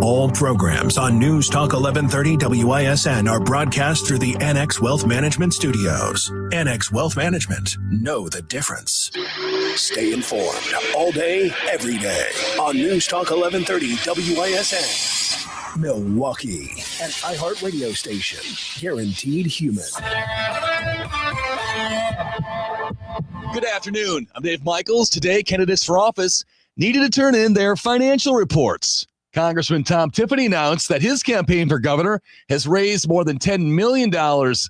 All programs on News Talk 1130 WISN are broadcast through the Annex Wealth Management Studios. Annex Wealth Management. Know the difference. Stay informed all day, every day on News Talk 1130 WISN. Milwaukee, an iHeartRadio station. Guaranteed human. Good afternoon. I'm Dave Michaels. Today, candidates for office needed to turn in their financial reports. Congressman Tom Tiffany announced that his campaign for governor has raised more than $10 million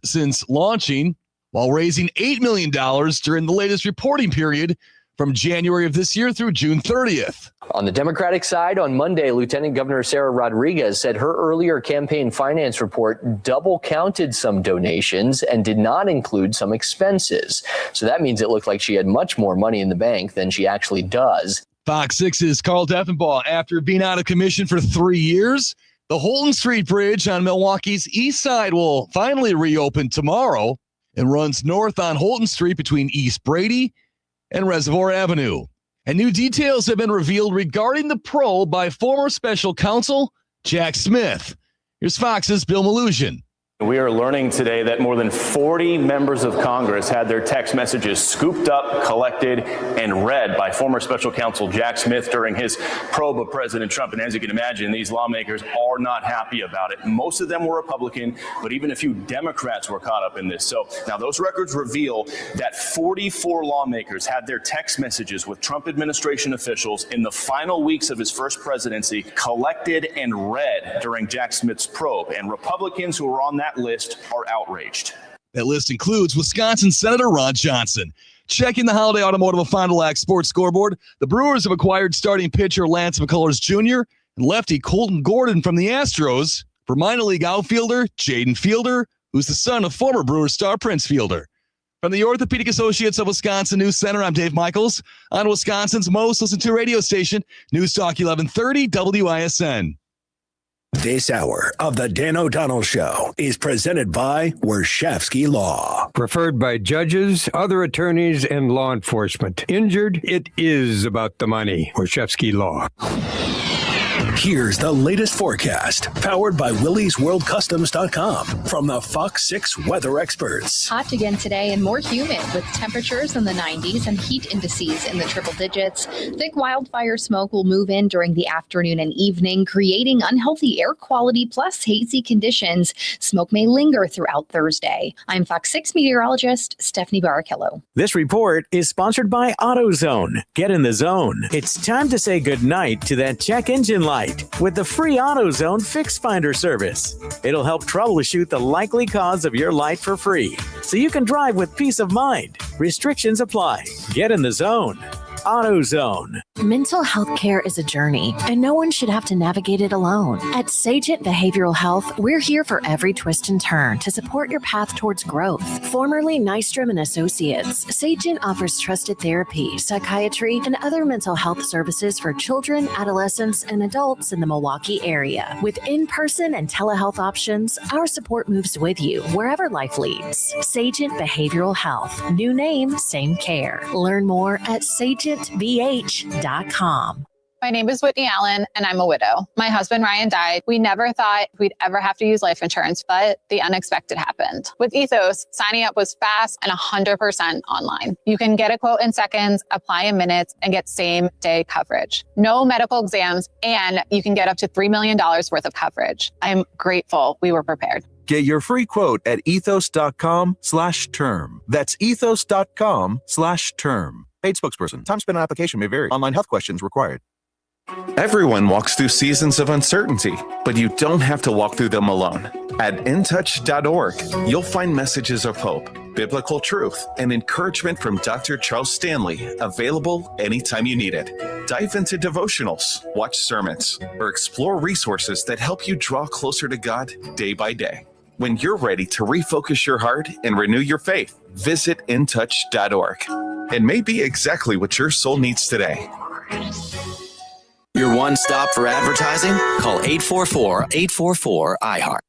since launching, while raising $8 million during the latest reporting period from January of this year through June 30th. On the Democratic side, on Monday, Lieutenant Governor Sarah Rodriguez said her earlier campaign finance report double counted some donations and did not include some expenses. So that means it looked like she had much more money in the bank than she actually does. Fox 6's Carl Deffenbaugh, after being out of commission for 3 years, the Holton Street Bridge on Milwaukee's east side will finally reopen tomorrow and runs north on Holton Street between East Brady and Reservoir Avenue. And new details have been revealed regarding the probe by former special counsel Jack Smith. Here's Fox's Bill Mallusion. We are learning today that more than 40 members of Congress had their text messages scooped up, collected, and read by former special counsel Jack Smith during his probe of President Trump. And as you can imagine, these lawmakers are not happy about it. Most of them were Republican, but even a few Democrats were caught up in this. So now those records reveal that 44 lawmakers had their text messages with Trump administration officials in the final weeks of his first presidency collected and read during Jack Smith's probe. And Republicans who were on that list are outraged. That list includes Wisconsin Senator Ron Johnson. Checking the Holiday Automotive of Fond du Lac Sports scoreboard, the Brewers have acquired starting pitcher Lance McCullers Jr. and lefty Colton Gordon from the Astros for minor league outfielder Jaden Fielder, who's the son of former Brewers star Prince Fielder. From the Orthopedic Associates of Wisconsin News Center, I'm Dave Michaels on Wisconsin's most listened to radio station, News Talk 1130 WISN. This hour of the Dan O'Donnell Show is presented by Warshawski Law. Preferred by judges, other attorneys, and law enforcement. Injured? It is about the money. Warshawski Law. Here's the latest forecast, powered by WillysWorldCustoms.com from the Fox 6 weather experts. Hot again today and more humid with temperatures in the 90s and heat indices in the triple digits. Thick wildfire smoke will move in during the afternoon and evening, creating unhealthy air quality plus hazy conditions. Smoke may linger throughout Thursday. I'm Fox 6 meteorologist Stephanie Barrichello. This report is sponsored by AutoZone. Get in the zone. It's time to say goodnight to that check engine light with the free AutoZone Fix Finder service. It'll help troubleshoot the likely cause of your light for free, so you can drive with peace of mind. Restrictions apply. Get in the zone. AutoZone. Mental health care is a journey, and no one should have to navigate it alone. At Sagent Behavioral Health, we're here for every twist and turn to support your path towards growth. Formerly Nystrom and Associates, Sagent offers trusted therapy, psychiatry, and other mental health services for children, adolescents, and adults in the Milwaukee area. With in-person and telehealth options, our support moves with you wherever life leads. Sagent Behavioral Health. New name, same care. Learn more at SagentBH.com. My name is Whitney Allen, and I'm a widow. My husband, Ryan, died. We never thought we'd ever have to use life insurance, but the unexpected happened. With Ethos, signing up was fast and 100% online. You can get a quote in seconds, apply in minutes, and get same-day coverage. No medical exams, and you can get up to $3 million worth of coverage. I'm grateful we were prepared. Get your free quote at ethos.com/term. That's ethos.com/term. Paid spokesperson. Time spent on application may vary. Online health questions required. Everyone walks through seasons of uncertainty, but you don't have to walk through them alone. At intouch.org, you'll find messages of hope, biblical truth, and encouragement from Dr. Charles Stanley, available anytime you need it. Dive into devotionals, watch sermons, or explore resources that help you draw closer to God day by day. When you're ready to refocus your heart and renew your faith, visit intouch.org. It may be exactly what your soul needs today. Your one stop for advertising? Call 844-844-iHeart.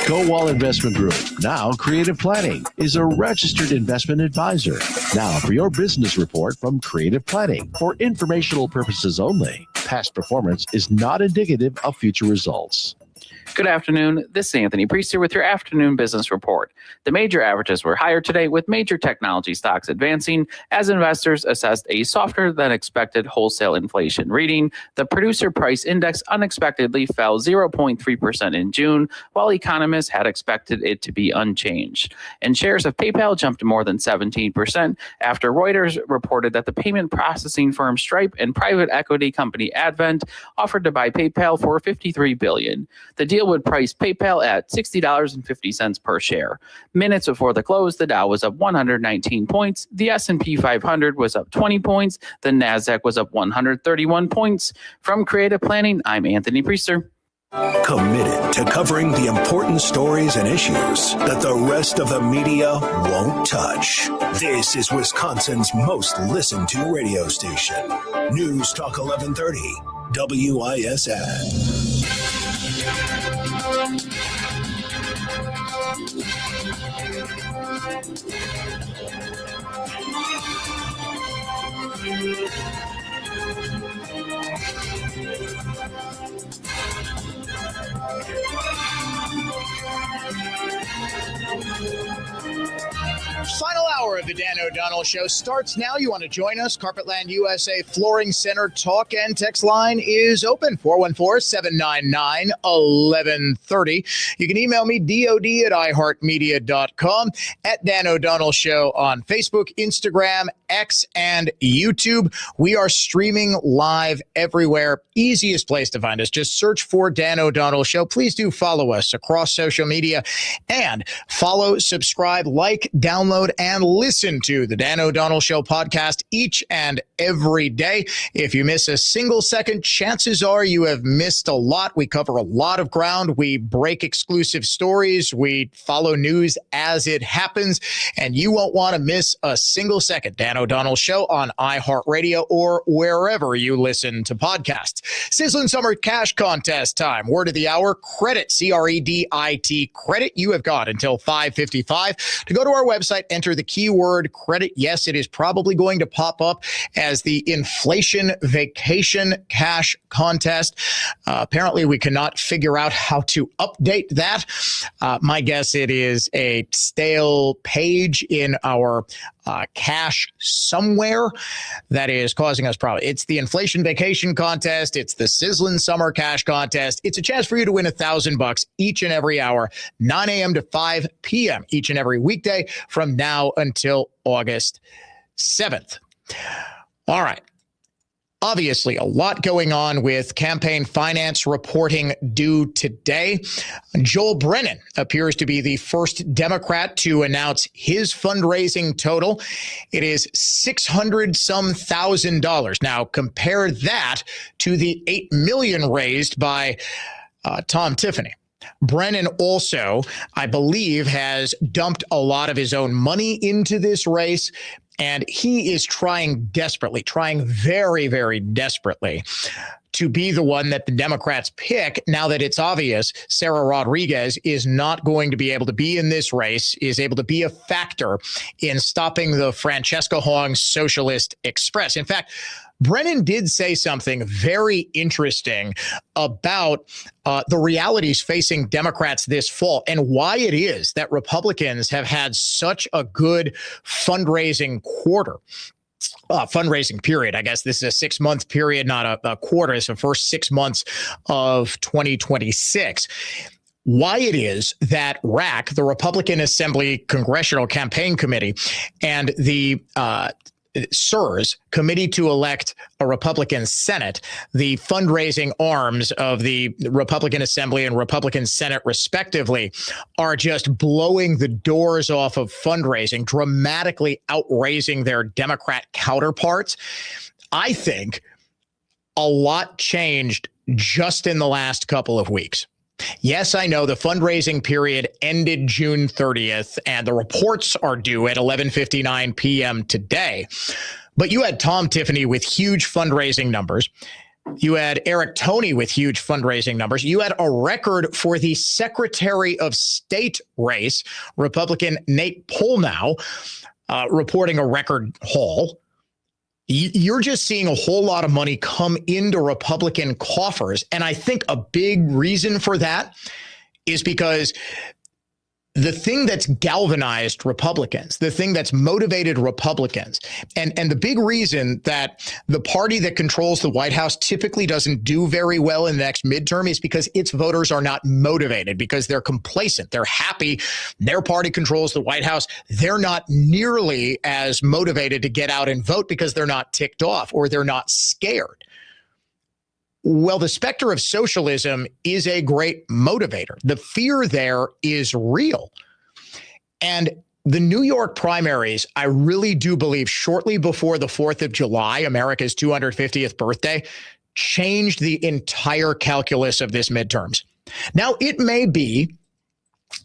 Kowal Investment Group, now Creative Planning, is a registered investment advisor. Now for your business report from Creative Planning for informational purposes only. past performance is not indicative of future results. Good afternoon. This is Anthony Priester with your afternoon business report. The major averages were higher today, with major technology stocks advancing as investors assessed a softer than expected wholesale inflation reading. The producer price index unexpectedly fell 0.3% in June, while economists had expected it to be unchanged. And shares of PayPal jumped more than 17% after Reuters reported that the payment processing firm Stripe and private equity company Advent offered to buy PayPal for $53 billion. The deal would price PayPal at $60.50 per share. Minutes before the close, the Dow was up 119 points, the S&P 500 was up 20 points, the Nasdaq was up 131 points. From Creative Planning, I'm Anthony Priester. Committed to covering the important stories and issues that the rest of the media won't touch. This is Wisconsin's most listened to radio station. News Talk 1130, WISN. Final hour of the Dan O'Donnell Show starts now. You want to join us? Carpetland USA Flooring Center talk and text line is open, 414-799-1130. You can email me, dod@iheartmedia.com, at Dan O'Donnell Show on Facebook, Instagram, X, and YouTube. We are streaming live everywhere. Easiest place to find us. Just search for Dan O'Donnell Show. Please do follow us across social media and follow, subscribe, like, download, and listen to the Dan O'Donnell Show podcast each and every day. If you miss a single second, chances are you have missed a lot. We cover a lot of ground. We break exclusive stories. We follow news as it happens, and you won't want to miss a single second. Dan O'Donnell Show on iHeartRadio or wherever you listen to podcasts. Sizzling Summer Cash Contest time. Word of the hour, credit, CREDIT, credit. You have got until 5:55 to go to our website, enter the keyword credit. Yes, it is probably going to pop up as the Inflation Vacation Cash Contest. Apparently, we cannot figure out how to update that. My guess it is a stale page in our cache somewhere that is causing us problems. It's the Inflation Vacation Contest. It's the Sizzling Summer Cash Contest. It's a chance for you to win $1,000 each and every hour, 9 a.m. to 5 p.m. each and every weekday from now until August 7th. All right. Obviously, a lot going on with campaign finance reporting due today. Joel Brennan appears to be the first Democrat to announce his fundraising total. It is $600,000. Now, compare that to the $8 million raised by Tom Tiffany. Brennan also, I believe, has dumped a lot of his own money into this race. And he is trying very, very desperately to be the one that the Democrats pick now that it's obvious Sarah Rodriguez is not going to be able to be in this race, is able to be a factor in stopping the Francesca Hong Socialist Express. In fact, Brennan did say something very interesting about the realities facing Democrats this fall and why it is that Republicans have had such a good fundraising period. I guess this is a 6-month period, not a quarter. It's the first 6 months of 2026. Why it is that RAC, the Republican Assembly Congressional Campaign Committee, and the SERS, Committee to Elect a Republican Senate, the fundraising arms of the Republican Assembly and Republican Senate, respectively, are just blowing the doors off of fundraising, dramatically outraising their Democrat counterparts. I think a lot changed just in the last couple of weeks. Yes, I know the fundraising period ended June 30th, and the reports are due at 11:59 p.m. today. But you had Tom Tiffany with huge fundraising numbers. You had Eric Toney with huge fundraising numbers. You had a record for the Secretary of State race, Republican Nate Polnow, reporting a record haul. You're just seeing a whole lot of money come into Republican coffers. And I think a big reason for that is because the thing that's galvanized Republicans, the thing that's motivated Republicans, and the big reason that the party that controls the White House typically doesn't do very well in the next midterm is because its voters are not motivated, because they're complacent. They're happy. Their party controls the White House. They're not nearly as motivated to get out and vote because they're not ticked off or they're not scared. Well, the specter of socialism is a great motivator. The fear there is real. And the New York primaries, I really do believe, shortly before the 4th of July, America's 250th birthday, changed the entire calculus of this midterms. Now, it may be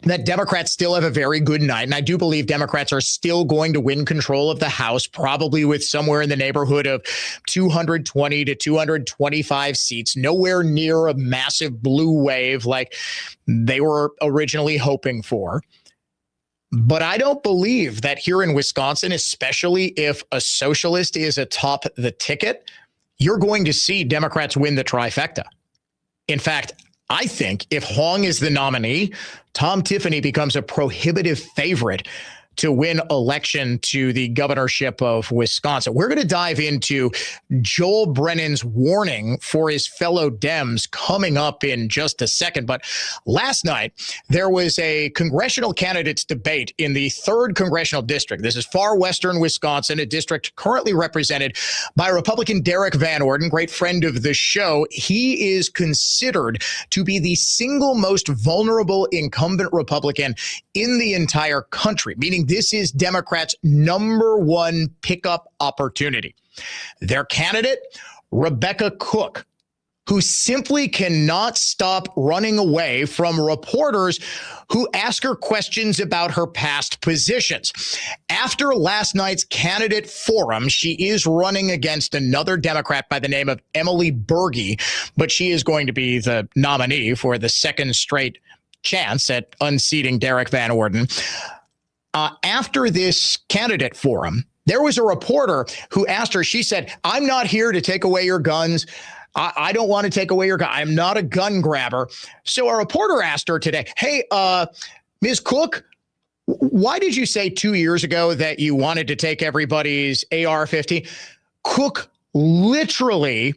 that Democrats still have a very good night, and I do believe Democrats are still going to win control of the House, probably with somewhere in the neighborhood of 220 to 225 seats, nowhere near a massive blue wave like they were originally hoping for. But I don't believe that here in Wisconsin, especially if a socialist is atop the ticket, you're going to see Democrats win the trifecta. In fact, I think if Hong is the nominee, Tom Tiffany becomes a prohibitive favorite to win election to the governorship of Wisconsin. We're going to dive into Joel Brennan's warning for his fellow Dems coming up in just a second. But last night, there was a congressional candidates debate in the 3rd congressional district. This is far western Wisconsin, a district currently represented by Republican Derek Van Orden, great friend of the show. He is considered to be the single most vulnerable incumbent Republican in the entire country, meaning this is Democrats' number one pickup opportunity. Their candidate, Rebecca Cook, who simply cannot stop running away from reporters who ask her questions about her past positions. After last night's candidate forum, she is running against another Democrat by the name of Emily Berge, but she is going to be the nominee for the second straight chance at unseating Derek Van Orden. After this candidate forum, there was a reporter who asked her, she said, "I'm not here to take away your guns. I don't want to take away your gun. I'm not a gun grabber." So a reporter asked her today, "Hey, Ms. Cook, why did you say 2 years ago that you wanted to take everybody's AR-15? Cook literally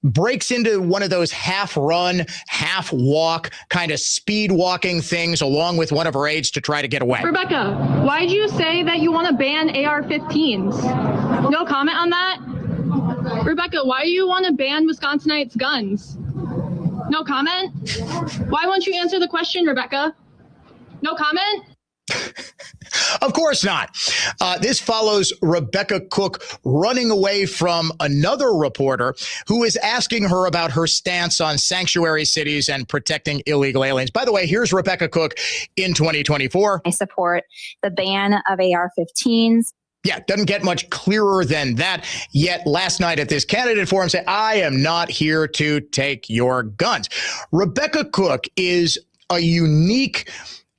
breaks into one of those half run, half walk, kind of speed walking things along with one of her aides to try to get away. Rebecca, why did you say that you want to ban AR-15s? No comment on that? Rebecca, why do you want to ban Wisconsinites' guns? No comment? Why won't you answer the question, Rebecca? No comment? Of course not. This follows Rebecca Cook running away from another reporter who is asking her about her stance on sanctuary cities and protecting illegal aliens. By the way, here's Rebecca Cook in 2024. I support the ban of AR-15s. Yeah, doesn't get much clearer than that. Yet last night at this candidate forum said, "I am not here to take your guns." Rebecca Cook is a unique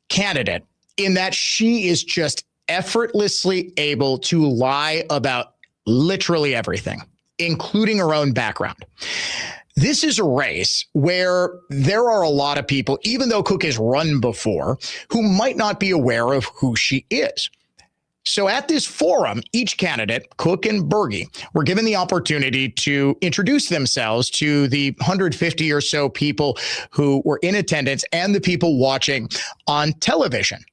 candidate in that she is just effortlessly able to lie about literally everything, including her own background. This is a race where there are a lot of people, even though Cook has run before, who might not be aware of who she is. So at this forum, each candidate, Cook and Berge, were given the opportunity to introduce themselves to the 150 or so people who were in attendance and the people watching on television.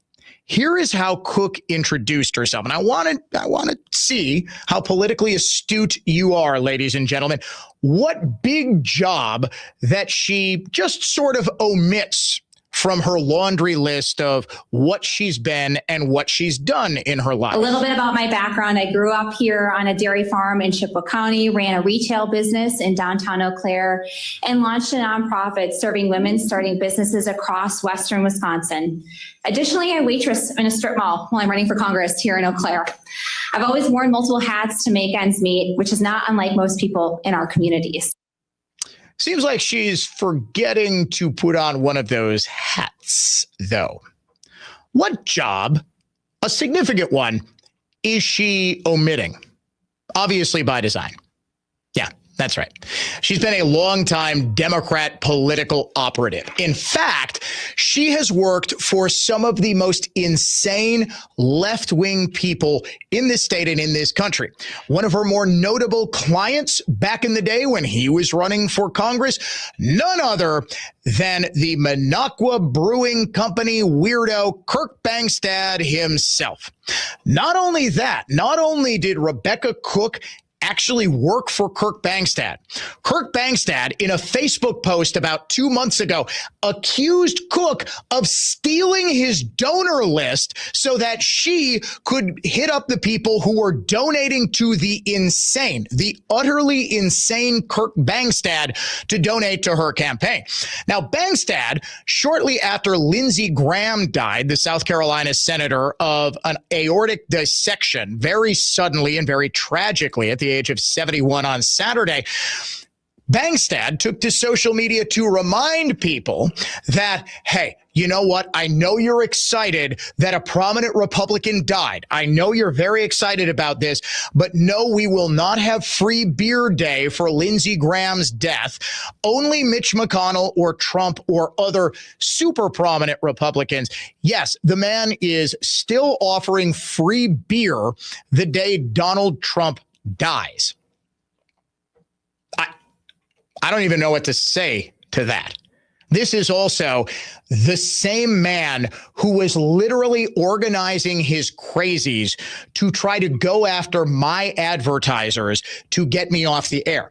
Here is how Cook introduced herself. And I want to see how politically astute you are, ladies and gentlemen. What big job that she just sort of omits from her laundry list of what she's been and what she's done in her life. A little bit about my background. I grew up here on a dairy farm in Chippewa County, ran a retail business in downtown Eau Claire, and launched a nonprofit serving women starting businesses across western Wisconsin. Additionally, I waitress in a strip mall while I'm running for Congress here in Eau Claire. I've always worn multiple hats to make ends meet, which is not unlike most people in our communities. Seems like she's forgetting to put on one of those hats, though. What job, a significant one, is she omitting? obviously by design. Yeah, that's right. She's been a longtime Democrat political operative. In fact, she has worked for some of the most insane left-wing people in this state and in this country. One of her more notable clients back in the day when he was running for Congress, none other than the Minocqua Brewing Company weirdo Kirk Bangstad himself. Not only that, not only did Rebecca Cook actually work for Kirk Bangstad. Kirk Bangstad, in a Facebook post about 2 months ago, accused Cook of stealing his donor list so that she could hit up the people who were donating to the utterly insane Kirk Bangstad to donate to her campaign. Now, Bangstad, shortly after Lindsey Graham died, the South Carolina senator, of an aortic dissection, very suddenly and very tragically at the age of 71 on Saturday, Bangstad took to social media to remind people that, hey, you know what? I know you're excited that a prominent Republican died. I know you're very excited about this, but no, we will not have free beer day for Lindsey Graham's death. Only Mitch McConnell or Trump or other super prominent Republicans. Yes, the man is still offering free beer the day Donald Trump dies. I don't even know what to say to that. This is also the same man who was literally organizing his crazies to try to go after my advertisers to get me off the air.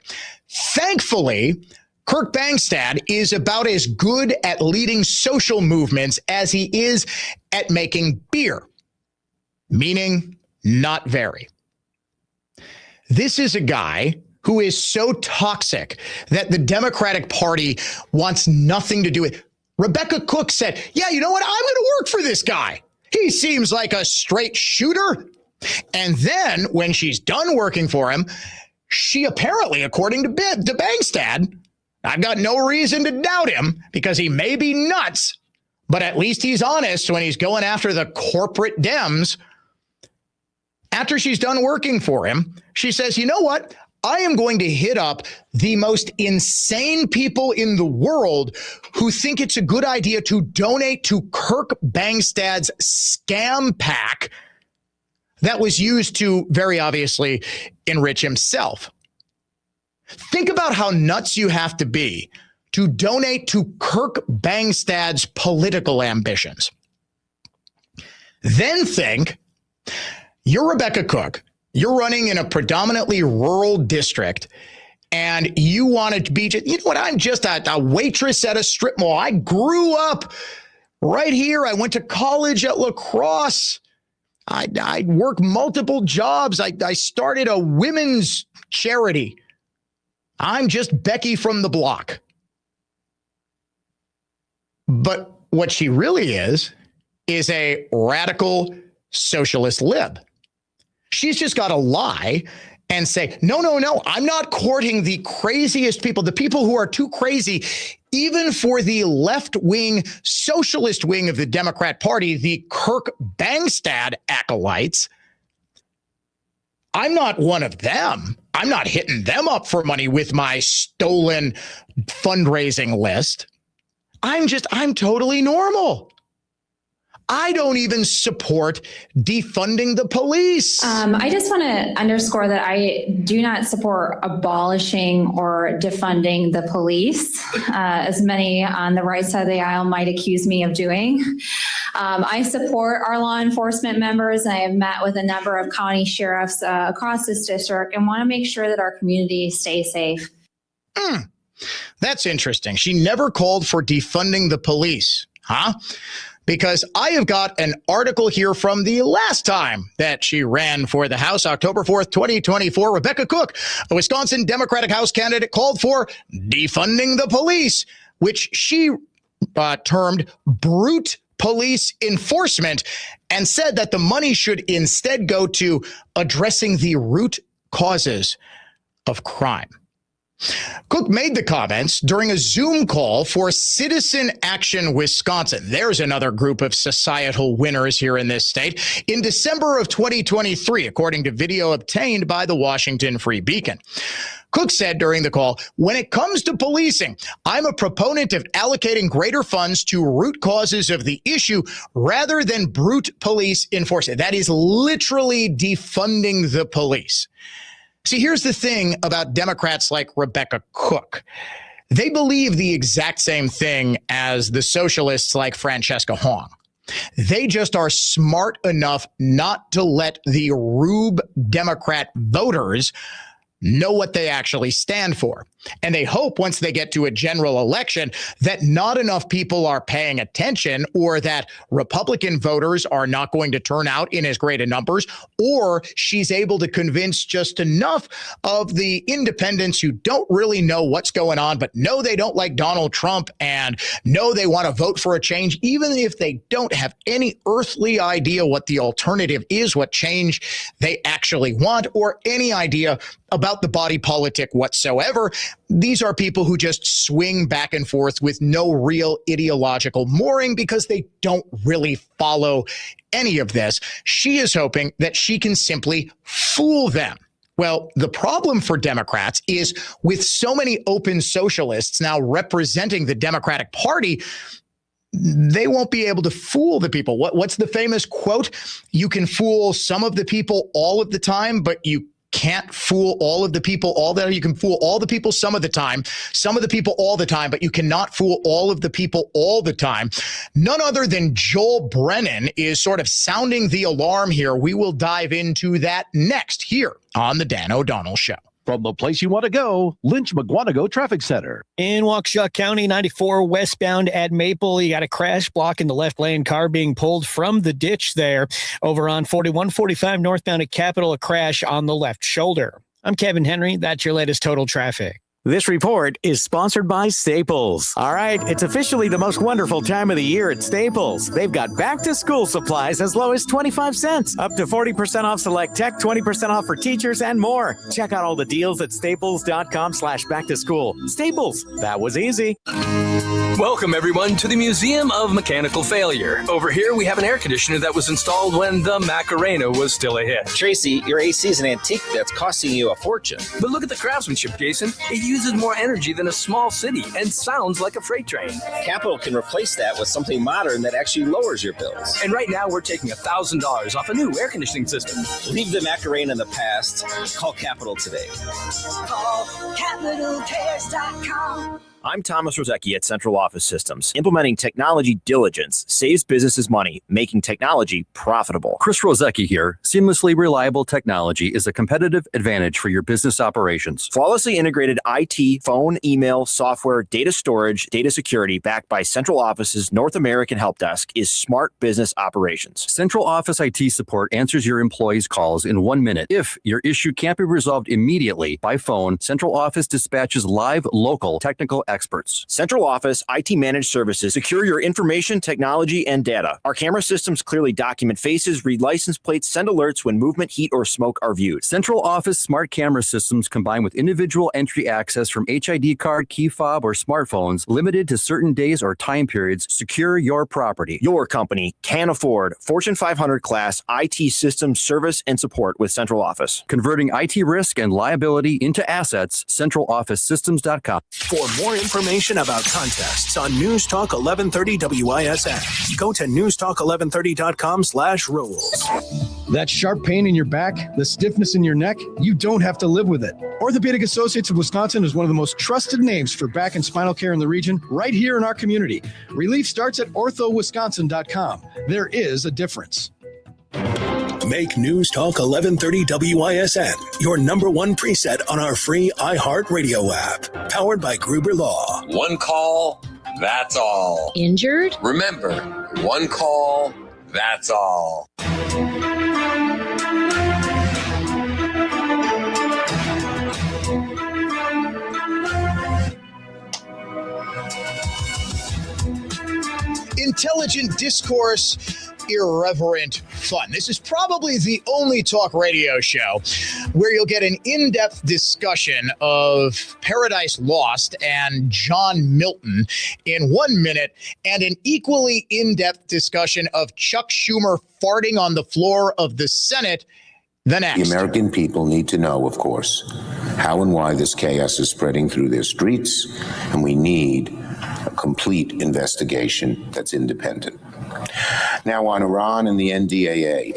Thankfully, Kirk Bangstad is about as good at leading social movements as he is at making beer, meaning not very. This is a guy who is so toxic that the Democratic Party wants nothing to do with. Rebecca Cook said, yeah, you know what? I'm going to work for this guy. He seems like a straight shooter. And then when she's done working for him, she apparently, according to Bangstad, I've got no reason to doubt him because he may be nuts, but at least he's honest when he's going after the corporate Dems. After she's done working for him, she says, you know what? I am going to hit up the most insane people in the world who think it's a good idea to donate to Kirk Bangstad's scam pack that was used to very obviously enrich himself. Think about how nuts you have to be to donate to Kirk Bangstad's political ambitions. Then think, you're Rebecca Cook. You're running in a predominantly rural district and you want to be, you know what, I'm just a waitress at a strip mall. I grew up right here. I went to college at La Crosse. I worked multiple jobs. I started a women's charity. I'm just Becky from the block. But what she really is a radical socialist lib. She's just got to lie and say, no, I'm not courting the craziest people, the people who are too crazy, even for the left-wing socialist wing of the Democrat Party, the Kirk Bangstad acolytes. I'm not one of them. I'm not hitting them up for money with my stolen fundraising list. I'm totally normal. I don't even support defunding the police. I just want to underscore that I do not support abolishing or defunding the police, as many on the right side of the aisle might accuse me of doing. I support our law enforcement members, and I have met with a number of county sheriffs across this district and want to make sure that our community stays safe. That's interesting. She never called for defunding the police, huh? Because I have got an article here from the last time that she ran for the House, October 4th, 2024. Rebecca Cook, a Wisconsin Democratic House candidate, called for defunding the police, which she termed brute police enforcement, and said that the money should instead go to addressing the root causes of crime. Cook made the comments during a Zoom call for Citizen Action Wisconsin. There's another group of societal winners here in this state. In December of 2023, according to video obtained by the Washington Free Beacon. Cook said during the call, when it comes to policing, I'm a proponent of allocating greater funds to root causes of the issue rather than brute police enforcement. That is literally defunding the police. See, here's the thing about Democrats like Rebecca Cook. They believe the exact same thing as the socialists like Francesca Hong. They just are smart enough not to let the rube Democrat voters know what they actually stand for. And they hope once they get to a general election that not enough people are paying attention, or that Republican voters are not going to turn out in as great a numbers, or she's able to convince just enough of the independents who don't really know what's going on, but know they don't like Donald Trump and know they want to vote for a change, even if they don't have any earthly idea what the alternative is, what change they actually want, or any idea about the body politic whatsoever. These are people who just swing back and forth with no real ideological mooring because they don't really follow any of this. She is hoping that she can simply fool them. Well, the problem for Democrats is with so many open socialists now representing the Democratic Party, they won't be able to fool the people. What's the famous quote? You can fool some of the people all of the time, but you can't fool all of the people all the time. You can fool all the people some of the time, some of the people all the time, but you cannot fool all of the people all the time. None other than Joel Brennan is sort of sounding the alarm here. We will dive into that next here on the Dan O'Donnell Show. From the place you want to go, Lynch McGuanago Traffic Center. In Waukesha County, 94 westbound at Maple, you got a crash blocking the left lane, car being pulled from the ditch there. Over on 4145 northbound at Capitol, a crash on the left shoulder. I'm Kevin Henry. That's your latest total traffic. This report is sponsored by Staples. All right, it's officially the most wonderful time of the year at Staples. They've got back-to-school supplies as low as 25 cents, up to 40% off select tech, 20% off for teachers, and more. Check out all the deals at staples.com/back-to-school. Staples, that was easy. Welcome, everyone, to the Museum of Mechanical Failure. Over here, we have an air conditioner that was installed when the Macarena was still a hit. Tracy, your AC is an antique that's costing you a fortune. But look at the craftsmanship, Jason. It uses more energy than a small city and sounds like a freight train. Capital can replace that with something modern that actually lowers your bills. And right now, we're taking $1,000 off a new air conditioning system. Leave the Macarena in the past. Call Capital today. Call CapitalCares.com. I'm Thomas Rozecki at Central Office Systems. Implementing technology diligence saves businesses money, making technology profitable. Chris Rozecki here. Seamlessly reliable technology is a competitive advantage for your business operations. Flawlessly integrated IT, phone, email, software, data storage, data security backed by Central Office's North American Help Desk is smart business operations. Central Office IT support answers your employees' calls in 1 minute. If your issue can't be resolved immediately by phone, Central Office dispatches live local technical experts. Central Office IT Managed Services secure your information, technology, and data. Our camera systems clearly document faces, read license plates, send alerts when movement, heat, or smoke are viewed. Central Office smart camera systems combined with individual entry access from HID card, key fob, or smartphones limited to certain days or time periods secure your property. Your company can afford Fortune 500 class IT system service and support with Central Office. Converting IT risk and liability into assets, centralofficesystems.com. For more information about contests on News Talk 1130 WISN, go to newstalk1130.com/rules. That sharp pain in your back, the stiffness in your neck, you don't have to live with it. Orthopedic Associates of Wisconsin is one of the most trusted names for back and spinal care in the region, right here in our community. Relief starts at orthowisconsin.com. There is a difference. Make News Talk 1130 WISN your number one preset on our free iHeartRadio app, powered by Gruber Law. One call, that's all. Injured? Remember, one call, that's all. intelligent discourse, irreverent fun. This is probably the only talk radio show where you'll get an in-depth discussion of Paradise Lost and John Milton in 1 minute, and an equally in-depth discussion of Chuck Schumer farting on the floor of the Senate the next. The American people need to know, of course, how and why this chaos is spreading through their streets, and we need a complete investigation that's independent. Now, on Iran and the NDAA,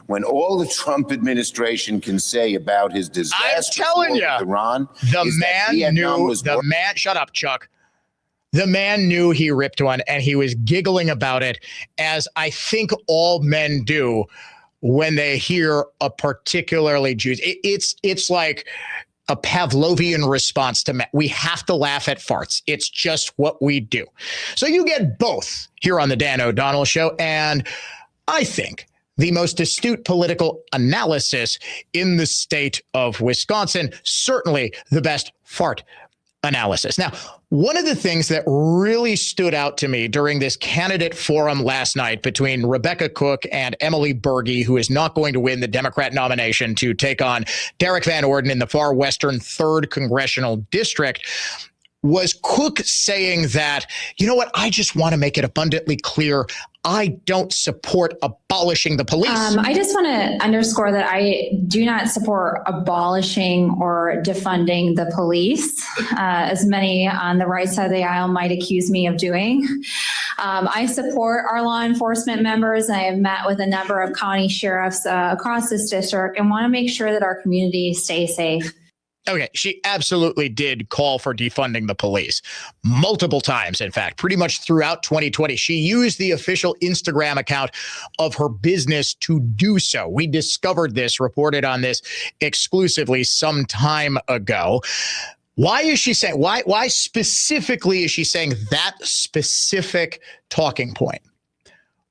when all the Trump administration can say about his disaster with Iran, shut up, Chuck. The man knew he ripped one, and he was giggling about it, as I think all men do when they hear a particularly juicy. It's like a Pavlovian response to we have to laugh at farts. It's just what we do. So you get both here on the Dan O'Donnell Show, and I think the most astute political analysis in the state of Wisconsin, certainly the best fart analysis. Now, one of the things that really stood out to me during this candidate forum last night between Rebecca Cook and Emily Berge, who is not going to win the Democrat nomination to take on Derek Van Orden in the far western 3rd Congressional District, was Cook saying that, you know what, I just want to make it abundantly clear, I don't support abolishing the police. I just want to underscore that I do not support abolishing or defunding the police, as many on the right side of the aisle might accuse me of doing. I support our law enforcement members, and I have met with a number of county sheriffs across this district and want to make sure that our communities stay safe. Okay, she absolutely did call for defunding the police multiple times. In fact, pretty much throughout 2020, she used the official Instagram account of her business to do so. We discovered this, reported on this exclusively some time ago. Why is she saying, why specifically is she saying that specific talking point?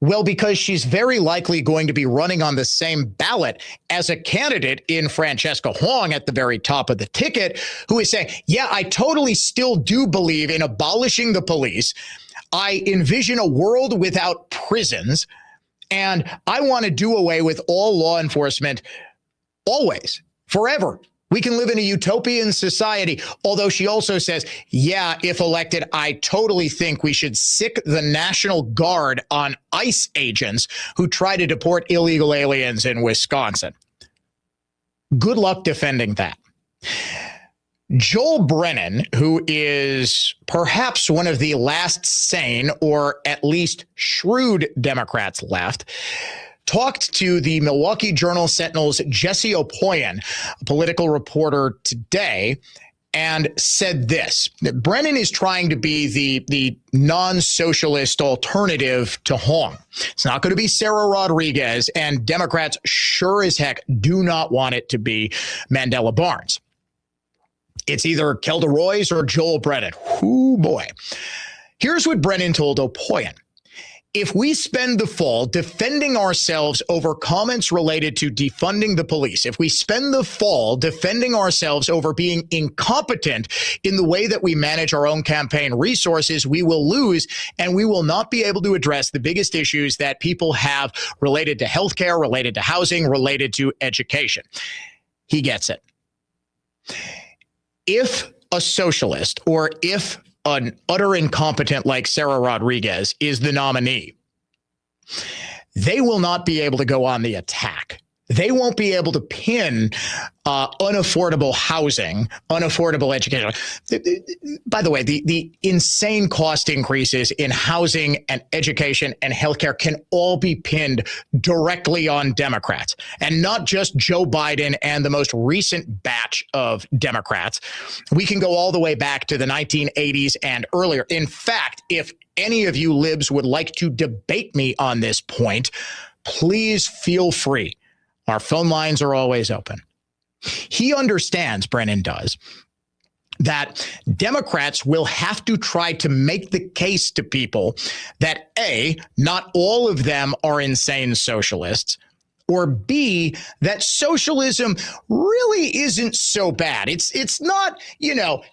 Well, because she's very likely going to be running on the same ballot as a candidate in Francesca Huang at the very top of the ticket, who is saying, yeah, I totally still do believe in abolishing the police. I envision a world without prisons, and I want to do away with all law enforcement always, forever. We can live in a utopian society, although she also says, yeah, if elected, I totally think we should sick the National Guard on ICE agents who try to deport illegal aliens in Wisconsin. Good luck defending that. Joel Brennan, who is perhaps one of the last sane or at least shrewd Democrats left, talked to the Milwaukee Journal-Sentinel's Jesse Opoyan, a political reporter, today, and said this. Brennan is trying to be the non-socialist alternative to Hong. It's not going to be Sarah Rodriguez, and Democrats sure as heck do not want it to be Mandela Barnes. It's either Kelda Roys or Joel Brennan. Ooh, boy. Here's what Brennan told Opoyan. If we spend the fall defending ourselves over comments related to defunding the police, if we spend the fall defending ourselves over being incompetent in the way that we manage our own campaign resources, we will lose, and we will not be able to address the biggest issues that people have related to healthcare, related to housing, related to education. He gets it. If a socialist, or if an utter incompetent like Sarah Rodriguez is the nominee, they will not be able to go on the attack. They won't be able to pin unaffordable housing, unaffordable education. By the way, the insane cost increases in housing and education and healthcare can all be pinned directly on Democrats, and not just Joe Biden and the most recent batch of Democrats. We can go all the way back to the 1980s and earlier. In fact, if any of you libs would like to debate me on this point, please feel free. Our phone lines are always open. He understands, Brennan does, that Democrats will have to try to make the case to people that A, not all of them are insane socialists, or B, that socialism really isn't so bad. It's not,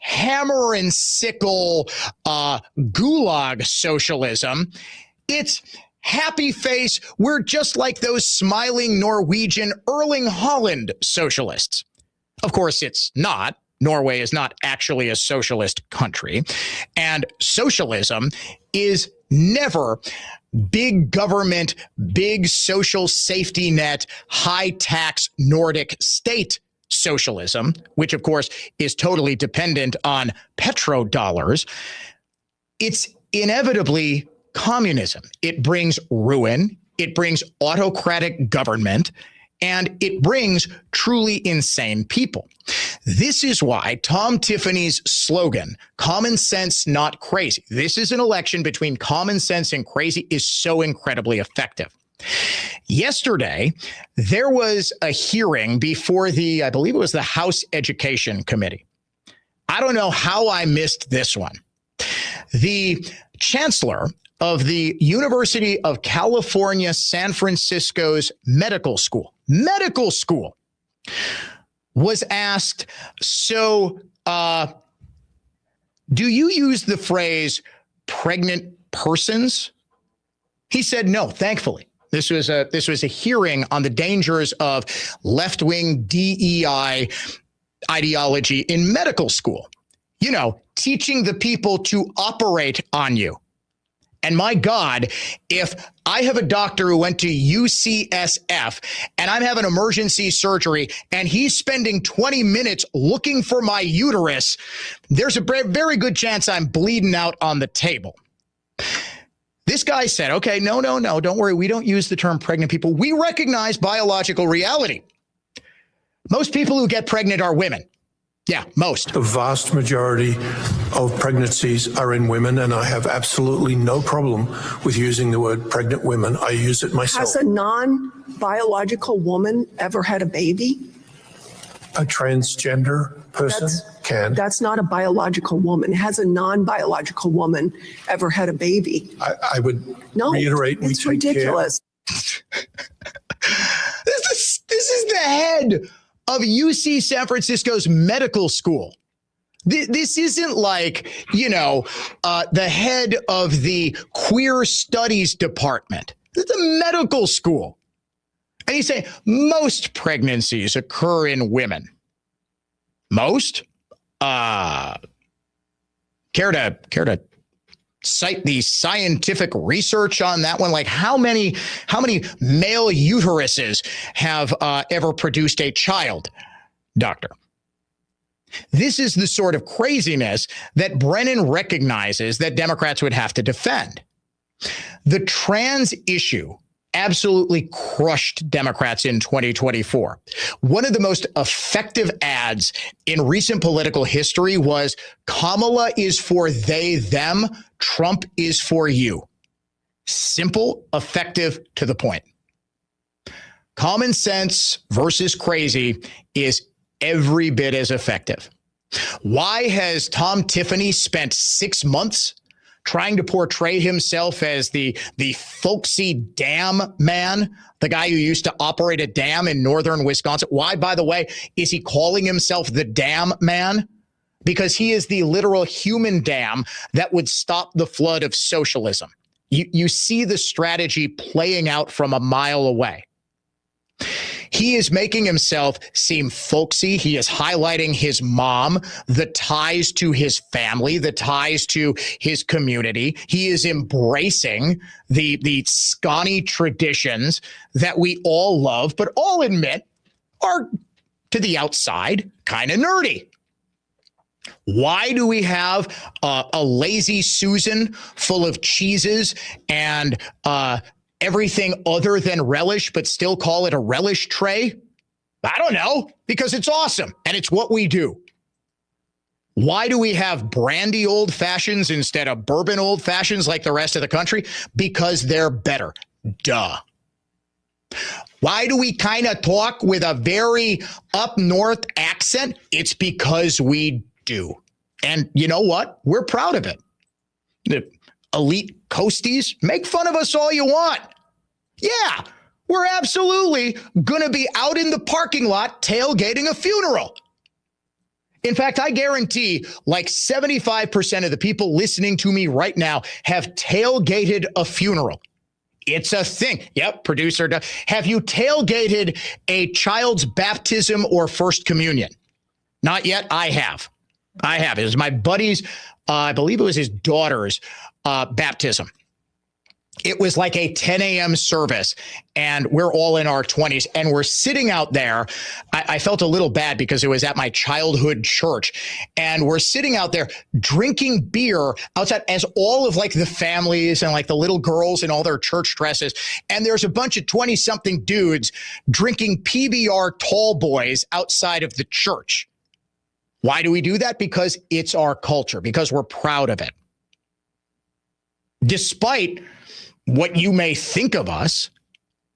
hammer and sickle gulag socialism. It's happy face. We're just like those smiling Norwegian Erling Haaland socialists. Of course, it's not. Norway is not actually a socialist country. And socialism is never big government, big social safety net, high tax Nordic state socialism, which of course is totally dependent on petrodollars. It's inevitably communism. It brings ruin, it brings autocratic government, and it brings truly insane people. This is why Tom Tiffany's slogan, common sense, not crazy. This is an election between common sense and crazy, is so incredibly effective. Yesterday, there was a hearing before I believe it was the House Education Committee. I don't know how I missed this one. The chancellor of the University of California, San Francisco's medical school, was asked, so do you use the phrase pregnant persons? He said no, thankfully. This was a hearing on the dangers of left-wing DEI ideology in medical school. Teaching the people to operate on you. And my God, if I have a doctor who went to UCSF and I'm having emergency surgery and he's spending 20 minutes looking for my uterus, there's a very good chance I'm bleeding out on the table. This guy said, okay, no, don't worry. We don't use the term pregnant people. We recognize biological reality. Most people who get pregnant are women. Yeah, most. The vast majority of pregnancies are in women, and I have absolutely no problem with using the word pregnant women. I use it myself. Has a non-biological woman ever had a baby? A transgender person can. That's not a biological woman. Has a non-biological woman ever had a baby? I would reiterate. It's ridiculous. This is the head of UC San Francisco's medical school. This isn't like, the head of the queer studies department. This is a medical school. And he's saying most pregnancies occur in women. Most? Care to cite the scientific research on that one? Like how many male uteruses have ever produced a child, doctor? This is the sort of craziness that Brennan recognizes that Democrats would have to defend. The trans issue absolutely crushed Democrats in 2024. One of the most effective ads in recent political history was Kamala is for they, them, Trump is for you. Simple, effective, to the point. Common sense versus crazy is every bit as effective. Why has Tom Tiffany spent 6 months trying to portray himself as the folksy dam man, the guy who used to operate a dam in northern Wisconsin? Why, by the way, is he calling himself the dam man? Because he is the literal human dam that would stop the flood of socialism. You see the strategy playing out from a mile away. He is making himself seem folksy. He is highlighting his mom, the ties to his family, the ties to his community. He is embracing the scrawny traditions that we all love, but all admit are, to the outside, kind of nerdy. Why do we have a lazy Susan full of cheeses and everything other than relish, but still call it a relish tray? I don't know, because it's awesome and it's what we do. Why do we have brandy old fashions instead of bourbon old fashions like the rest of the country? Because they're better. Duh. Why do we kind of talk with a very up north accent? It's because we do. And you know what? We're proud of it. The elite coasties, make fun of us all you want. Yeah, we're absolutely going to be out in the parking lot tailgating a funeral. In fact, I guarantee like 75% of the people listening to me right now have tailgated a funeral. It's a thing. Yep, producer. Have you tailgated a child's baptism or first communion? Not yet. I have. It was my buddy's, I believe it was his daughter's baptism. It was like a 10 a.m. service, and we're all in our 20s, and we're sitting out there. I felt a little bad because it was at my childhood church, and we're sitting out there drinking beer outside as all of like the families and like the little girls in all their church dresses, and there's a bunch of 20-something dudes drinking PBR tall boys outside of the church. Why do we do that? Because it's our culture, because we're proud of it. Despite what you may think of us,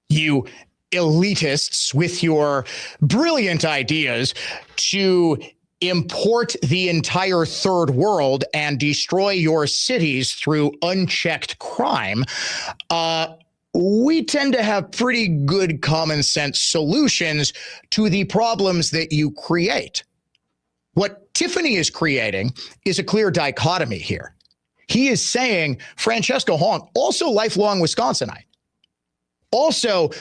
you elitists with your brilliant ideas to import the entire third world and destroy your cities through unchecked crime, we tend to have pretty good common sense solutions to the problems that you create. What Tiffany is creating is a clear dichotomy here. He is saying Francesca Hong, also lifelong Wisconsinite, also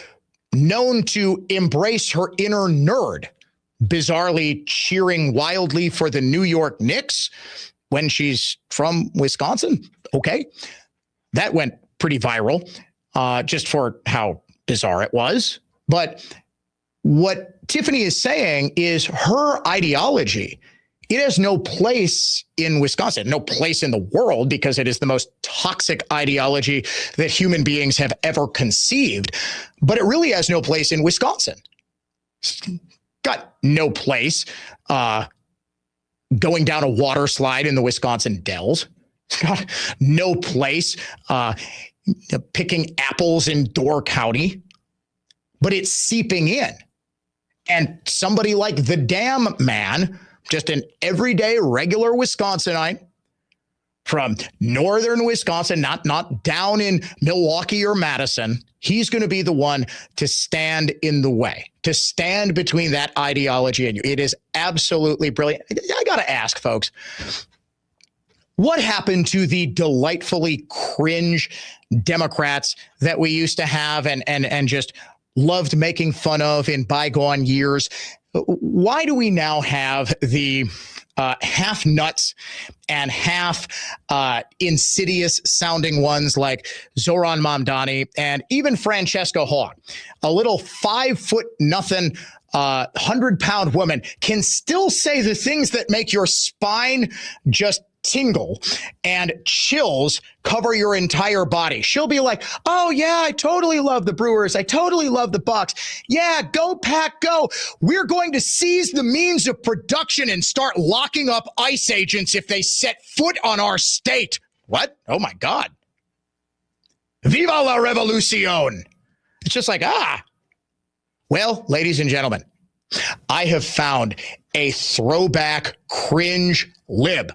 known to embrace her inner nerd, bizarrely cheering wildly for the New York Knicks when she's from Wisconsin. Okay. That went pretty viral, just for how bizarre it was. But what Tiffany is saying is her ideology, it has no place in Wisconsin, no place in the world, because it is the most toxic ideology that human beings have ever conceived. But it really has no place in Wisconsin. It's got no place going down a water slide in the Wisconsin Dells. It's got no place picking apples in Door County. But it's seeping in. And somebody like the Dam Man, just an everyday regular Wisconsinite from northern Wisconsin, not down in Milwaukee or Madison, he's going to be the one to stand in the way, to stand between that ideology and you. It is absolutely brilliant. I got to ask, folks, what happened to the delightfully cringe Democrats that we used to have and just loved making fun of in bygone years? Why do we now have the half nuts and half insidious sounding ones like Zoran Mamdani and even Francesca Hong, a little 5'0" 100-pound woman, can still say the things that make your spine just tingle and chills cover your entire body. She'll be like, oh yeah, I totally love the Brewers. I totally love the Bucks. Yeah, go Pack, go. We're going to seize the means of production and start locking up ICE agents if they set foot on our state. What? Oh my God. Viva la revolucion. It's just like, Well, ladies and gentlemen, I have found a throwback cringe lib.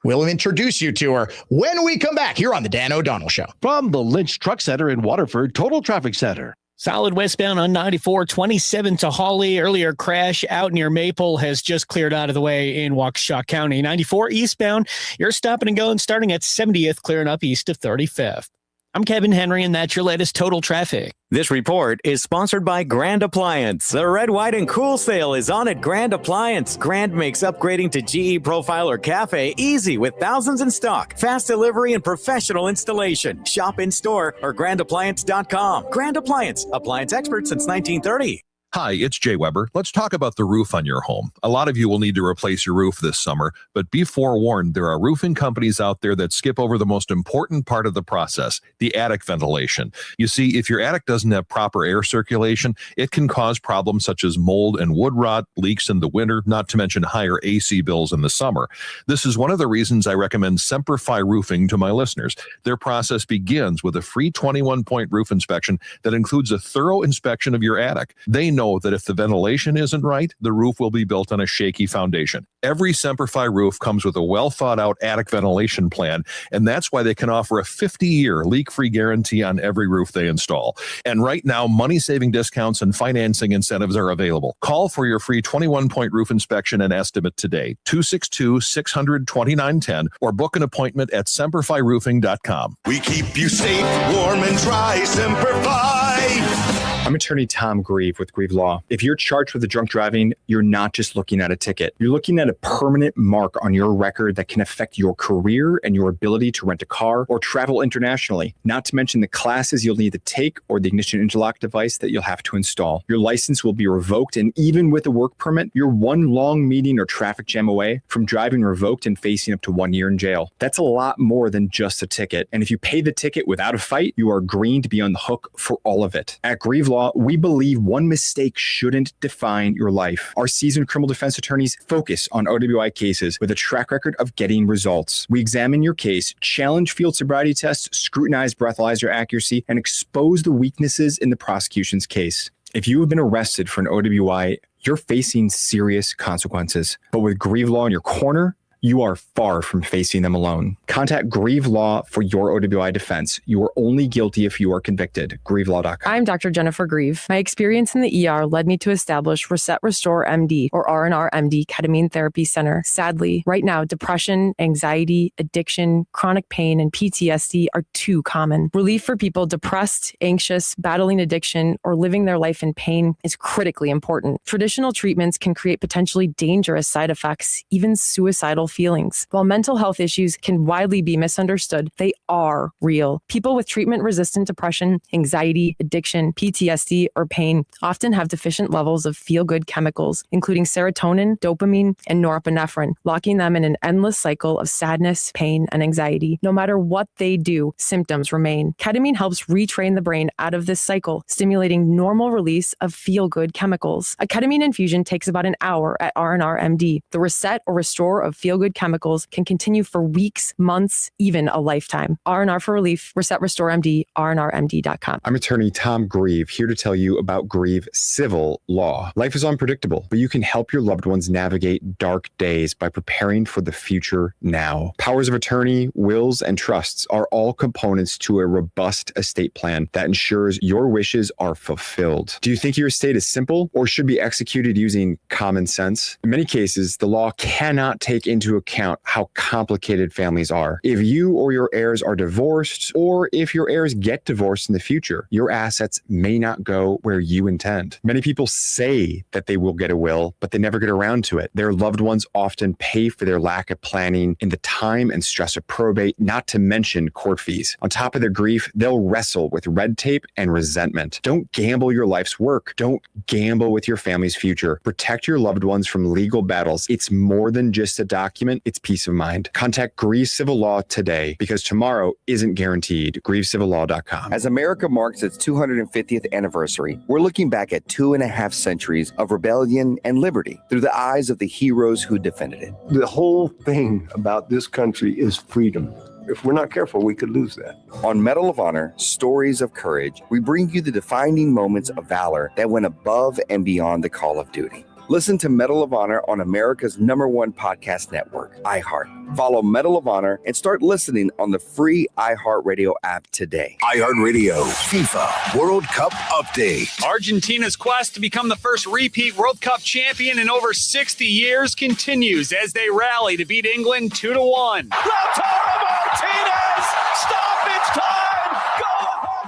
We'll introduce you to her when we come back here on the Dan O'Donnell Show. From the Lynch Truck Center in Waterford Total Traffic Center. Solid westbound on 94, 27 to Hawley. Earlier crash out near Maple has just cleared out of the way in Waukesha County. 94 eastbound, you're stopping and going starting at 70th, clearing up east of 35th. I'm Kevin Henry, and that's your latest total traffic. This report is sponsored by Grand Appliance. The Red, White, and Cool sale is on at Grand Appliance. Grand makes upgrading to GE Profile or Cafe easy with thousands in stock, fast delivery, and professional installation. Shop in store or grandappliance.com. Grand Appliance, appliance experts since 1930. Hi, it's Jay Weber. Let's talk about the roof on your home. A lot of you will need to replace your roof this summer, but be forewarned, there are roofing companies out there that skip over the most important part of the process, the attic ventilation. You see, if your attic doesn't have proper air circulation, it can cause problems such as mold and wood rot, leaks in the winter, not to mention higher AC bills in the summer. This is one of the reasons I recommend Semperfi Roofing to my listeners. Their process begins with a free 21-point roof inspection that includes a thorough inspection of your attic. They know know that if the ventilation isn't right, the roof will be built on a shaky foundation. Every Semperfi roof comes with a well-thought-out attic ventilation plan, and that's why they can offer a 50-year leak-free guarantee on every roof they install. And right now, money-saving discounts and financing incentives are available. Call for your free 21-point roof inspection and estimate today, 262-600-2910, or book an appointment at semperfiroofing.com. We keep you safe, warm, and dry. Semper Fi. I'm attorney Tom Grieve with Grieve Law. If you're charged with drunk driving, you're not just looking at a ticket. You're looking at a permanent mark on your record that can affect your career and your ability to rent a car or travel internationally, not to mention the classes you'll need to take or the ignition interlock device that you'll have to install. Your license will be revoked, and even with a work permit, you're one long meeting or traffic jam away from driving revoked and facing up to 1 year in jail. That's a lot more than just a ticket. And if you pay the ticket without a fight, you are agreeing to be on the hook for all of it. At Grieve Law, we believe one mistake shouldn't define your life. Our seasoned criminal defense attorneys focus on OWI cases with a track record of getting results. We examine your case, challenge field sobriety tests, scrutinize breathalyzer accuracy, and expose the weaknesses in the prosecution's case. If you have been arrested for an OWI, you're facing serious consequences. But with Grieve Law in your corner, you are far from facing them alone. Contact Grieve Law for your OWI defense. You are only guilty if you are convicted. GrieveLaw.com. I'm Dr. Jennifer Grieve. My experience in the ER led me to establish Reset Restore MD, or R&R MD Ketamine Therapy Center. Sadly, right now, depression, anxiety, addiction, chronic pain, and PTSD are too common. Relief for people depressed, anxious, battling addiction, or living their life in pain is critically important. Traditional treatments can create potentially dangerous side effects, even suicidal feelings. While mental health issues can widely be misunderstood, they are real. People with treatment-resistant depression, anxiety, addiction, PTSD, or pain often have deficient levels of feel-good chemicals, including serotonin, dopamine, and norepinephrine, locking them in an endless cycle of sadness, pain, and anxiety. No matter what they do, symptoms remain. Ketamine helps retrain the brain out of this cycle, stimulating normal release of feel-good chemicals. A ketamine infusion takes about an hour at R&R MD. The reset or restore of feel-good chemicals can continue for weeks, months, even a lifetime. R&R for relief, Reset Restore MD, rnrmd.com. I'm attorney Tom Grieve, here to tell you about Grieve Civil Law. Life is unpredictable, but you can help your loved ones navigate dark days by preparing for the future now. Powers of attorney, wills, and trusts are all components to a robust estate plan that ensures your wishes are fulfilled. Do you think your estate is simple or should be executed using common sense? In many cases, the law cannot take into account how complicated families are. If you or your heirs are divorced, or if your heirs get divorced in the future, your assets may not go where you intend. Many people say that they will get a will, but they never get around to it. Their loved ones often pay for their lack of planning in the time and stress of probate, not to mention court fees. On top of their grief, they'll wrestle with red tape and resentment. Don't gamble your life's work. Don't gamble with your family's future. Protect your loved ones from legal battles. It's more than just a document. It's peace of mind. Contact Grieve Civil Law today, because tomorrow isn't guaranteed. GrieveCivilLaw.com. As America marks its 250th anniversary, we're looking back at 2.5 centuries of rebellion and liberty through the eyes of the heroes who defended it. The whole thing about this country is freedom. If we're not careful, we could lose that. On Medal of Honor, Stories of Courage, we bring you the defining moments of valor that went above and beyond the call of duty. Listen to Medal of Honor on America's #1 podcast network, iHeart. Follow Medal of Honor and start listening on the free iHeartRadio app today. iHeartRadio FIFA World Cup Update. Argentina's quest to become the first repeat World Cup champion in over 60 years continues as they rally to beat England 2-1. Lautaro Martinez! Stop! It's time!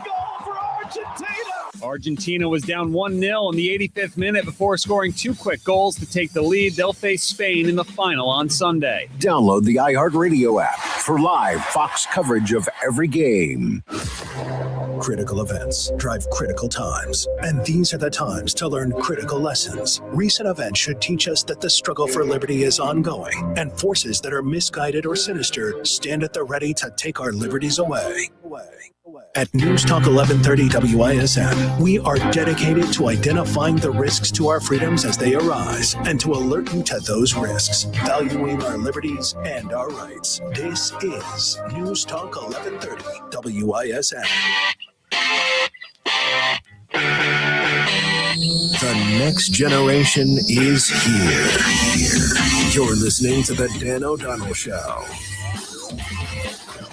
Goal for Argentina! Argentina was down 1-0 in the 85th minute before scoring 2 quick goals to take the lead. They'll face Spain in the final on Sunday. Download the iHeartRadio app for live Fox coverage of every game. Critical events drive critical times, and these are the times to learn critical lessons. Recent events should teach us that the struggle for liberty is ongoing, and forces that are misguided or sinister stand at the ready to take our liberties away. At News Talk 1130 WISN, we are dedicated to identifying the risks to our freedoms as they arise and to alert you to those risks, valuing our liberties and our rights. This is News Talk 1130 WISN. The The next generation is here. You're listening to The Dan O'Donnell Show.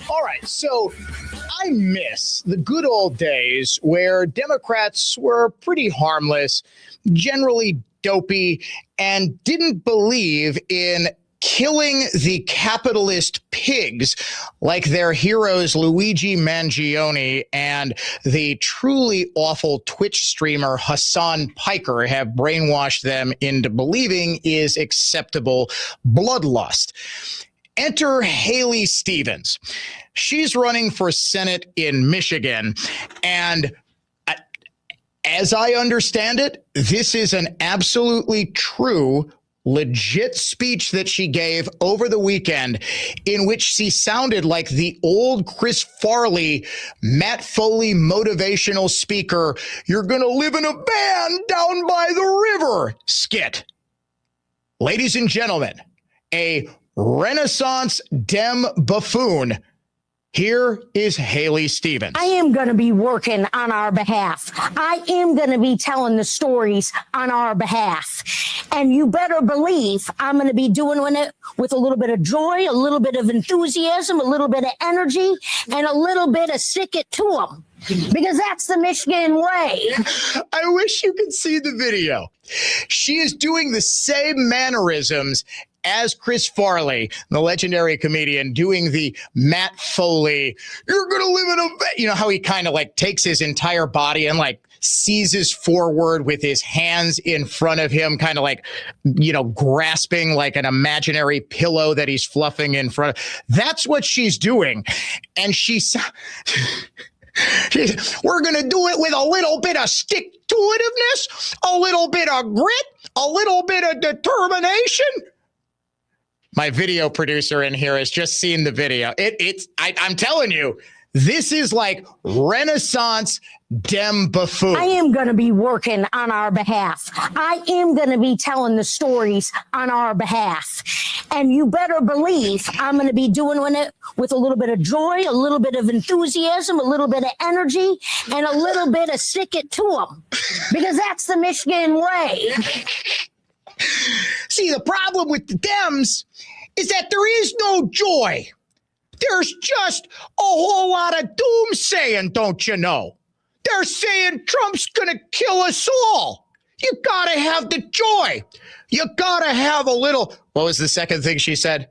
All right, so I miss the good old days where Democrats were pretty harmless, generally dopey, and didn't believe in killing the capitalist pigs like their heroes Luigi Mangione and the truly awful Twitch streamer Hassan Piker have brainwashed them into believing is acceptable bloodlust. Enter Haley Stevens. She's running for Senate in Michigan, and as I understand it, this is an absolutely true, legit speech that she gave over the weekend in which she sounded like the old Chris Farley, Matt Foley motivational speaker, "You're going to live in a van down by the river" skit. Ladies and gentlemen, a Renaissance Dem buffoon. Here is Haley Stevens. I am going to be working on our behalf. I am going to be telling the stories on our behalf. And you better believe I'm going to be doing it with a little bit of joy, a little bit of enthusiasm, a little bit of energy, and a little bit of stick it to them. Because that's the Michigan way. I wish you could see the video. She is doing the same mannerisms as Chris Farley, the legendary comedian, doing the Matt Foley, "You're going to live in a," you know, how he kind of like takes his entire body and like seizes forward with his hands in front of him, kind of like, you know, grasping like an imaginary pillow that he's fluffing in front of. That's what she's doing. And she's "We're going to do it with a little bit of stick-to-itiveness, a little bit of grit, a little bit of determination." My video producer in here has just seen the video. I'm telling you, this is like Renaissance Dem buffoon. I am going to be working on our behalf. I am going to be telling the stories on our behalf. And you better believe I'm going to be doing it with a little bit of joy, a little bit of enthusiasm, a little bit of energy, and a little bit of stick it to them. Because that's the Michigan way. See, the problem with the Dems is that there is no joy. There's just a whole lot of doomsaying, don't you know? They're saying Trump's going to kill us all. You got to have the joy. You got to have a little. What was the second thing she said?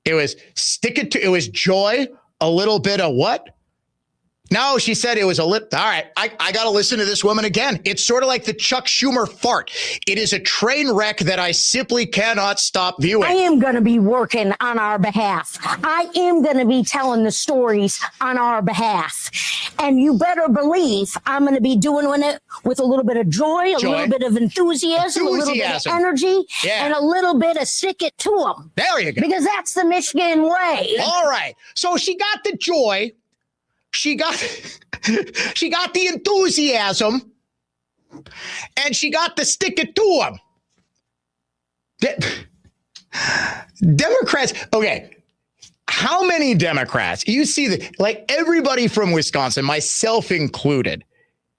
It was it was joy, a little bit of what? No, she said it was a lip. All right, I got to listen to this woman again. It's sort of like the Chuck Schumer fart. It is a train wreck that I simply cannot stop viewing. I am going to be working on our behalf. I am going to be telling the stories on our behalf. And you better believe I'm going to be doing it with a little bit of joy, a little bit of enthusiasm, a little bit of energy, and a little bit of stick it to them. There you go. Because that's the Michigan way. All right. So she got the joy. She got the enthusiasm, and she got the stick it to them. Democrats, okay, how many Democrats, you see that, like everybody from Wisconsin, myself included,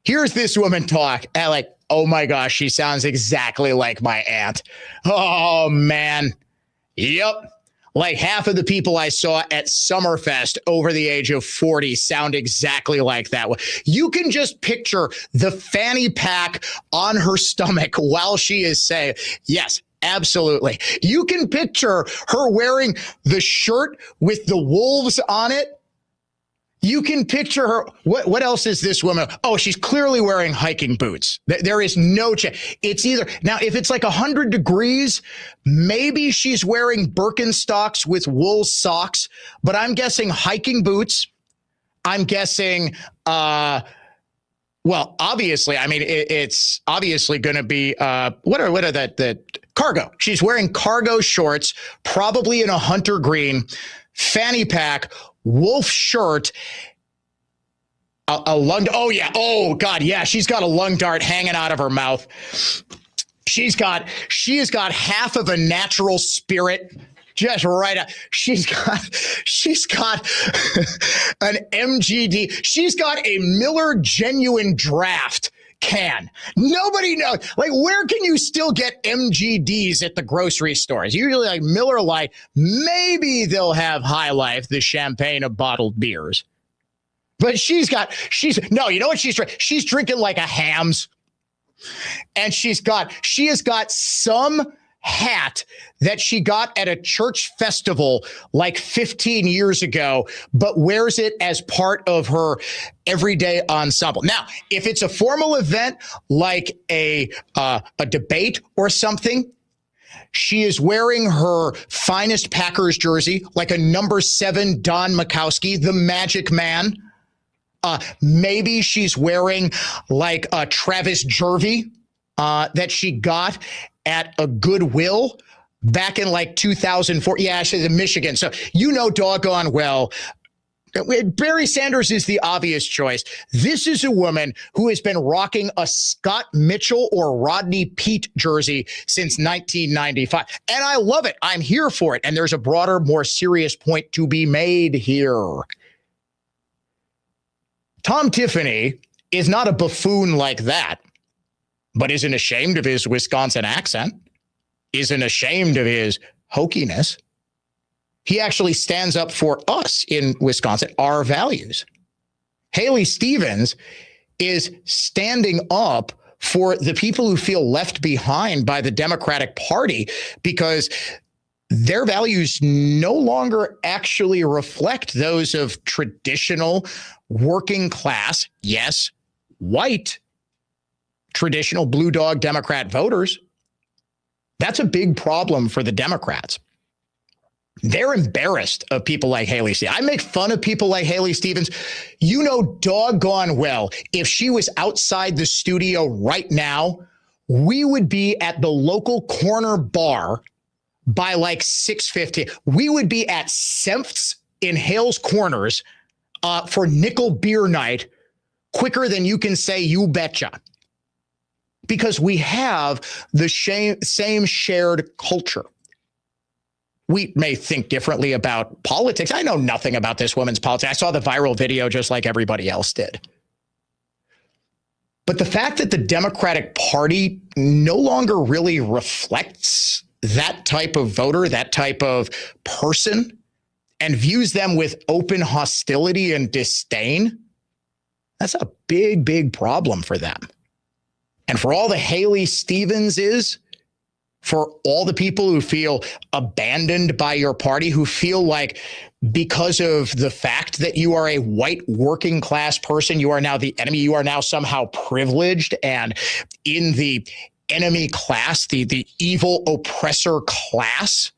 here's this woman talk, and like, oh my gosh, she sounds exactly like my aunt. Oh man, yep. Like half of the people I saw at Summerfest over the age of 40 sound exactly like that. You can just picture the fanny pack on her stomach while she is saying, yes, absolutely. You can picture her wearing the shirt with the wolves on it. You can picture her. What else is this woman? Oh, she's clearly wearing hiking boots. There is no chance. It's either now, if it's like 100 degrees, maybe she's wearing Birkenstocks with wool socks, but I'm guessing hiking boots. I'm guessing, well, obviously, I mean, it's obviously going to be, what are the cargo? She's wearing cargo shorts, probably in a hunter green, fanny pack, wolf shirt, a lung. Oh yeah. Oh God. Yeah. She's got a lung dart hanging out of her mouth. She has got half of a natural spirit just right up. She's got an MGD. She's got a Miller Genuine Draft can. Nobody knows. Like, where can you still get MGDs at the grocery stores? Usually like Miller Lite. Maybe they'll have High Life, the champagne of bottled beers. But you know what she's drinking? She's drinking like a Hams. And she has got some hat that she got at a church festival like 15 years ago, but wears it as part of her everyday ensemble. Now, if it's a formal event like a debate or something, she is wearing her finest Packers jersey, like a number 7 Don Majkowski, the Magic Man. Maybe she's wearing like a Travis Jervey that she got at a Goodwill back in like 2004. Yeah, she's in Michigan. So you know doggone well, Barry Sanders is the obvious choice. This is a woman who has been rocking a Scott Mitchell or Rodney Peete jersey since 1995. And I love it. I'm here for it. And there's a broader, more serious point to be made here. Tom Tiffany is not a buffoon like that, but isn't ashamed of his Wisconsin accent, isn't ashamed of his hokiness. He actually stands up for us in Wisconsin, our values. Haley Stevens is standing up for the people who feel left behind by the Democratic Party because their values no longer actually reflect those of traditional working class, yes, white, traditional blue dog Democrat voters. That's a big problem for the Democrats. They're embarrassed of people like Haley Stevens. I make fun of people like Haley Stevens. You know doggone well, if she was outside the studio right now, we would be at the local corner bar by like 6:50. We would be at Senft's in Hales Corners for nickel beer night quicker than you can say you betcha. Because we have the same shared culture. We may think differently about politics. I know nothing about this woman's politics. I saw the viral video just like everybody else did. But the fact that the Democratic Party no longer really reflects that type of voter, that type of person, and views them with open hostility and disdain, that's a big, big problem for them. And for all the Haley Stevens is, for all the people who feel abandoned by your party, who feel like because of the fact that you are a white working class person, you are now the enemy, you are now somehow privileged and in the enemy class, the evil oppressor class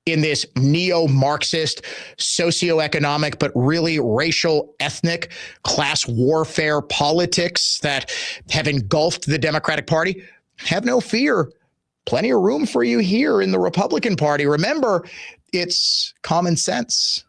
in this neo-Marxist, socioeconomic, but really racial, ethnic class warfare politics that have engulfed the Democratic Party. Have no fear. Plenty of room for you here in the Republican Party. Remember, it's common sense,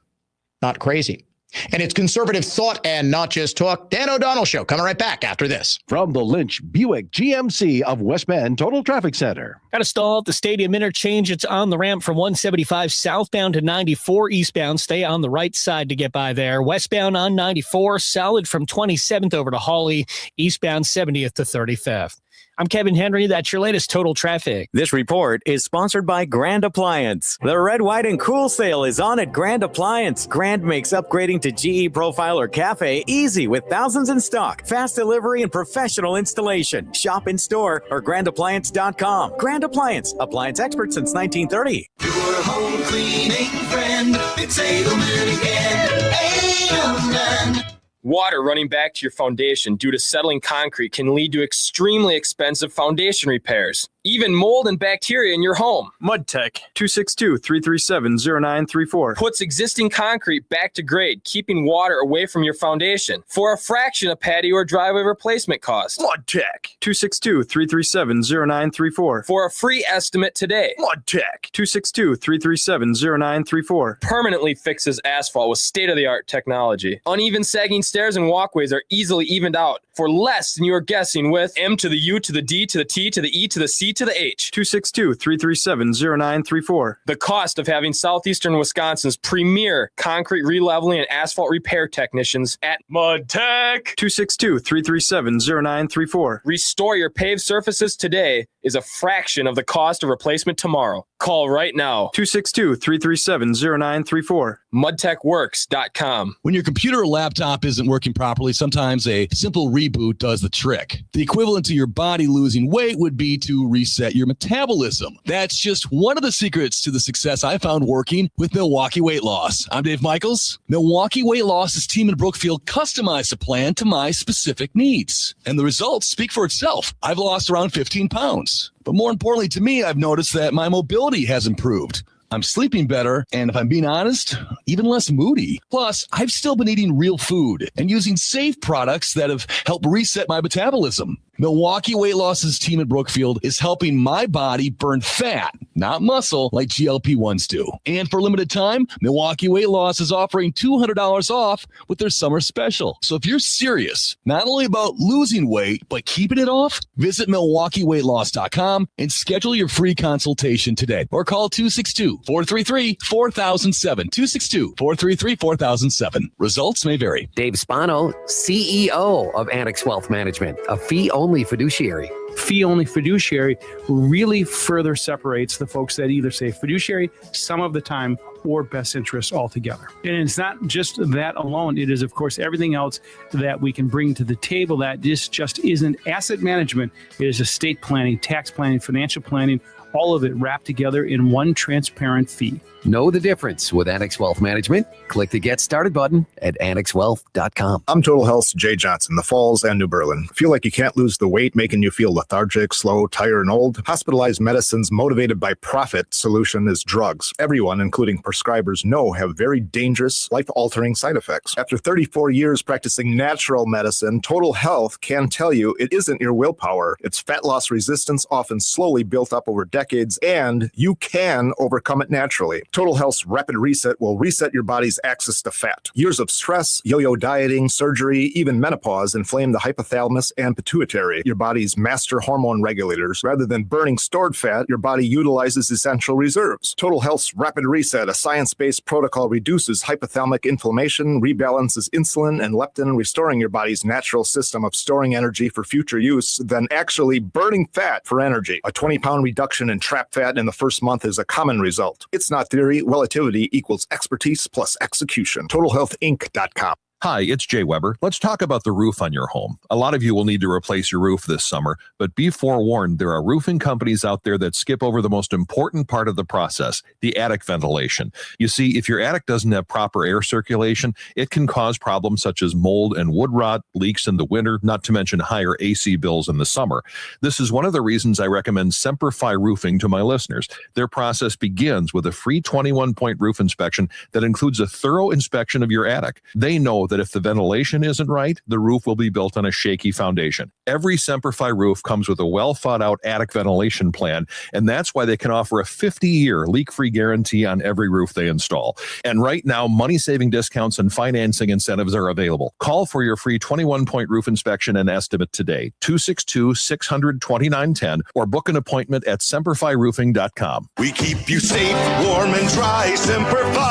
not crazy. And it's conservative thought and not just talk. Dan O'Donnell Show coming right back after this. From the Lynch Buick GMC of West Bend Total Traffic Center. Got to stall at the stadium interchange. It's on the ramp from 175 southbound to 94 eastbound. Stay on the right side to get by there. Westbound on 94, solid from 27th over to Hawley. Eastbound 70th to 35th. I'm Kevin Henry. That's your latest Total Traffic. This report is sponsored by Grand Appliance. The Red, White, and Cool sale is on at Grand Appliance. Grand makes upgrading to GE Profile or Cafe easy with thousands in stock, fast delivery, and professional installation. Shop in store or grandappliance.com. Grand Appliance, appliance expert since 1930. Your home cleaning friend, it's Edelman again. Edelman. Water running back to your foundation due to settling concrete can lead to extremely expensive foundation repairs, even mold and bacteria in your home. MudTech, 262-337-0934. Puts existing concrete back to grade, keeping water away from your foundation for a fraction of patio or driveway replacement cost. MudTech, 262-337-0934. For a free estimate today. MudTech, 262-337-0934. Permanently fixes asphalt with state-of-the-art technology. Uneven sagging stairs and walkways are easily evened out for less than you are guessing with M to the U to the D to the T to the E to the C to the H. 262-337-0934. The cost of having Southeastern Wisconsin's premier concrete releveling and asphalt repair technicians at MudTech. 262-337-0934. Restore your paved surfaces today is a fraction of the cost of replacement tomorrow. Call right now. 262-337-0934. MudTechWorks.com. When your computer or laptop isn't working properly, sometimes a simple reboot does the trick. The equivalent to your body losing weight would be to reset your metabolism. That's just one of the secrets to the success I found working with Milwaukee Weight Loss. I'm Dave Michaels. Milwaukee Weight Loss's team in Brookfield customized a plan to my specific needs. And the results speak for itself. I've lost around 15 pounds. But more importantly to me, I've noticed that my mobility has improved. I'm sleeping better, and if I'm being honest, even less moody. Plus, I've still been eating real food and using safe products that have helped reset my metabolism. Milwaukee Weight Loss's team at Brookfield is helping my body burn fat, not muscle, like GLP-1s do. And for a limited time, Milwaukee Weight Loss is offering $200 off with their summer special. So if you're serious, not only about losing weight, but keeping it off, visit MilwaukeeWeightLoss.com and schedule your free consultation today. Or call 262-433-4007. 262-433-4007. Results may vary. Dave Spano, CEO of Annex Wealth Management, a fee-only fiduciary. Fee-only fiduciary really further separates the folks that either say fiduciary some of the time or best interest altogether. And it's not just that alone. It is, of course, everything else that we can bring to the table that this just isn't asset management. It is estate planning, tax planning, financial planning, all of it wrapped together in one transparent fee. Know the difference with Annex Wealth Management. Click the Get Started button at annexwealth.com. I'm Total Health's Jay Johnson, the Falls and New Berlin. Feel like you can't lose the weight, making you feel lethargic, slow, tired, and old? Hospitalized Medicine's motivated by profit solution is drugs. Everyone, including prescribers, know have very dangerous, life-altering side effects. After 34 years practicing natural medicine, Total Health can tell you it isn't your willpower. It's fat loss resistance, often slowly built up over decades, and you can overcome it naturally. Total Health's Rapid Reset will reset your body's access to fat. Years of stress, yo-yo dieting, surgery, even menopause inflame the hypothalamus and pituitary, your body's master hormone regulators. Rather than burning stored fat, your body utilizes essential reserves. Total Health's Rapid Reset, a science-based protocol, reduces hypothalamic inflammation, rebalances insulin and leptin, restoring your body's natural system of storing energy for future use, then actually burning fat for energy. A 20-pound reduction in trapped fat in the first month is a common result. It's not theory. Relativity equals expertise plus execution. TotalHealthInc.com. Hi, it's Jay Weber. Let's talk about the roof on your home. A lot of you will need to replace your roof this summer, but be forewarned, there are roofing companies out there that skip over the most important part of the process, the attic ventilation. You see, if your attic doesn't have proper air circulation, it can cause problems such as mold and wood rot, leaks in the winter, not to mention higher AC bills in the summer. This is one of the reasons I recommend Semperfi Roofing to my listeners. Their process begins with a free 21-point roof inspection that includes a thorough inspection of your attic. They know that if the ventilation isn't right, the roof will be built on a shaky foundation. Every Semperfi roof comes with a well-thought-out attic ventilation plan, and that's why they can offer a 50-year leak-free guarantee on every roof they install. And right now, money-saving discounts and financing incentives are available. Call for your free 21-point roof inspection and estimate today, 262-600-2910, or book an appointment at SemperfiRoofing.com. We keep you safe, warm, and dry. Semperfi.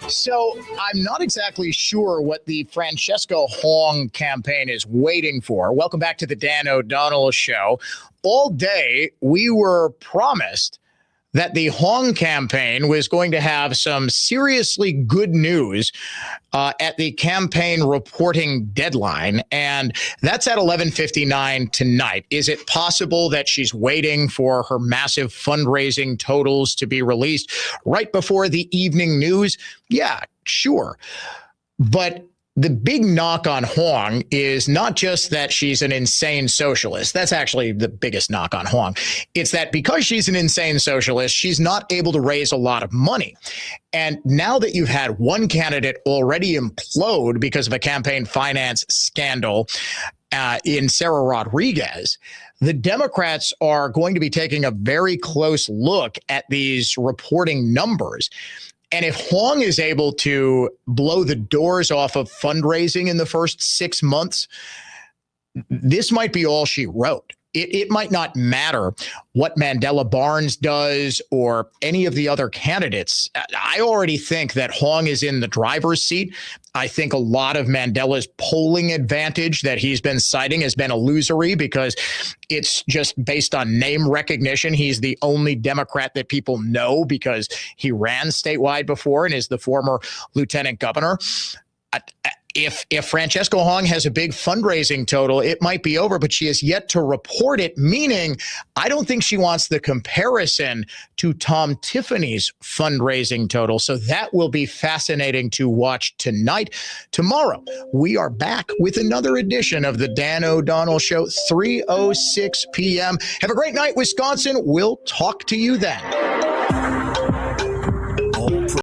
So I'm not exactly sure what the Francesco Hong campaign is waiting for. Welcome back to the Dan O'Donnell Show. All day, we were promised that the Hong campaign was going to have some seriously good news at the campaign reporting deadline, and that's at 11:59 tonight. Is it possible that she's waiting for her massive fundraising totals to be released right before the evening news? Yeah, sure. But the big knock on Hong is not just that she's an insane socialist. That's actually the biggest knock on Hong. It's that because she's an insane socialist, she's not able to raise a lot of money. And now that you've had one candidate already implode because of a campaign finance scandal in Sarah Rodriguez, the Democrats are going to be taking a very close look at these reporting numbers. And if Huang is able to blow the doors off of fundraising in the first 6 months, this might be all she wrote. It might not matter what Mandela Barnes does or any of the other candidates. I already think that Huang is in the driver's seat. I think a lot of Mandela's polling advantage that he's been citing has been illusory because it's just based on name recognition. He's the only Democrat that people know because he ran statewide before and is the former lieutenant governor. If Francesca Huang has a big fundraising total, it might be over, but she has yet to report it, meaning I don't think she wants the comparison to Tom Tiffany's fundraising total. So that will be fascinating to watch tonight. Tomorrow, we are back with another edition of the Dan O'Donnell Show, 3:06 p.m. Have a great night, Wisconsin. We'll talk to you then.